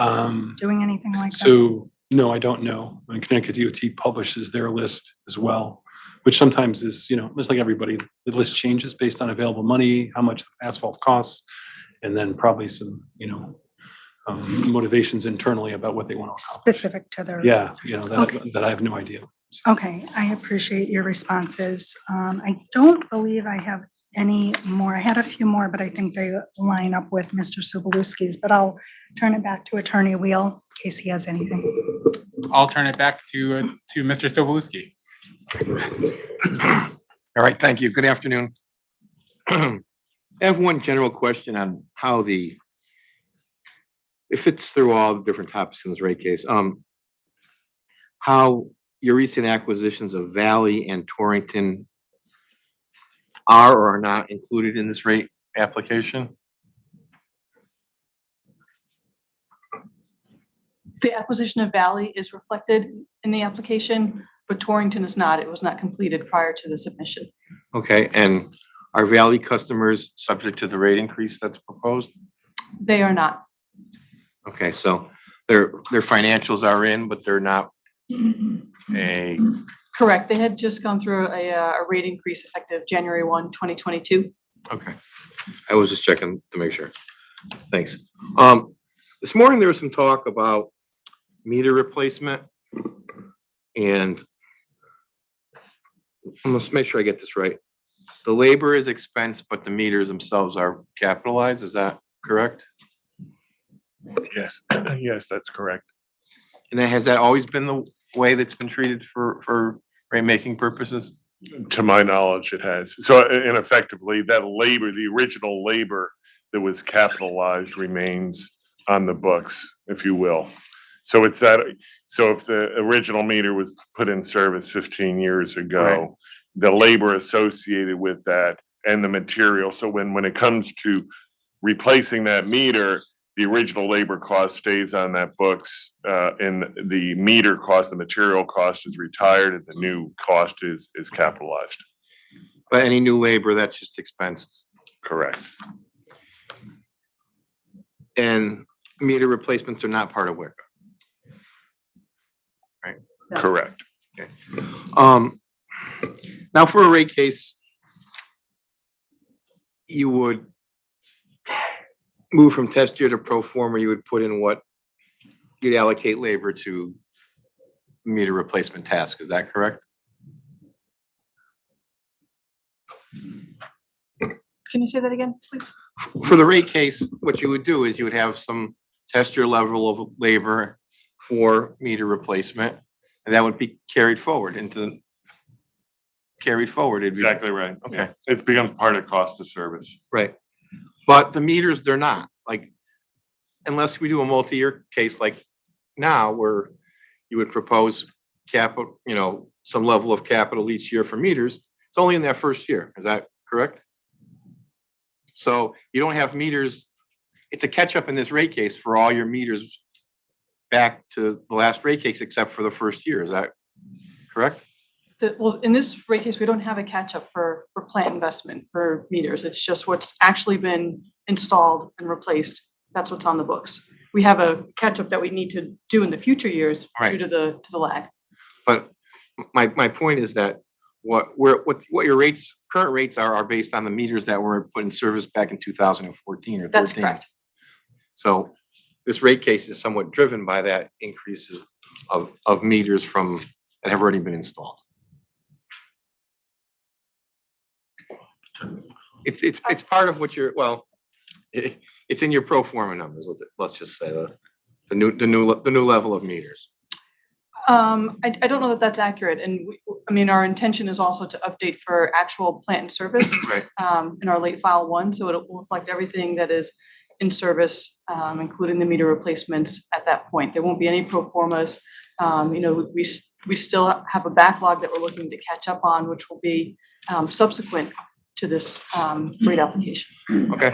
doing anything like that? So no, I don't know. When Connecticut DOT publishes their list as well, which sometimes is, just like everybody, the list changes based on available money, how much asphalt costs, and then probably some, motivations internally about what they want to accomplish. Specific to their. Yeah, Okay. that I have no idea. Okay, I appreciate your responses. I don't believe I have any more. I had a few more, but I think they line up with Mr. Sobolewski's, but I'll turn it back to Attorney Wheel in case he has anything. I'll turn it back to Mr. Sobolewski. All right, thank you. Good afternoon. I have one general question on how it fits through all the different topics in this rate case. How your recent acquisitions of Valley and Torrington are or are not included in this rate application? The acquisition of Valley is reflected in the application, but Torrington is not. It was not completed prior to the submission. Okay, and are Valley customers subject to the rate increase that's proposed? They are not. Okay, so their financials are in, but they're not a, Correct. They had just gone through a rate increase effective January 1, 2022. okay. I was just checking to make sure. Thanks. This morning there was some talk about meter replacement, and let's make sure I get this right. The labor is expense, but the meters themselves are capitalized. Is that correct? Yes, yes, that's correct. And has that always been the way that's been treated for rate making purposes? To my knowledge, it has. So, and effectively, that labor, the original labor that was capitalized remains on the books, if you will. So it's that, so if the original meter was put in service 15 years ago, Right. the labor associated with that and the material. So when it comes to replacing that meter, the original labor cost stays on that books, and the meter cost, the material cost is retired, and the new cost is capitalized. But any new labor, that's just expensed. Correct. And meter replacements are not part of WICA. Right? No. Correct. Okay. Now for a rate case, you would move from test year to pro forma, you would put in what you'd allocate labor to meter replacement task. Is that correct? Can you say that again, please? For the rate case, what you would do is you would have some test year level of labor for meter replacement, and that would be carried forward into the Exactly right. Okay. It becomes part of cost of service. Right. But the meters, they're not, like, unless we do a multi-year case like now where you would propose capital, some level of capital each year for meters, it's only in that first year. Is that correct? So you don't have meters, it's a catch up in this rate case for all your meters back to the last rate case except for the first year. Is that correct? Well, in this rate case, we don't have a catch-up for plant investment for meters. It's just what's actually been installed and replaced. That's what's on the books. We have a catch-up that we need to do in the future years due to the lag. But my point is that what your current rates are based on the meters that were put in service back in 2014 or 13. That's correct. So this rate case is somewhat driven by that increase of meters that have already been installed. It's part of what it's in your pro forma numbers. Let's just say the new level of meters. I don't know that that's accurate. And our intention is also to update for actual plant and service Right. In our late file 1. So it will reflect everything that is in service, including the meter replacements at that point. There won't be any pro formas. We still have a backlog that we're looking to catch up on, which will be subsequent to this rate application. Okay.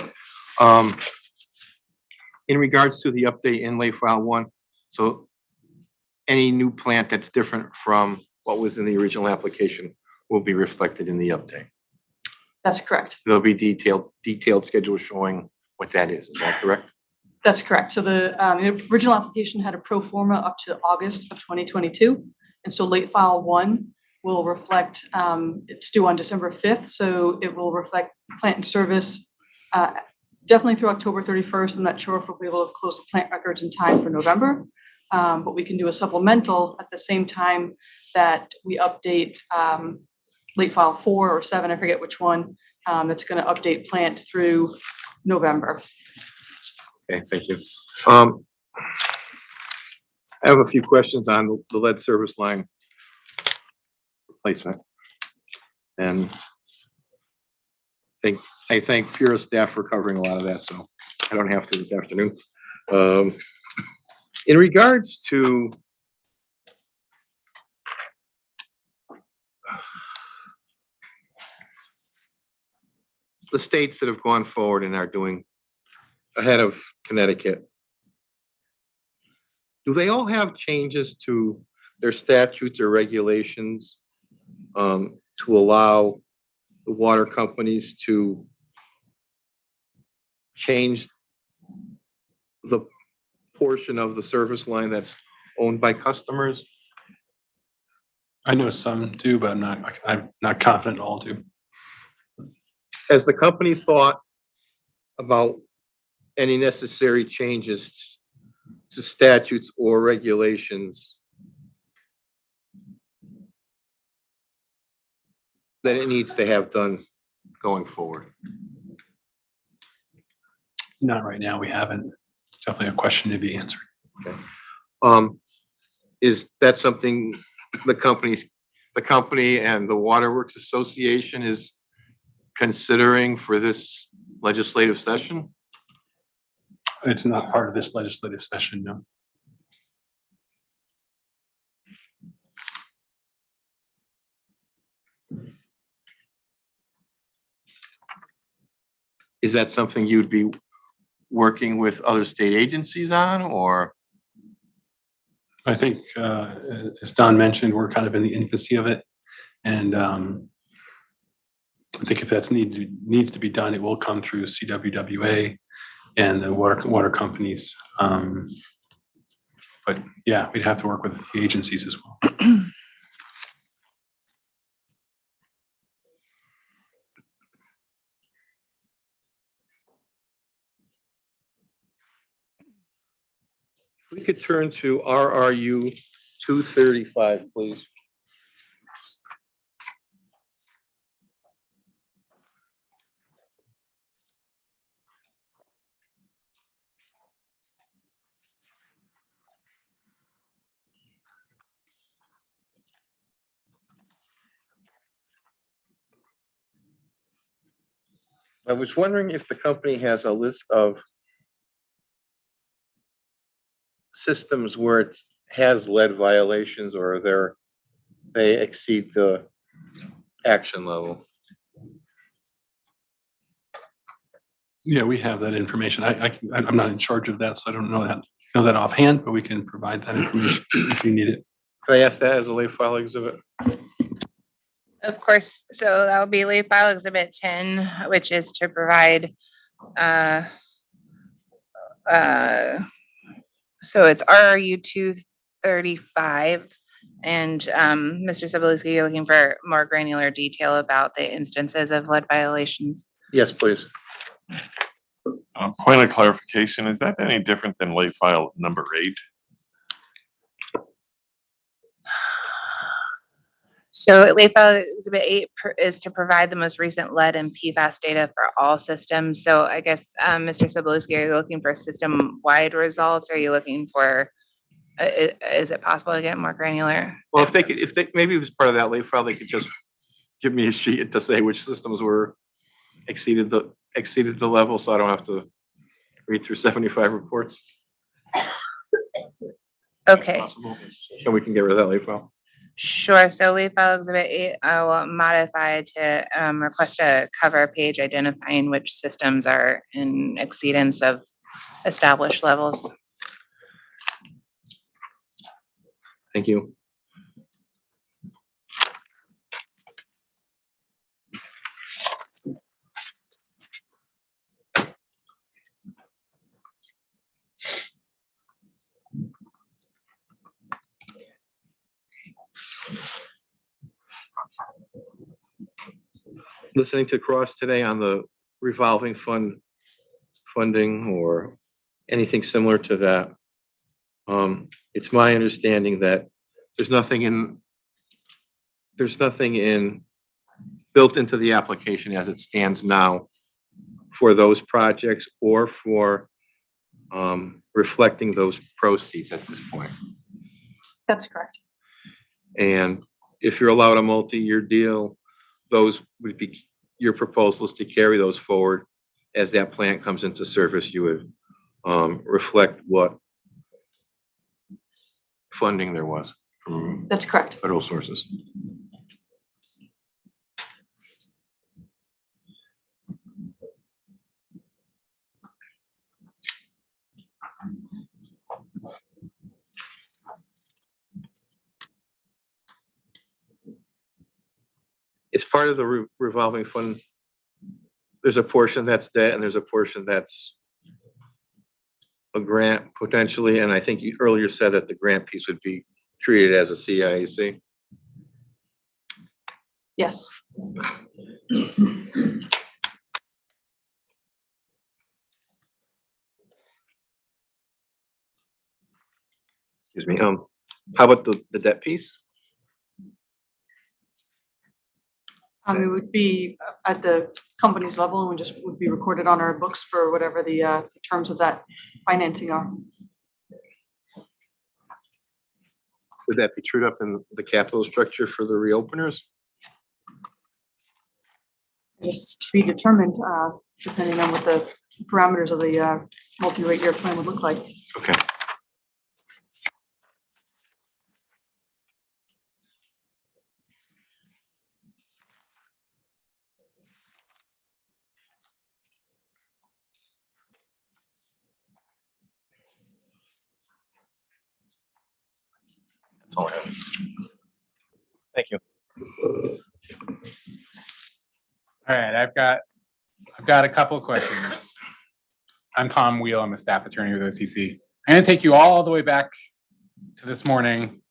In regards to the update in late file 1, so any new plant that's different from what was in the original application will be reflected in the update. That's correct. There'll be detailed schedule showing what that is. Is that correct? That's correct. So the original application had a pro forma up to August of 2022. And so late file 1 will reflect, it's due on December 5th. So it will reflect plant and service definitely through October 31st. I'm not sure if we'll be able to close the plant records in time for November, but we can do a supplemental at the same time that we update late file 4 or 7, I forget which one, that's going to update plant through November. Okay, thank you. I have a few questions on the lead service line replacement. And I thank Pura staff for covering a lot of that, so I don't have to this afternoon. In regards to the states that have gone forward and are doing ahead of Connecticut, do they all have changes to their statutes or regulations to allow the water companies to change the portion of the service line that's owned by customers? I know some do, but I'm not confident all do. Has the company thought about any necessary changes to statutes or regulations that it needs to have done going forward? Not right now, we haven't. It's definitely a question to be answered. Okay. Is that something the company and the Waterworks Association is considering for this legislative session? It's not part of this legislative session, no. Is that something you'd be working with other state agencies on, or? I think, as Don mentioned, we're kind of in the infancy of it. And I think if that's needs to be done, it will come through CWWA and the water companies. But yeah, we'd have to work with the agencies as well. We could turn to RRU 235, please. I was wondering if the company has a list of systems where it has lead violations or they exceed the action level. Yeah, we have that information. I'm not in charge of that, so I don't know that offhand, but we can provide that information if you need it. Could I ask that as a late file exhibit? Of course, so that would be late file exhibit 10, which is to provide, so it's RRU 235. And Mr. Sobolewski, you're looking for more granular detail about the instances of lead violations? Yes, please. Point of clarification, is that any different than late file number 8? So late file exhibit 8 is to provide the most recent lead and PFAS data for all systems. So I guess, Mr. Sobolewski, are you looking for system-wide results? Are you looking for, is it possible to get more granular? Well, if they, maybe it was part of that late file, they could just give me a sheet to say which systems were exceeded the level, so I don't have to read through 75 reports. Okay. So we can get rid of that late file. Sure. So late file exhibit 8, I will modify to request a cover page identifying which systems are in exceedance of established levels. Thank you. Listening to Cross today on the revolving funding or anything similar to that. It's my understanding that there's nothing built into the application as it stands now for those projects or for reflecting those proceeds at this point. That's correct. And if you're allowed a multi-year deal, those would be your proposals to carry those forward as that plant comes into service. You would reflect what funding there was from That's correct. federal sources. it's part of the revolving fund. There's a portion that's debt and there's a portion that's a grant potentially. And I think you earlier said that the grant piece would be treated as a CIAC. Yes. Excuse me. How about the debt piece? It would be at the company's level and just would be recorded on our books for whatever the terms of that financing are. Would that be trued up in the capital structure for the reopeners? It's to be determined, depending on what the parameters of the multi-rate year plan would look like. Okay. That's all I have. Thank you. All right, I've got a couple of questions. I'm Tom Wheel. I'm a staff attorney with OCC. I'm going to take you all the way back to this morning,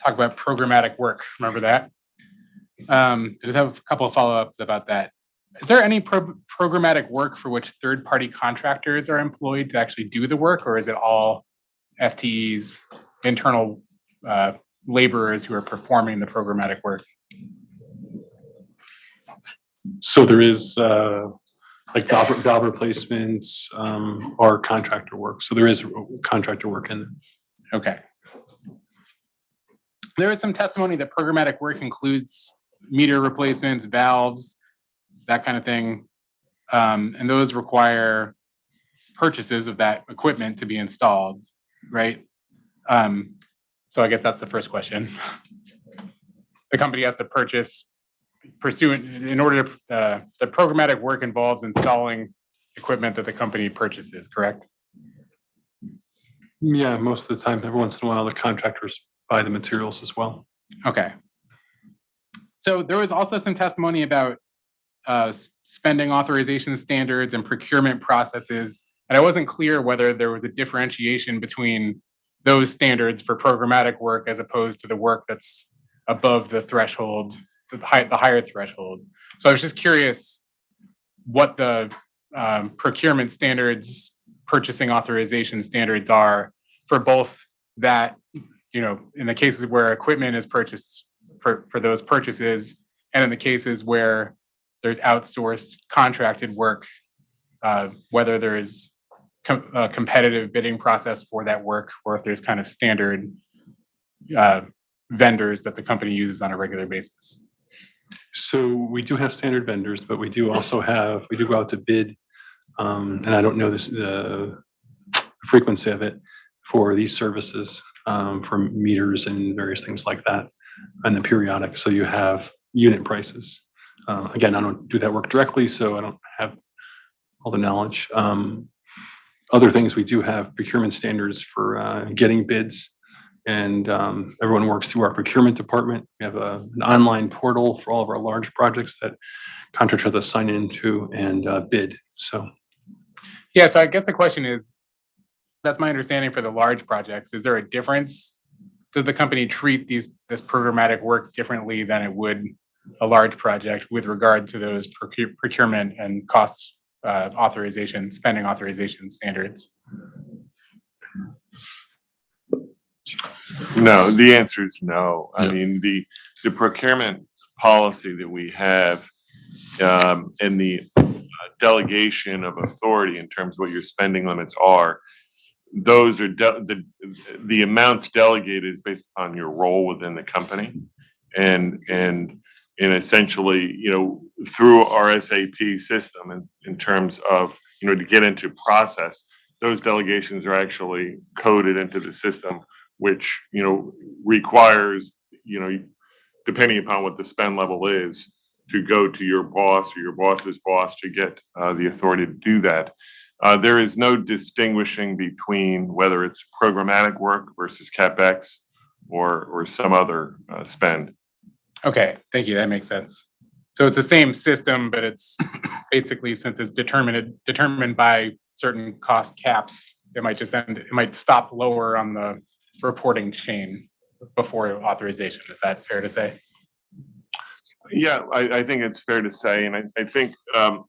talk about programmatic work. Remember that? I just have a couple of follow-ups about that. Is there any programmatic work for which third-party contractors are employed to actually do the work, or is it all FTEs, internal laborers who are performing the programmatic work? So there is like valve replacements or contractor work. So there is contractor work in it. Okay. There is some testimony that programmatic work includes meter replacements, valves, that kind of thing. And those require purchases of that equipment to be installed, right? So I guess that's the first question. The company has to purchase in order to, the programmatic work involves installing equipment that the company purchases, correct? Yeah, most of the time, every once in a while, the contractors buy the materials as well. Okay. So there was also some testimony about spending authorization standards and procurement processes. And I wasn't clear whether there was a differentiation between those standards for programmatic work as opposed to the work that's above the threshold, the higher threshold. So I was just curious what the procurement standards, purchasing authorization standards are for both that, in the cases where equipment is purchased for those purchases, and in the cases where there's outsourced contracted work, whether there is a competitive bidding process for that work, or if there's kind of standard vendors that the company uses on a regular basis. So we do have standard vendors, but we do also we do go out to bid, and I don't know the frequency of it for these services, for meters and various things like that, and the periodic. So you have unit prices. Again, I don't do that work directly, so I don't have all the knowledge. Other things, we do have procurement standards for getting bids, and everyone works through our procurement department. We have an online portal for all of our large projects that contractors have to sign into and bid. So, yeah. So I guess the question is, that's my understanding for the large projects. Is there a difference? Does the company treat this programmatic work differently than it would a large project with regard to those procurement and cost spending authorization standards? No, the answer is no. I mean, the procurement policy that we have and the delegation of authority in terms of what your spending limits are, those are the amounts delegated is based on your role within the company, and essentially, through our SAP system, in terms of to get into process, those delegations are actually coded into the system, which requires depending upon what the spend level is, to go to your boss or your boss's boss to get the authority to do that. There is no distinguishing between whether it's programmatic work versus CapEx or some other spend. Okay, thank you. That makes sense. So it's the same system, but it's basically, since it's determined by certain cost caps, it might stop lower on the reporting chain before authorization. Is that fair to say? Yeah, I think it's fair to say, and I think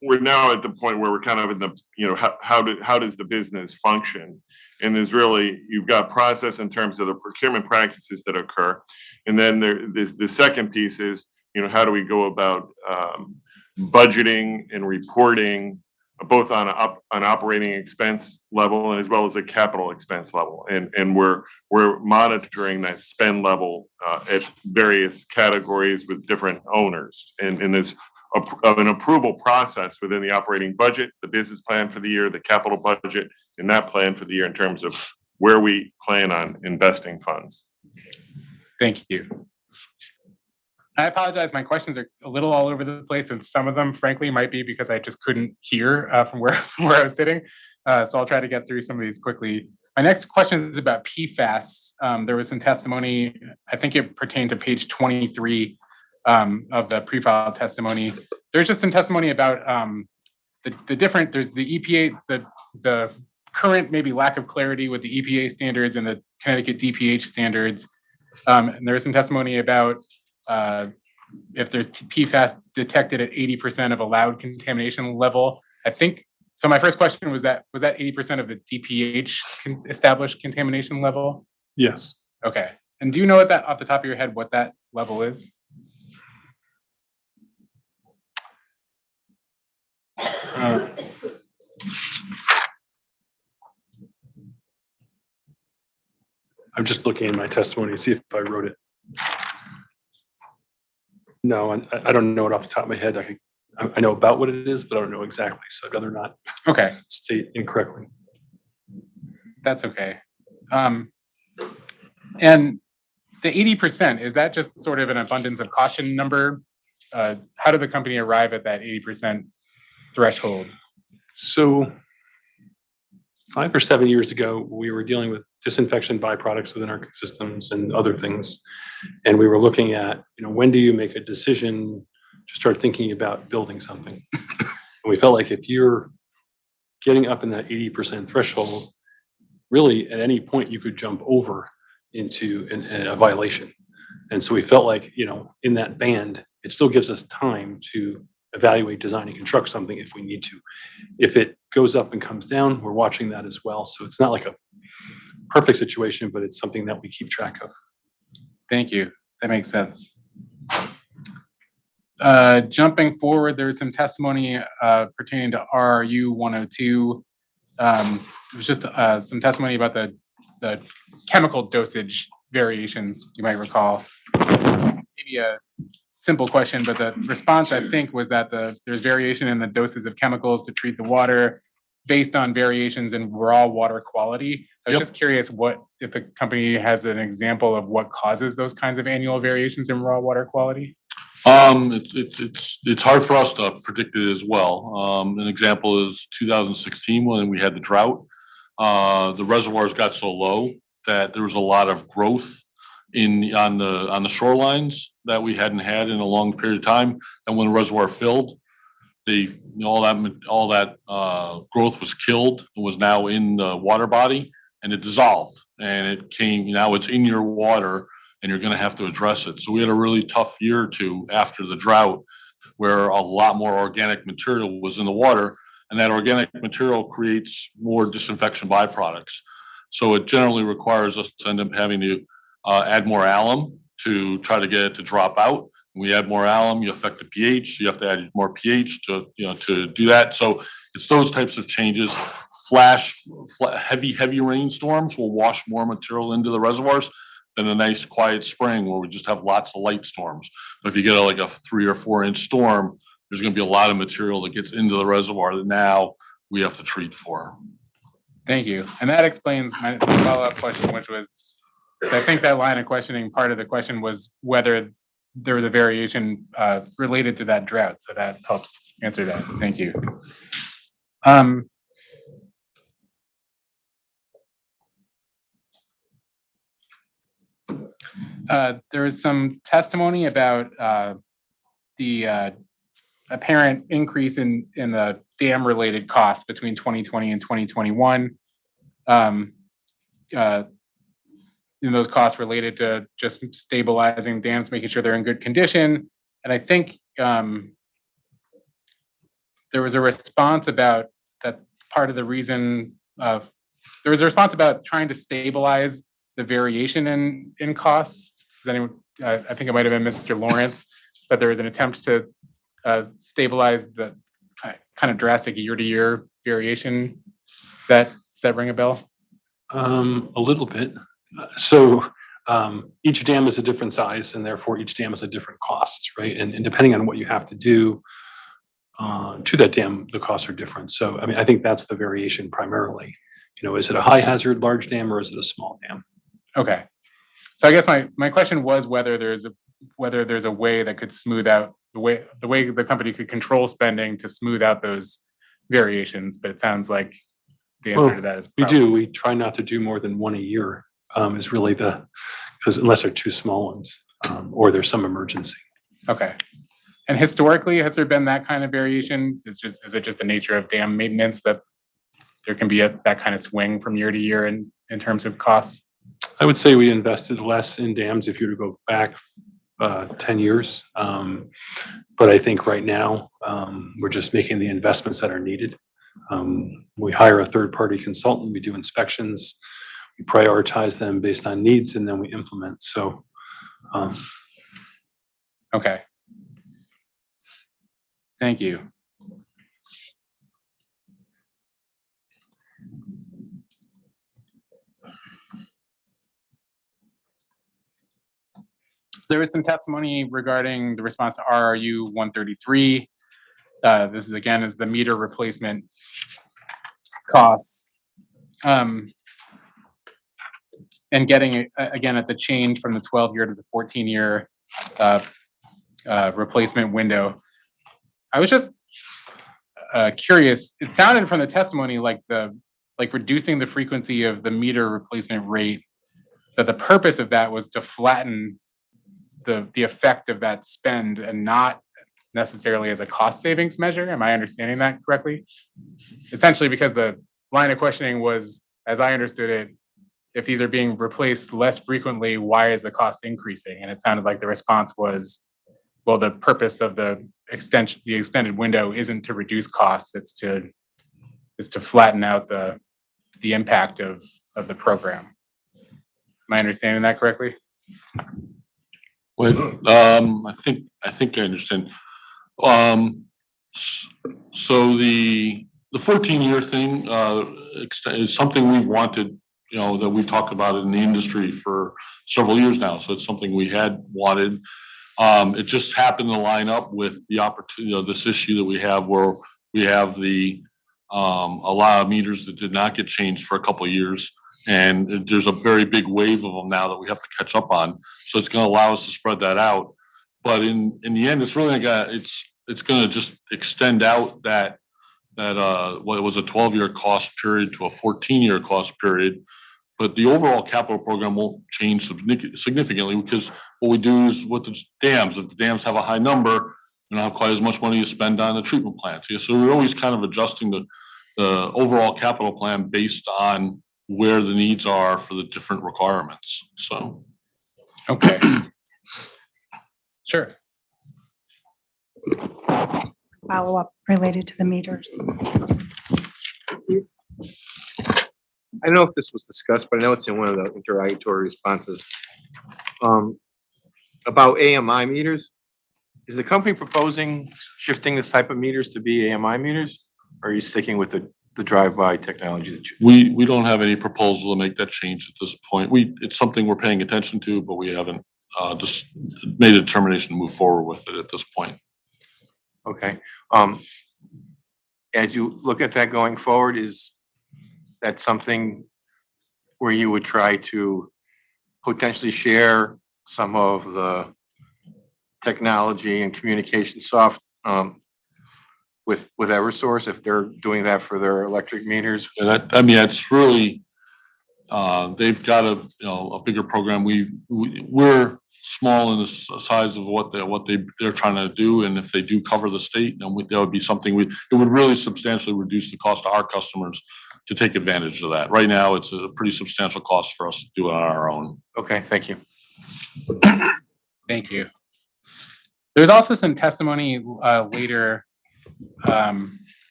we're now at the point where we're kind of in the, how does the business function? And there's really, you've got process in terms of the procurement practices that occur. And then the second piece is, how do we go about budgeting and reporting both on an operating expense level and as well as a capital expense level. And we're monitoring that spend level at various categories with different owners. And there's an approval process within the operating budget, the business plan for the year, the capital budget, and that plan for the year in terms of where we plan on investing funds. Thank you. I apologize, my questions are a little all over the place, and some of them, frankly, might be because I just couldn't hear from where I was sitting. So I'll try to get through some of these quickly. My next question is about PFAS. There was some testimony, I think it pertained to page 23 of the pre-filed testimony. There's just some testimony about there's the EPA, the current maybe lack of clarity with the EPA standards and the Connecticut DPH standards. And there was some testimony about if there's PFAS detected at 80% of allowed contamination level. I think, so my first question was that 80% of the DPH established contamination level? Yes. Okay. And do you know what that, off the top of your head, what that level is? I'm just looking at my testimony to see if I wrote it. No, I don't know it off the top of my head. I know about what it is, but I don't know exactly. So I'd rather not state incorrectly. That's okay. And the 80%, is that just sort of an abundance of caution number? How did the company arrive at that 80% threshold? So 5 or 7 years ago, we were dealing with disinfection byproducts within our systems and other things. And we were looking at, when do you make a decision to start thinking about building something? And we felt like if you're getting up in that 80% threshold, really at any point you could jump over into a violation. And so we felt like, in that band, it still gives us time to evaluate, design, and construct something if we need to. If it goes up and comes down, we're watching that as well. So it's not like a perfect situation, but it's something that we keep track of. Thank you. That makes sense. Jumping forward, there was some testimony pertaining to RRU 102. There was just some testimony about the chemical dosage variations, you might recall. Maybe a simple question, but the response, I think, was that there's variation in the doses of chemicals to treat the water based on variations in raw water quality. I was just curious if the company has an example of what causes those kinds of annual variations in raw water quality? It's hard for us to predict it as well. An example is 2016 when we had the drought. The reservoirs got so low that there was a lot of growth on the shorelines that we hadn't had in a long period of time. And when the reservoir filled, all that growth was killed and was now in the water body, and it dissolved, and now it's in your water, and you're going to have to address it. So we had a really tough year or two after the drought where a lot more organic material was in the water, and that organic material creates more disinfection byproducts. So it generally requires us to end up having to add more alum to try to get it to drop out. When we add more alum, you affect the pH. You have to add more pH to do that. So it's those types of changes. Heavy rainstorms will wash more material into the reservoirs than a nice quiet spring where we just have lots of light storms. But if you get like a 3 or 4 inch storm, there's going to be a lot of material that gets into the reservoir that now we have to treat for. Thank you. And that explains my follow-up question, which was, I think that line of questioning, part of the question was whether there was a variation related to that drought. So that helps answer that. Thank you. There was some testimony about the apparent increase in the dam-related costs between 2020 and 2021. Those costs related to just stabilizing dams, making sure they're in good condition. And I think there was a response about that part of the reason there was a response about trying to stabilize the variation in costs. Does anyone, I think it might have been Mr. Lawrence, but there was an attempt to stabilize the kind of drastic year-to-year variation. Does that ring a bell? A little bit. So each dam is a different size, and therefore each dam is a different cost, right? And depending on what you have to do to that dam, the costs are different. So I mean, I think that's the variation primarily. Is it a high hazard large dam or is it a small dam? Okay. So I guess my question was whether there's a way that could smooth out the way the company could control spending to smooth out those variations. But it sounds like the answer to that is we do. We try not to do more than one a year. Is really because unless they're two small ones or there's some emergency. Okay. And historically, has there been that kind of variation? Is it just the nature of dam maintenance that there can be that kind of swing from year to year in terms of costs? I would say we invested less in dams if you were to go back 10 years. But I think right now we're just making the investments that are needed. We hire a third-party consultant, we do inspections, we prioritize them based on needs, and then we implement. So, okay. Thank you. There was some testimony regarding the response to RRU 133. This is again is the meter replacement costs. And getting it again at the change from the 12-year to the 14-year replacement window. I was just curious. It sounded from the testimony like reducing the frequency of the meter replacement rate, that the purpose of that was to flatten the effect of that spend and not necessarily as a cost savings measure. Am I understanding that correctly? Essentially, because the line of questioning was, as I understood it, if these are being replaced less frequently, why is the cost increasing? And it sounded like the response was, well, the purpose of the extended window isn't to reduce costs, it's to flatten out the impact of the program. Am I understanding that correctly? Well, I think I understand. So the 14-year thing is something we've wanted, that we've talked about in the industry for several years now. So it's something we had wanted. It just happened to line up with the opportunity, this issue that we have where we have a lot of meters that did not get changed for a couple of years. And there's a very big wave of them now that we have to catch up on. So it's going to allow us to spread that out. But in the end, it's really it's going to just extend out that what was a 12-year cost period to a 14-year cost period. But the overall capital program won't change significantly, because what we do is with the dams, if the dams have a high number, we don't have quite as much money to spend on the treatment plants. Yeah, so we're always kind of adjusting the overall capital plan based on where the needs are for the different requirements. So, okay, sure. Follow-up related to the meters. I don't know if this was discussed, but I know it's in one of the interrogatory responses. About AMI meters, is the company proposing shifting this type of meters to be AMI meters? Or are you sticking with the drive-by technology that we don't have any proposal to make that change at this point. It's something we're paying attention to, but we haven't just made a determination to move forward with it at this point. Okay. As you look at that going forward, is that something where you would try to potentially share some of the technology and communication with Eversource if they're doing that for their electric meters? And it's really they've got a bigger program. We're small in the size of what they're trying to do. And if they do cover the state, then that would be something it would really substantially reduce the cost to our customers to take advantage of that. Right now, it's a pretty substantial cost for us to do it on our own. Okay, thank you. Thank you. There's also some testimony later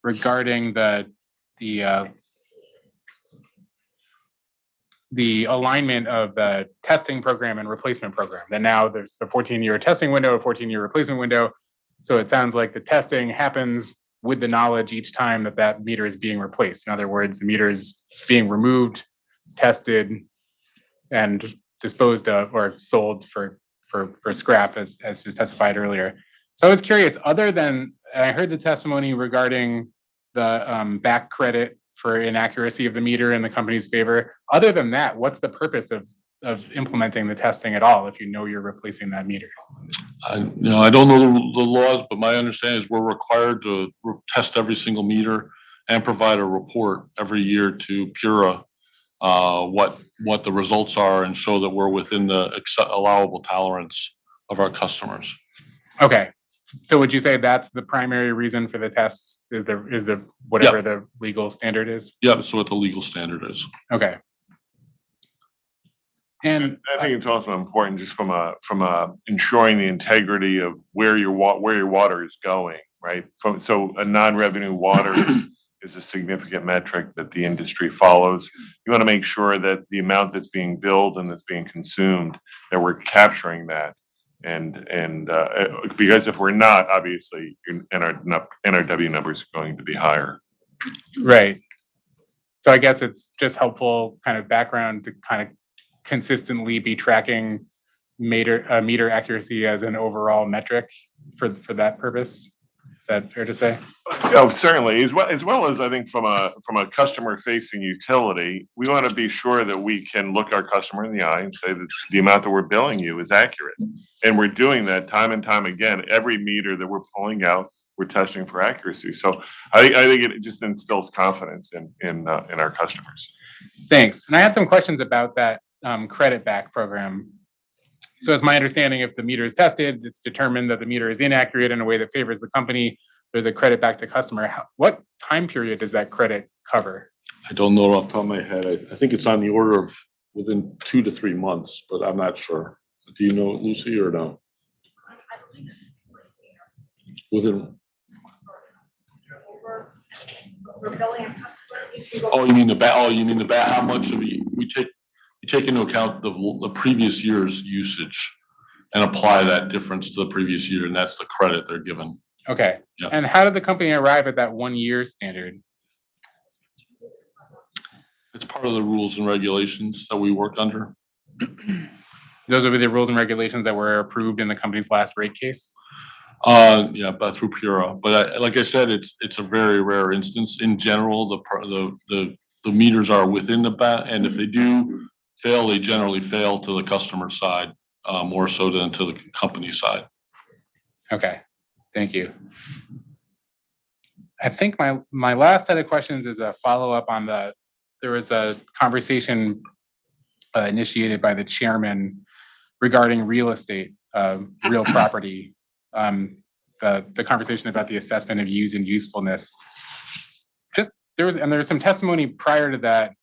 regarding the alignment of the testing program and replacement program. That now there's a 14-year testing window, a 14-year replacement window. So it sounds like the testing happens with the knowledge each time that meter is being replaced. In other words, the meter is being removed, tested, and disposed of or sold for scrap, as was testified earlier. So I was curious, other than, I heard the testimony regarding the back credit for inaccuracy of the meter in the company's favor. Other than that, what's the purpose of implementing the testing at all if you know you're replacing that meter? I don't know the laws, but my understanding is we're required to test every single meter and provide a report every year to PURA what the results are and show that we're within the allowable tolerance of our customers. Okay. So would you say that's the primary reason for the tests? Is the whatever Yep. the legal standard is? Yeah, that's what the legal standard is. Okay. And I think it's also important just from a ensuring the integrity of where your water is going, right? So a non-revenue water is a significant metric that the industry follows. You want to make sure that the amount that's being billed and that's being consumed, that we're capturing that. And because if we're not, obviously, NRW numbers are going to be higher. right. So I guess it's just helpful kind of background to kind of consistently be tracking meter accuracy as an overall metric for that purpose. Is that fair to say? Oh, certainly, as well as I think from a customer-facing utility, we want to be sure that we can look our customer in the eye and say that the amount that we're billing you is accurate. And we're doing that time and time again. Every meter that we're pulling out, we're testing for accuracy. So I think it just instills confidence in our customers. Thanks. And I had some questions about that credit back program. So it's my understanding if the meter is tested, it's determined that the meter is inaccurate in a way that favors the company, there's a credit back to customer. What time period does that credit cover? I don't know off the top of my head. I think it's on the order of within 2 to 3 months, but I'm not sure. Do you know, Lucy, or no? Within. Oh, you mean the back? Oh, you mean the back? How much of we take into account the previous year's usage and apply that difference to the previous year, and that's the credit they're given. Okay. Yeah. And how did the company arrive at that 1 year standard? It's part of the rules and regulations that we worked under. Those would be the rules and regulations that were approved in the company's last rate case? Yeah, but through PURA. But like I said, it's a very rare instance. In general, the meters are within the bat, and if they do fail, they generally fail to the customer side more so than to the company side. Okay, thank you. I think my last set of questions is a follow-up on there was a conversation initiated by the chairman regarding real estate, real property, the conversation about the assessment of use and usefulness. There was some testimony prior to that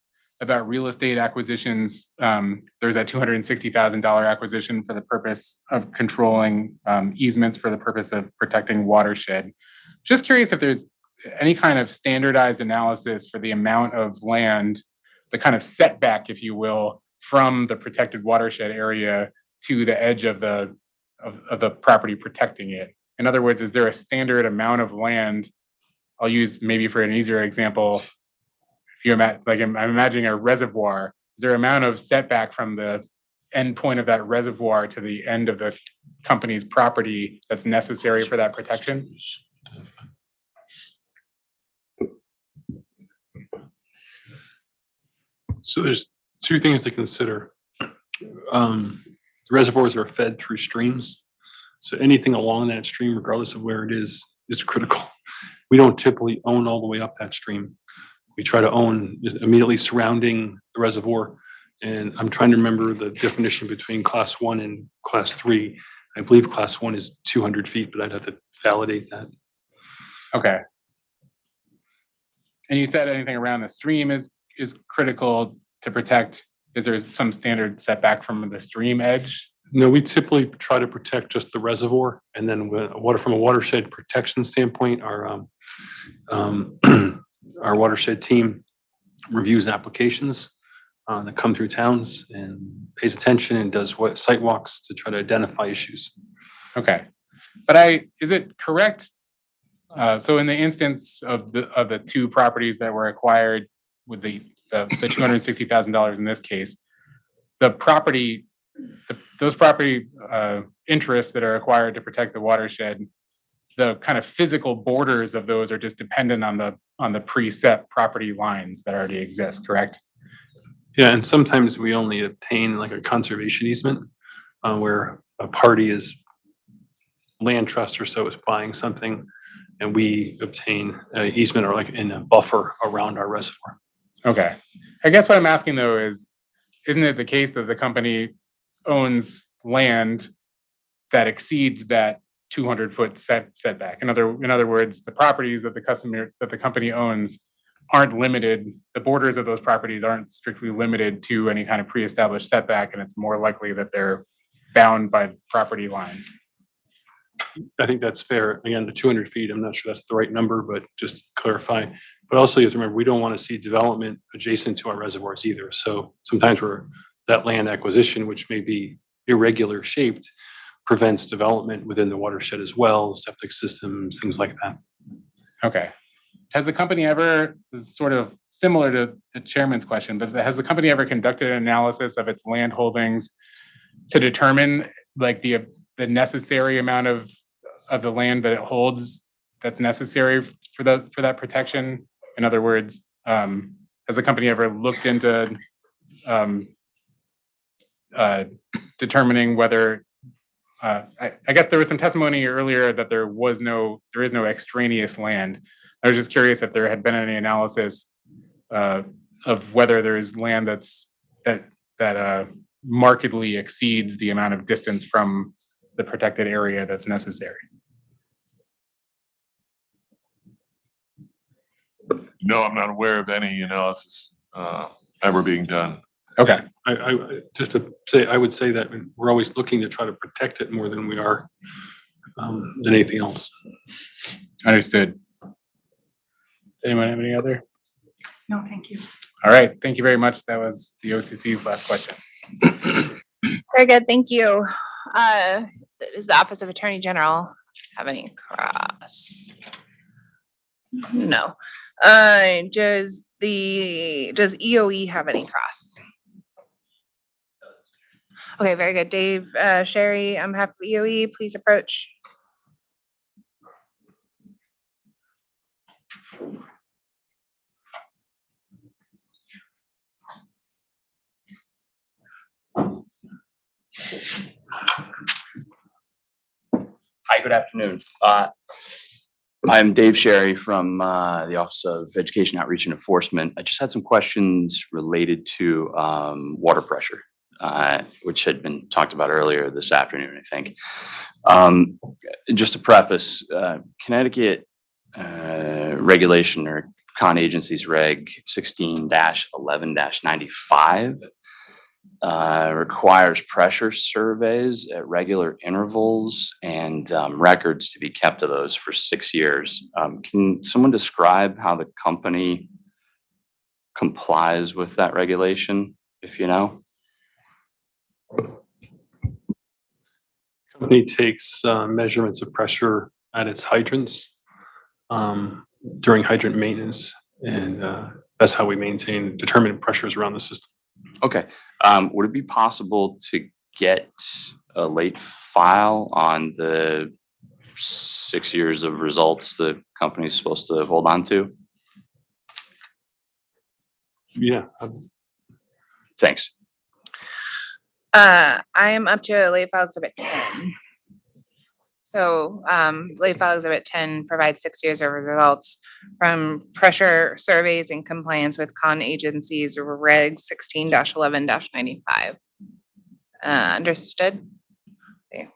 about real estate acquisitions. There's that $260,000 acquisition for the purpose of controlling easements for the purpose of protecting watershed. Just curious if there's any kind of standardized analysis for the amount of land, the kind of setback, if you will, from the protected watershed area to the edge of the property protecting it. In other words, is there a standard amount of land? I'll use maybe for an easier example. If you imagine, I'm imagining a reservoir, is there an amount of setback from the end point of that reservoir to the end of the company's property that's necessary for that protection? So there's two things to consider. Reservoirs are fed through streams. So anything along that stream, regardless of where it is critical. We don't typically own all the way up that stream. We try to own just immediately surrounding the reservoir. And I'm trying to remember the definition between class 1 and class 3. I believe class 1 is 200 feet, but I'd have to validate that. Okay. And you said anything around the stream is critical to protect. Is there some standard setback from the stream edge? No, we typically try to protect just the reservoir, and then from a watershed protection standpoint, our our watershed team reviews applications that come through towns and pays attention and does site walks to try to identify issues. Okay, but is it correct? So in the instance of the two properties that were acquired with the $260,000 in this case, those property interests that are acquired to protect the watershed, the kind of physical borders of those are just dependent on the preset property lines that already exist, correct? Yeah, and sometimes we only obtain like a conservation easement where a party is land trust or so is buying something, and we obtain an easement or like in a buffer around our reservoir. Okay. I guess what I'm asking though is, isn't it the case that the company owns land that exceeds that 200-foot setback? In other words, the properties that the company owns aren't limited. The borders of those properties aren't strictly limited to any kind of pre-established setback, and it's more likely that they're bound by property lines. I think that's fair. Again, the 200 feet, I'm not sure that's the right number, but just clarify. But also you have to remember, we don't want to see development adjacent to our reservoirs either. So sometimes that land acquisition, which may be irregular shaped, prevents development within the watershed as well, septic systems, things like that. Okay. Has the company ever, sort of similar to the chairman's question, but has the company ever conducted an analysis of its land holdings to determine like the necessary amount of the land that it holds that's necessary for that protection? In other words, has the company ever looked into determining whether I guess there was some testimony earlier that there is no extraneous land. I was just curious if there had been any analysis of whether there is land that markedly exceeds the amount of distance from the protected area that's necessary. No, I'm not aware of any analysis ever being done. Okay. I just to say, I would say that we're always looking to try to protect it more than we are than anything else. Understood. Does anyone have any other? No, thank you. All right. Thank you very much. That was the OCC's last question. Very good. Thank you. Does the Office of Attorney General have any cross? No. Does EOE have any cross? Okay, very good. Dave, Sherry, I'm happy. EOE, please approach. Hi, good afternoon. I'm Dave Sherry from the Office of Education Outreach and Enforcement. I just had some questions related to water pressure, which had been talked about earlier this afternoon, I think. Just to preface, Connecticut regulation or Con Agencies Reg 16-11-95 requires pressure surveys at regular intervals and records to be kept of those for 6 years. Can someone describe how the company complies with that regulation, if you know? Company takes measurements of pressure at its hydrants during hydrant maintenance, and that's how we determine pressures around the system. Okay. Would it be possible to get a late file on the 6 years of results the company's supposed to hold on to? Yeah. Thanks. I am up to late file exhibit 10. So, late file exhibit 10 provides 6 years of results from pressure surveys in compliance with con agencies reg 16-11-95. Understood? Okay.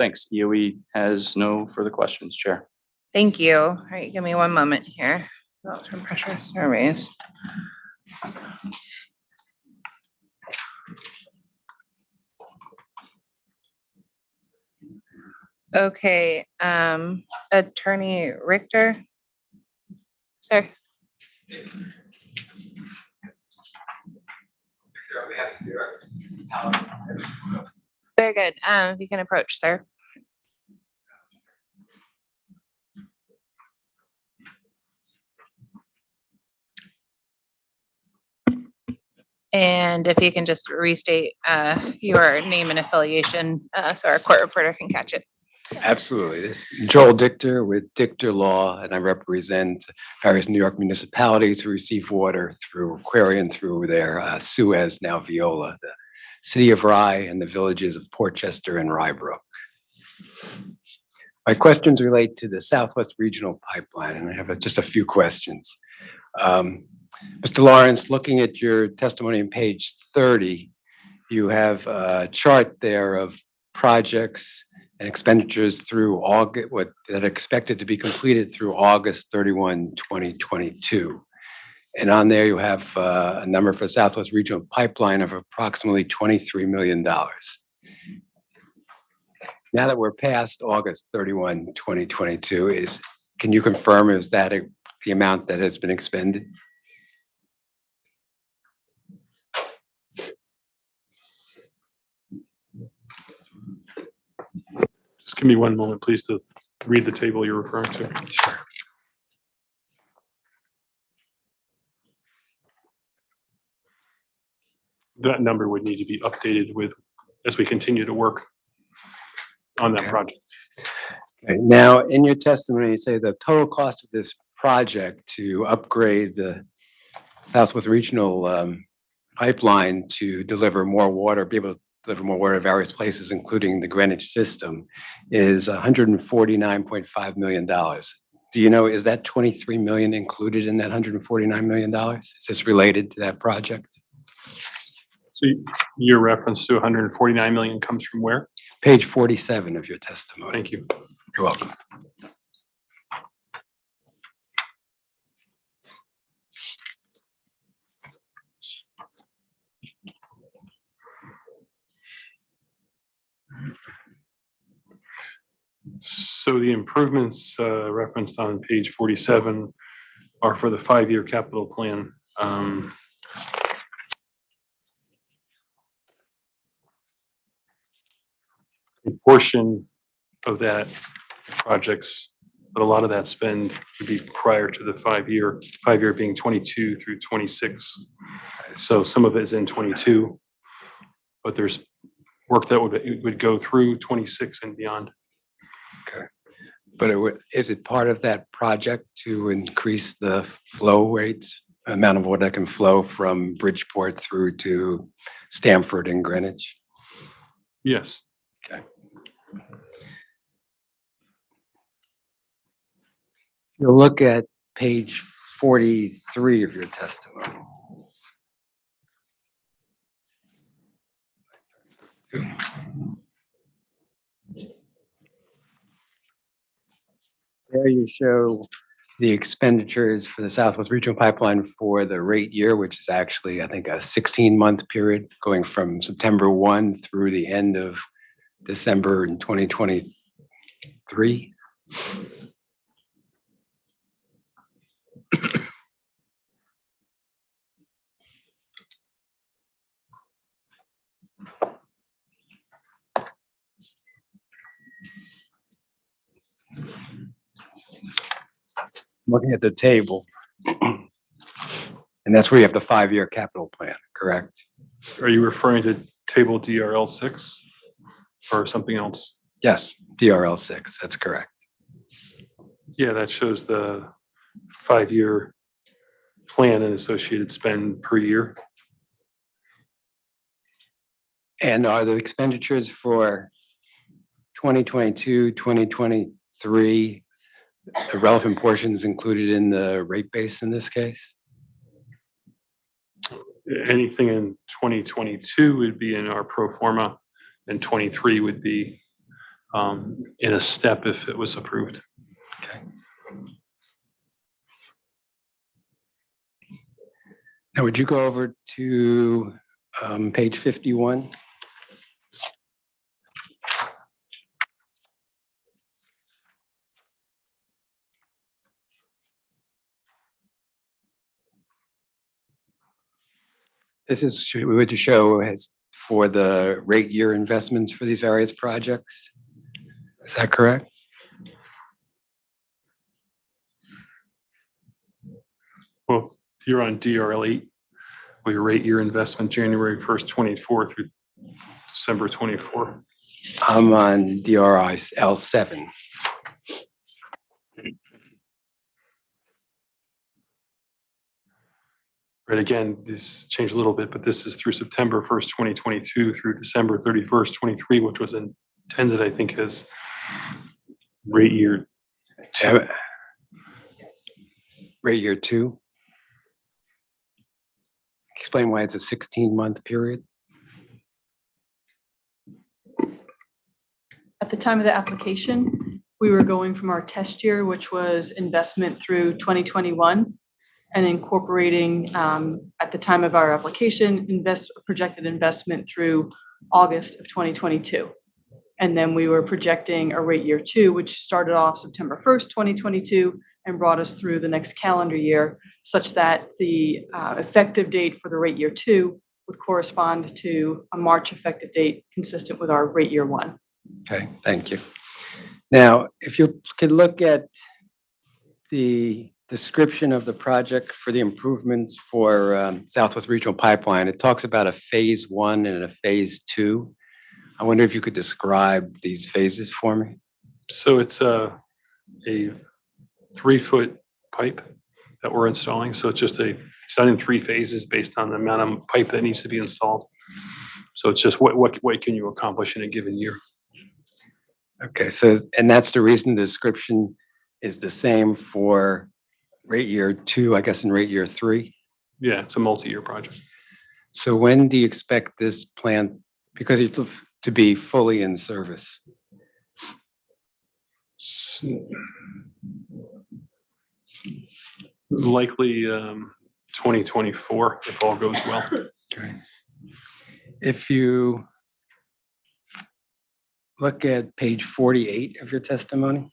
Thanks. EOE has no further questions, Chair. Thank you. All right, give me one moment here. Results from pressure surveys. Okay, Attorney Richter. Sir. Very good. If you can approach, sir. And if you can just restate your name and affiliation so our court reporter can catch it. Absolutely. This is Joel Dichter with Dichter Law, and I represent various New York municipalities who receive water through AQUARION through their Suez, now Viola, the city of Rye, and the villages of Portchester and Rybrook. My questions relate to the Southwest Regional Pipeline, and I have just a few questions. Mr. Lawrence, looking at your testimony on page 30, you have a chart there of projects and expenditures through August, that are expected to be completed through August 31, 2022. And on there you have a number for Southwest Regional Pipeline of approximately $23 million. Now that we're past August 31, 2022, can you confirm, is that the amount that has been expended? Just give me one moment, please, to read the table you're referring to. Sure. That number would need to be updated with, as we continue to work on that project. Okay. Now, in your testimony, you say the total cost of this project to upgrade the Southwest Regional Pipeline to deliver more water, be able to deliver more water to various places, including the Greenwich system, is $149.5 million. Do you know, is that 23 million included in that $149 million? Is this related to that project? So your reference to 149 million comes from where? Page 47 of your testimony. Thank you. You're welcome. So the improvements referenced on page 47 are for the 5-year capital plan. A portion of that projects, but a lot of that spend would be prior to the 5-year being 22 through 26. So some of it is in 22, but there's work that would go through 26 and beyond. Okay. But is it part of that project to increase the flow rates, amount of water that can flow from Bridgeport through to Stamford and Greenwich? Yes. Okay. If you look at page 43 of your testimony. There you show the expenditures for the Southwest Regional Pipeline for the rate year, which is actually, I think, a 16-month period going from September 1 through the end of December in 2023. Looking at the table, and that's where you have the 5-year capital plan, correct? Are you referring to table DRL 6 or something else? Yes, DRL 6, that's correct. Yeah, that shows the 5-year plan and associated spend per year. And are the expenditures for 2022, 2023, the relevant portions included in the rate base in this case? Anything in 2022 would be in our pro forma, and 23 would be in a step if it was approved. Okay. Now, would you go over to page 51? This is, we would show as for the rate year investments for these various projects. Is that correct? Well, you're on DRL 8, where your rate year investment January 1st, 24 through December 24. I'm on DRL 7. Right, again, this changed a little bit, but this is through September 1st, 2022 through December 31st, 23, which was intended, I think, as rate year 2. Rate year 2. Explain why it's a 16-month period. At the time of the application, we were going from our test year, which was investment through 2021, and incorporating, at the time of our application, projected investment through August of 2022. And then we were projecting a rate year 2, which started off September 1st, 2022, and brought us through the next calendar year, such that the effective date for the rate year 2 would correspond to a March effective date consistent with our rate year 1. Okay, thank you. Now, if you could look at the description of the project for the improvements for Southwest Regional Pipeline, it talks about a phase 1 and a phase 2. I wonder if you could describe these phases for me. So it's a 3-foot pipe that we're installing. So it's done in 3 phases based on the amount of pipe that needs to be installed. So it's just what can you accomplish in a given year? Okay, so, and that's the reason the description is the same for rate year 2, I guess, and rate year 3? Yeah, it's a multi-year project. So when do you expect this plant, because it's to be fully in service? Likely 2024, if all goes well. Okay. If you look at page 48 of your testimony.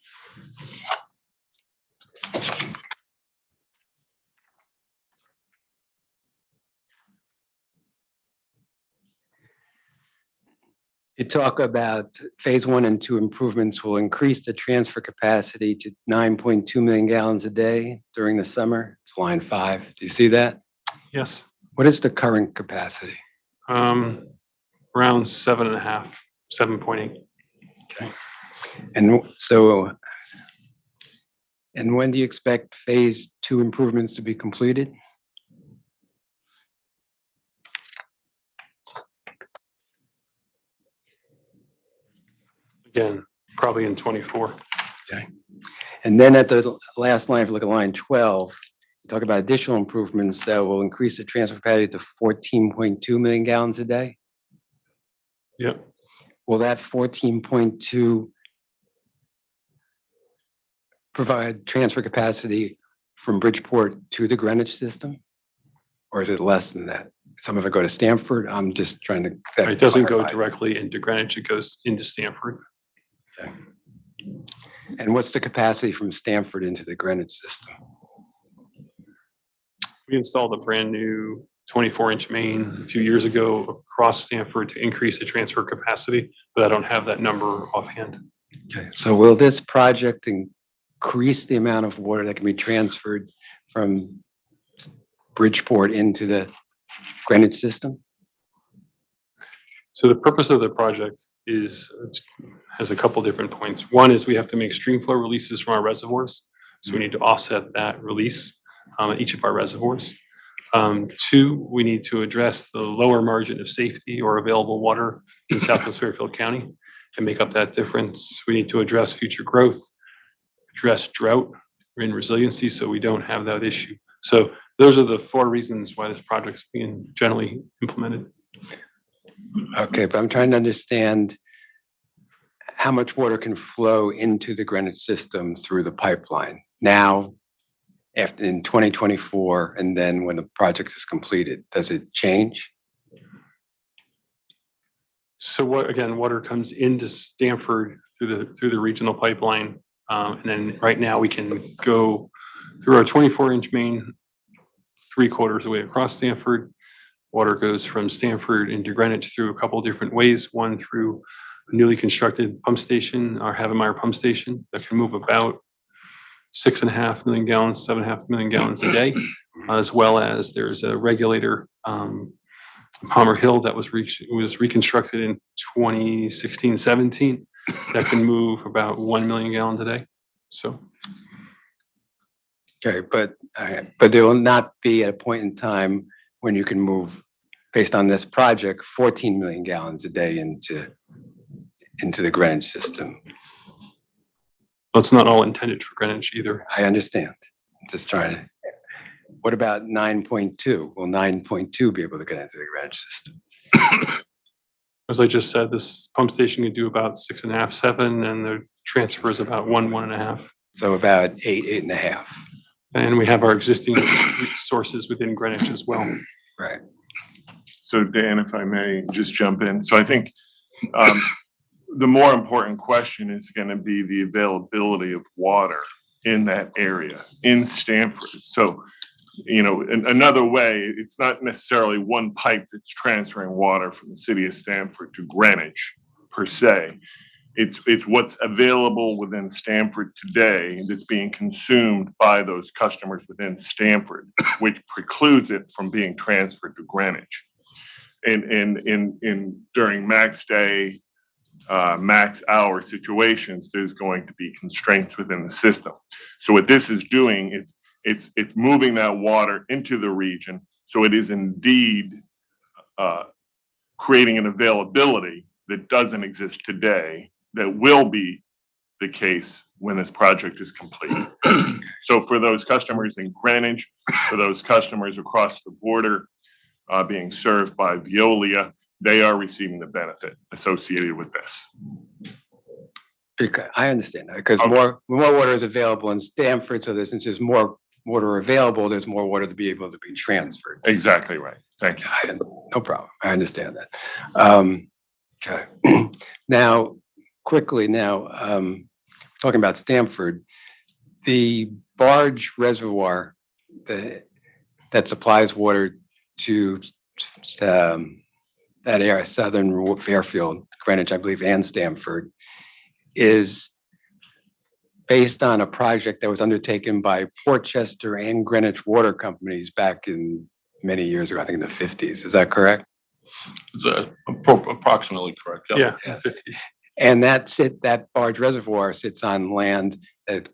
You talk about phase 1 and 2 improvements will increase the transfer capacity to 9.2 million gallons a day during the summer. It's line 5. Do you see that? Yes. What is the current capacity? Around 7.5, 7.8. Okay. And so, and when do you expect phase 2 improvements to be completed? Again, probably in 24. Okay. And then at the last line, if you look at line 12, you talk about additional improvements that will increase the transfer capacity to 14.2 million gallons a day. Yep. Will that 14.2 provide transfer capacity from Bridgeport to the Greenwich system? Or is it less than that? Some of it go to Stamford. I'm just trying to. It doesn't go directly into Greenwich, it goes into Stamford. Okay. And what's the capacity from Stamford into the Greenwich system? We installed a brand new 24-inch main a few years ago across Stamford to increase the transfer capacity, but I don't have that number offhand. Okay. So will this project increase the amount of water that can be transferred from Bridgeport into the Greenwich system? So the purpose of the project has a couple different points. One is we have to make stream flow releases from our reservoirs. So we need to offset that release at each of our reservoirs. Two, we need to address the lower margin of safety or available water in Southwest Fairfield County and make up that difference. We need to address future growth, address drought and resiliency so we don't have that issue. So those are the 4 reasons why this project's being generally implemented. Okay, but I'm trying to understand how much water can flow into the Greenwich system through the pipeline now, after in 2024, and then when the project is completed. Does it change? So water comes into Stamford through the regional pipeline. And then right now we can go through our 24-inch main 3/4 of the way across Stamford. Water goes from Stamford into Greenwich through a couple of different ways. One through a newly constructed pump station, our Havemeyer pump station, that can move about 6.5 million gallons, 7.5 million gallons a day, as well as there's a regulator, Palmer Hill, that was reconstructed in 2016-17, that can move about 1 million gallons a day. So. Okay, but there will not be at a point in time when you can move, based on this project, 14 million gallons a day into the Greenwich system. Well, it's not all intended for Greenwich either. I understand. I'm just trying to. What about 9.2? Will 9.2 be able to get into the Greenwich system? As I just said, this pump station can do about 6.5, 7, and the transfer is about 1.5. So about 8.5. And we have our existing sources within Greenwich as well. Right. So Dan, if I may just jump in. So I think the more important question is going to be the availability of water in that area, in Stamford. So, in another way, it's not necessarily one pipe that's transferring water from the city of Stamford to Greenwich per se. It's what's available within Stamford today that's being consumed by those customers within Stamford, which precludes it from being transferred to Greenwich. And during max day, max hour situations, there's going to be constraints within the system. So what this is doing, it's moving that water into the region. So it is indeed creating an availability that doesn't exist today, that will be the case when this project is complete. So for those customers in Greenwich, for those customers across the border being served by Veolia, they are receiving the benefit associated with this. Because I understand that, because more water is available in Stamford, so since there's more water available, there's more water to be able to be transferred. Exactly right. Thank you. No problem. I understand that. Okay. Now, quickly talking about Stamford, the barge reservoir that supplies water to that area, southern Fairfield, Greenwich, I believe, and Stamford, is based on a project that was undertaken by Portchester and Greenwich water companies back in many years ago, I think in the 50s. Is that correct? It's approximately correct. Yeah. Yes. And that barge reservoir sits on land that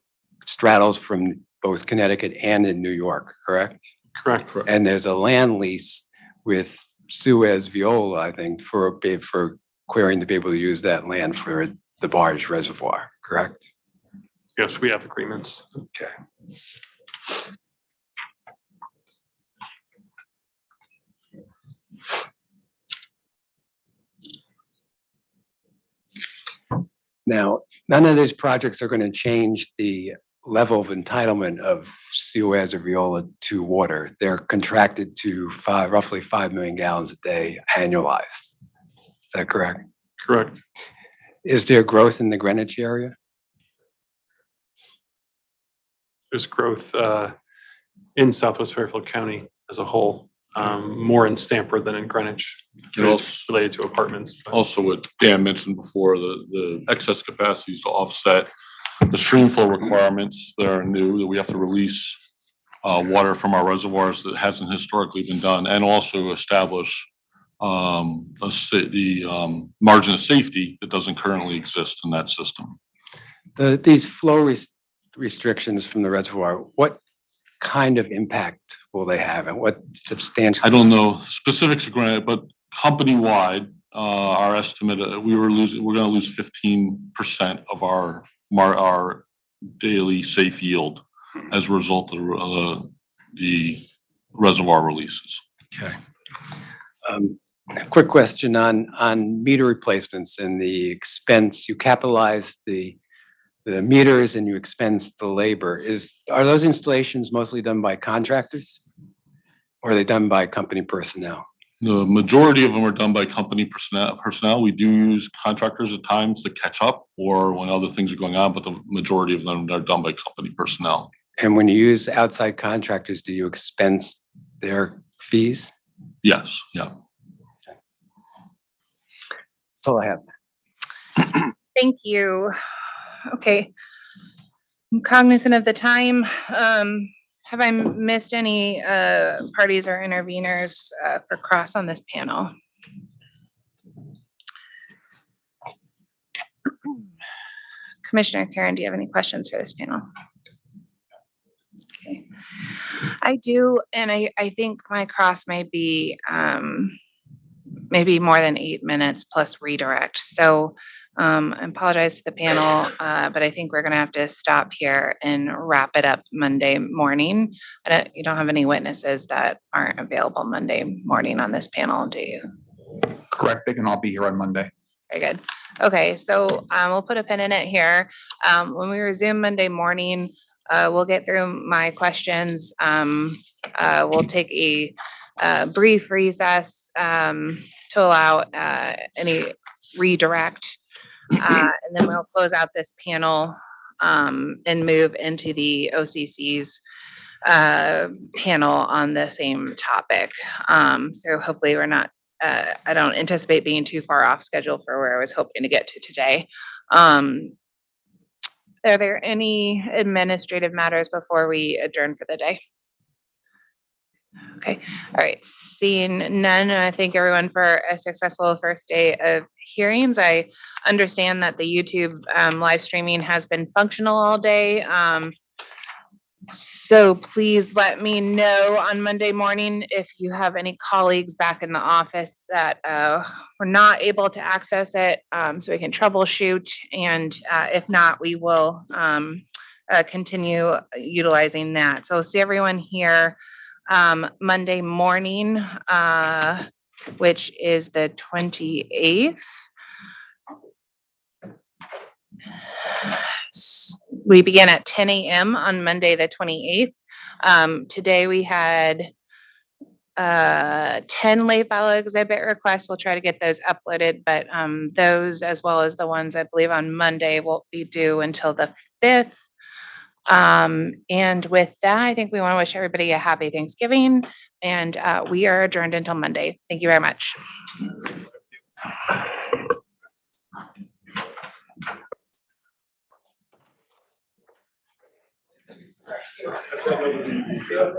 straddles from both Connecticut and in New York, correct? Correct. And there's a land lease with Suez Viola, I think, for Aquarion to be able to use that land for the barge reservoir, correct? Yes, we have agreements. Okay. Now, none of these projects are going to change the level of entitlement of Suez or Viola to water. They're contracted to roughly 5 million gallons a day annualized. Is that correct? Correct. Is there growth in the Greenwich area? There's growth in Southwest Fairfield County as a whole, more in Stamford than in Greenwich, related to apartments. Also, what Dan mentioned before, the excess capacities to offset the stream flow requirements that are new, that we have to release water from our reservoirs that hasn't historically been done, and also establish the margin of safety that doesn't currently exist in that system. These flow restrictions from the reservoir, what kind of impact will they have and what substantial? I don't know specifics of granted, but company-wide, our estimate, we're gonna lose 15% of our daily safe yield as a result of the reservoir releases. Okay. A quick question on meter replacements and the expense. You capitalize the meters and you expense the labor. Are those installations mostly done by contractors? Or are they done by company personnel? The majority of them are done by company personnel. We do use contractors at times to catch up or when other things are going on, but the majority of them are done by company personnel. And when you use outside contractors, do you expense their fees? Yes, yeah. That's all I have. Thank you. Okay. I'm cognizant of the time. Have I missed any parties or interveners for cross on this panel? Commissioner Karen, do you have any questions for this panel? Okay. I do, and I think my cross may be maybe more than 8 minutes plus redirect. So I apologize to the panel, but I think we're gonna have to stop here and wrap it up Monday morning. You don't have any witnesses that aren't available Monday morning on this panel, do you? Correct. They can all be here on Monday. Very good. Okay, so we'll put a pin in it here. When we resume Monday morning, we'll get through my questions. We'll take a brief recess to allow any redirect. And then we'll close out this panel and move into the OCC's panel on the same topic. So hopefully we're not, I don't anticipate being too far off schedule for where I was hoping to get to today. Are there any administrative matters before we adjourn for the day? Okay, all right, seeing none, I thank everyone for a successful first day of hearings. I understand that the YouTube live streaming has been functional all day. So please let me know on Monday morning if you have any colleagues back in the office that were not able to access it, so we can troubleshoot. And if not, we will continue utilizing that. So see everyone here Monday morning, which is the 28th. We began at 10 a.m. on Monday, the 28th. Today we had 10 late file exhibit requests. We'll try to get those uploaded, but those, as well as the ones I believe on Monday, won't be due until the 5th. And with that, I think we want to wish everybody a happy Thanksgiving, and we are adjourned until Monday. Thank you very much. Yes.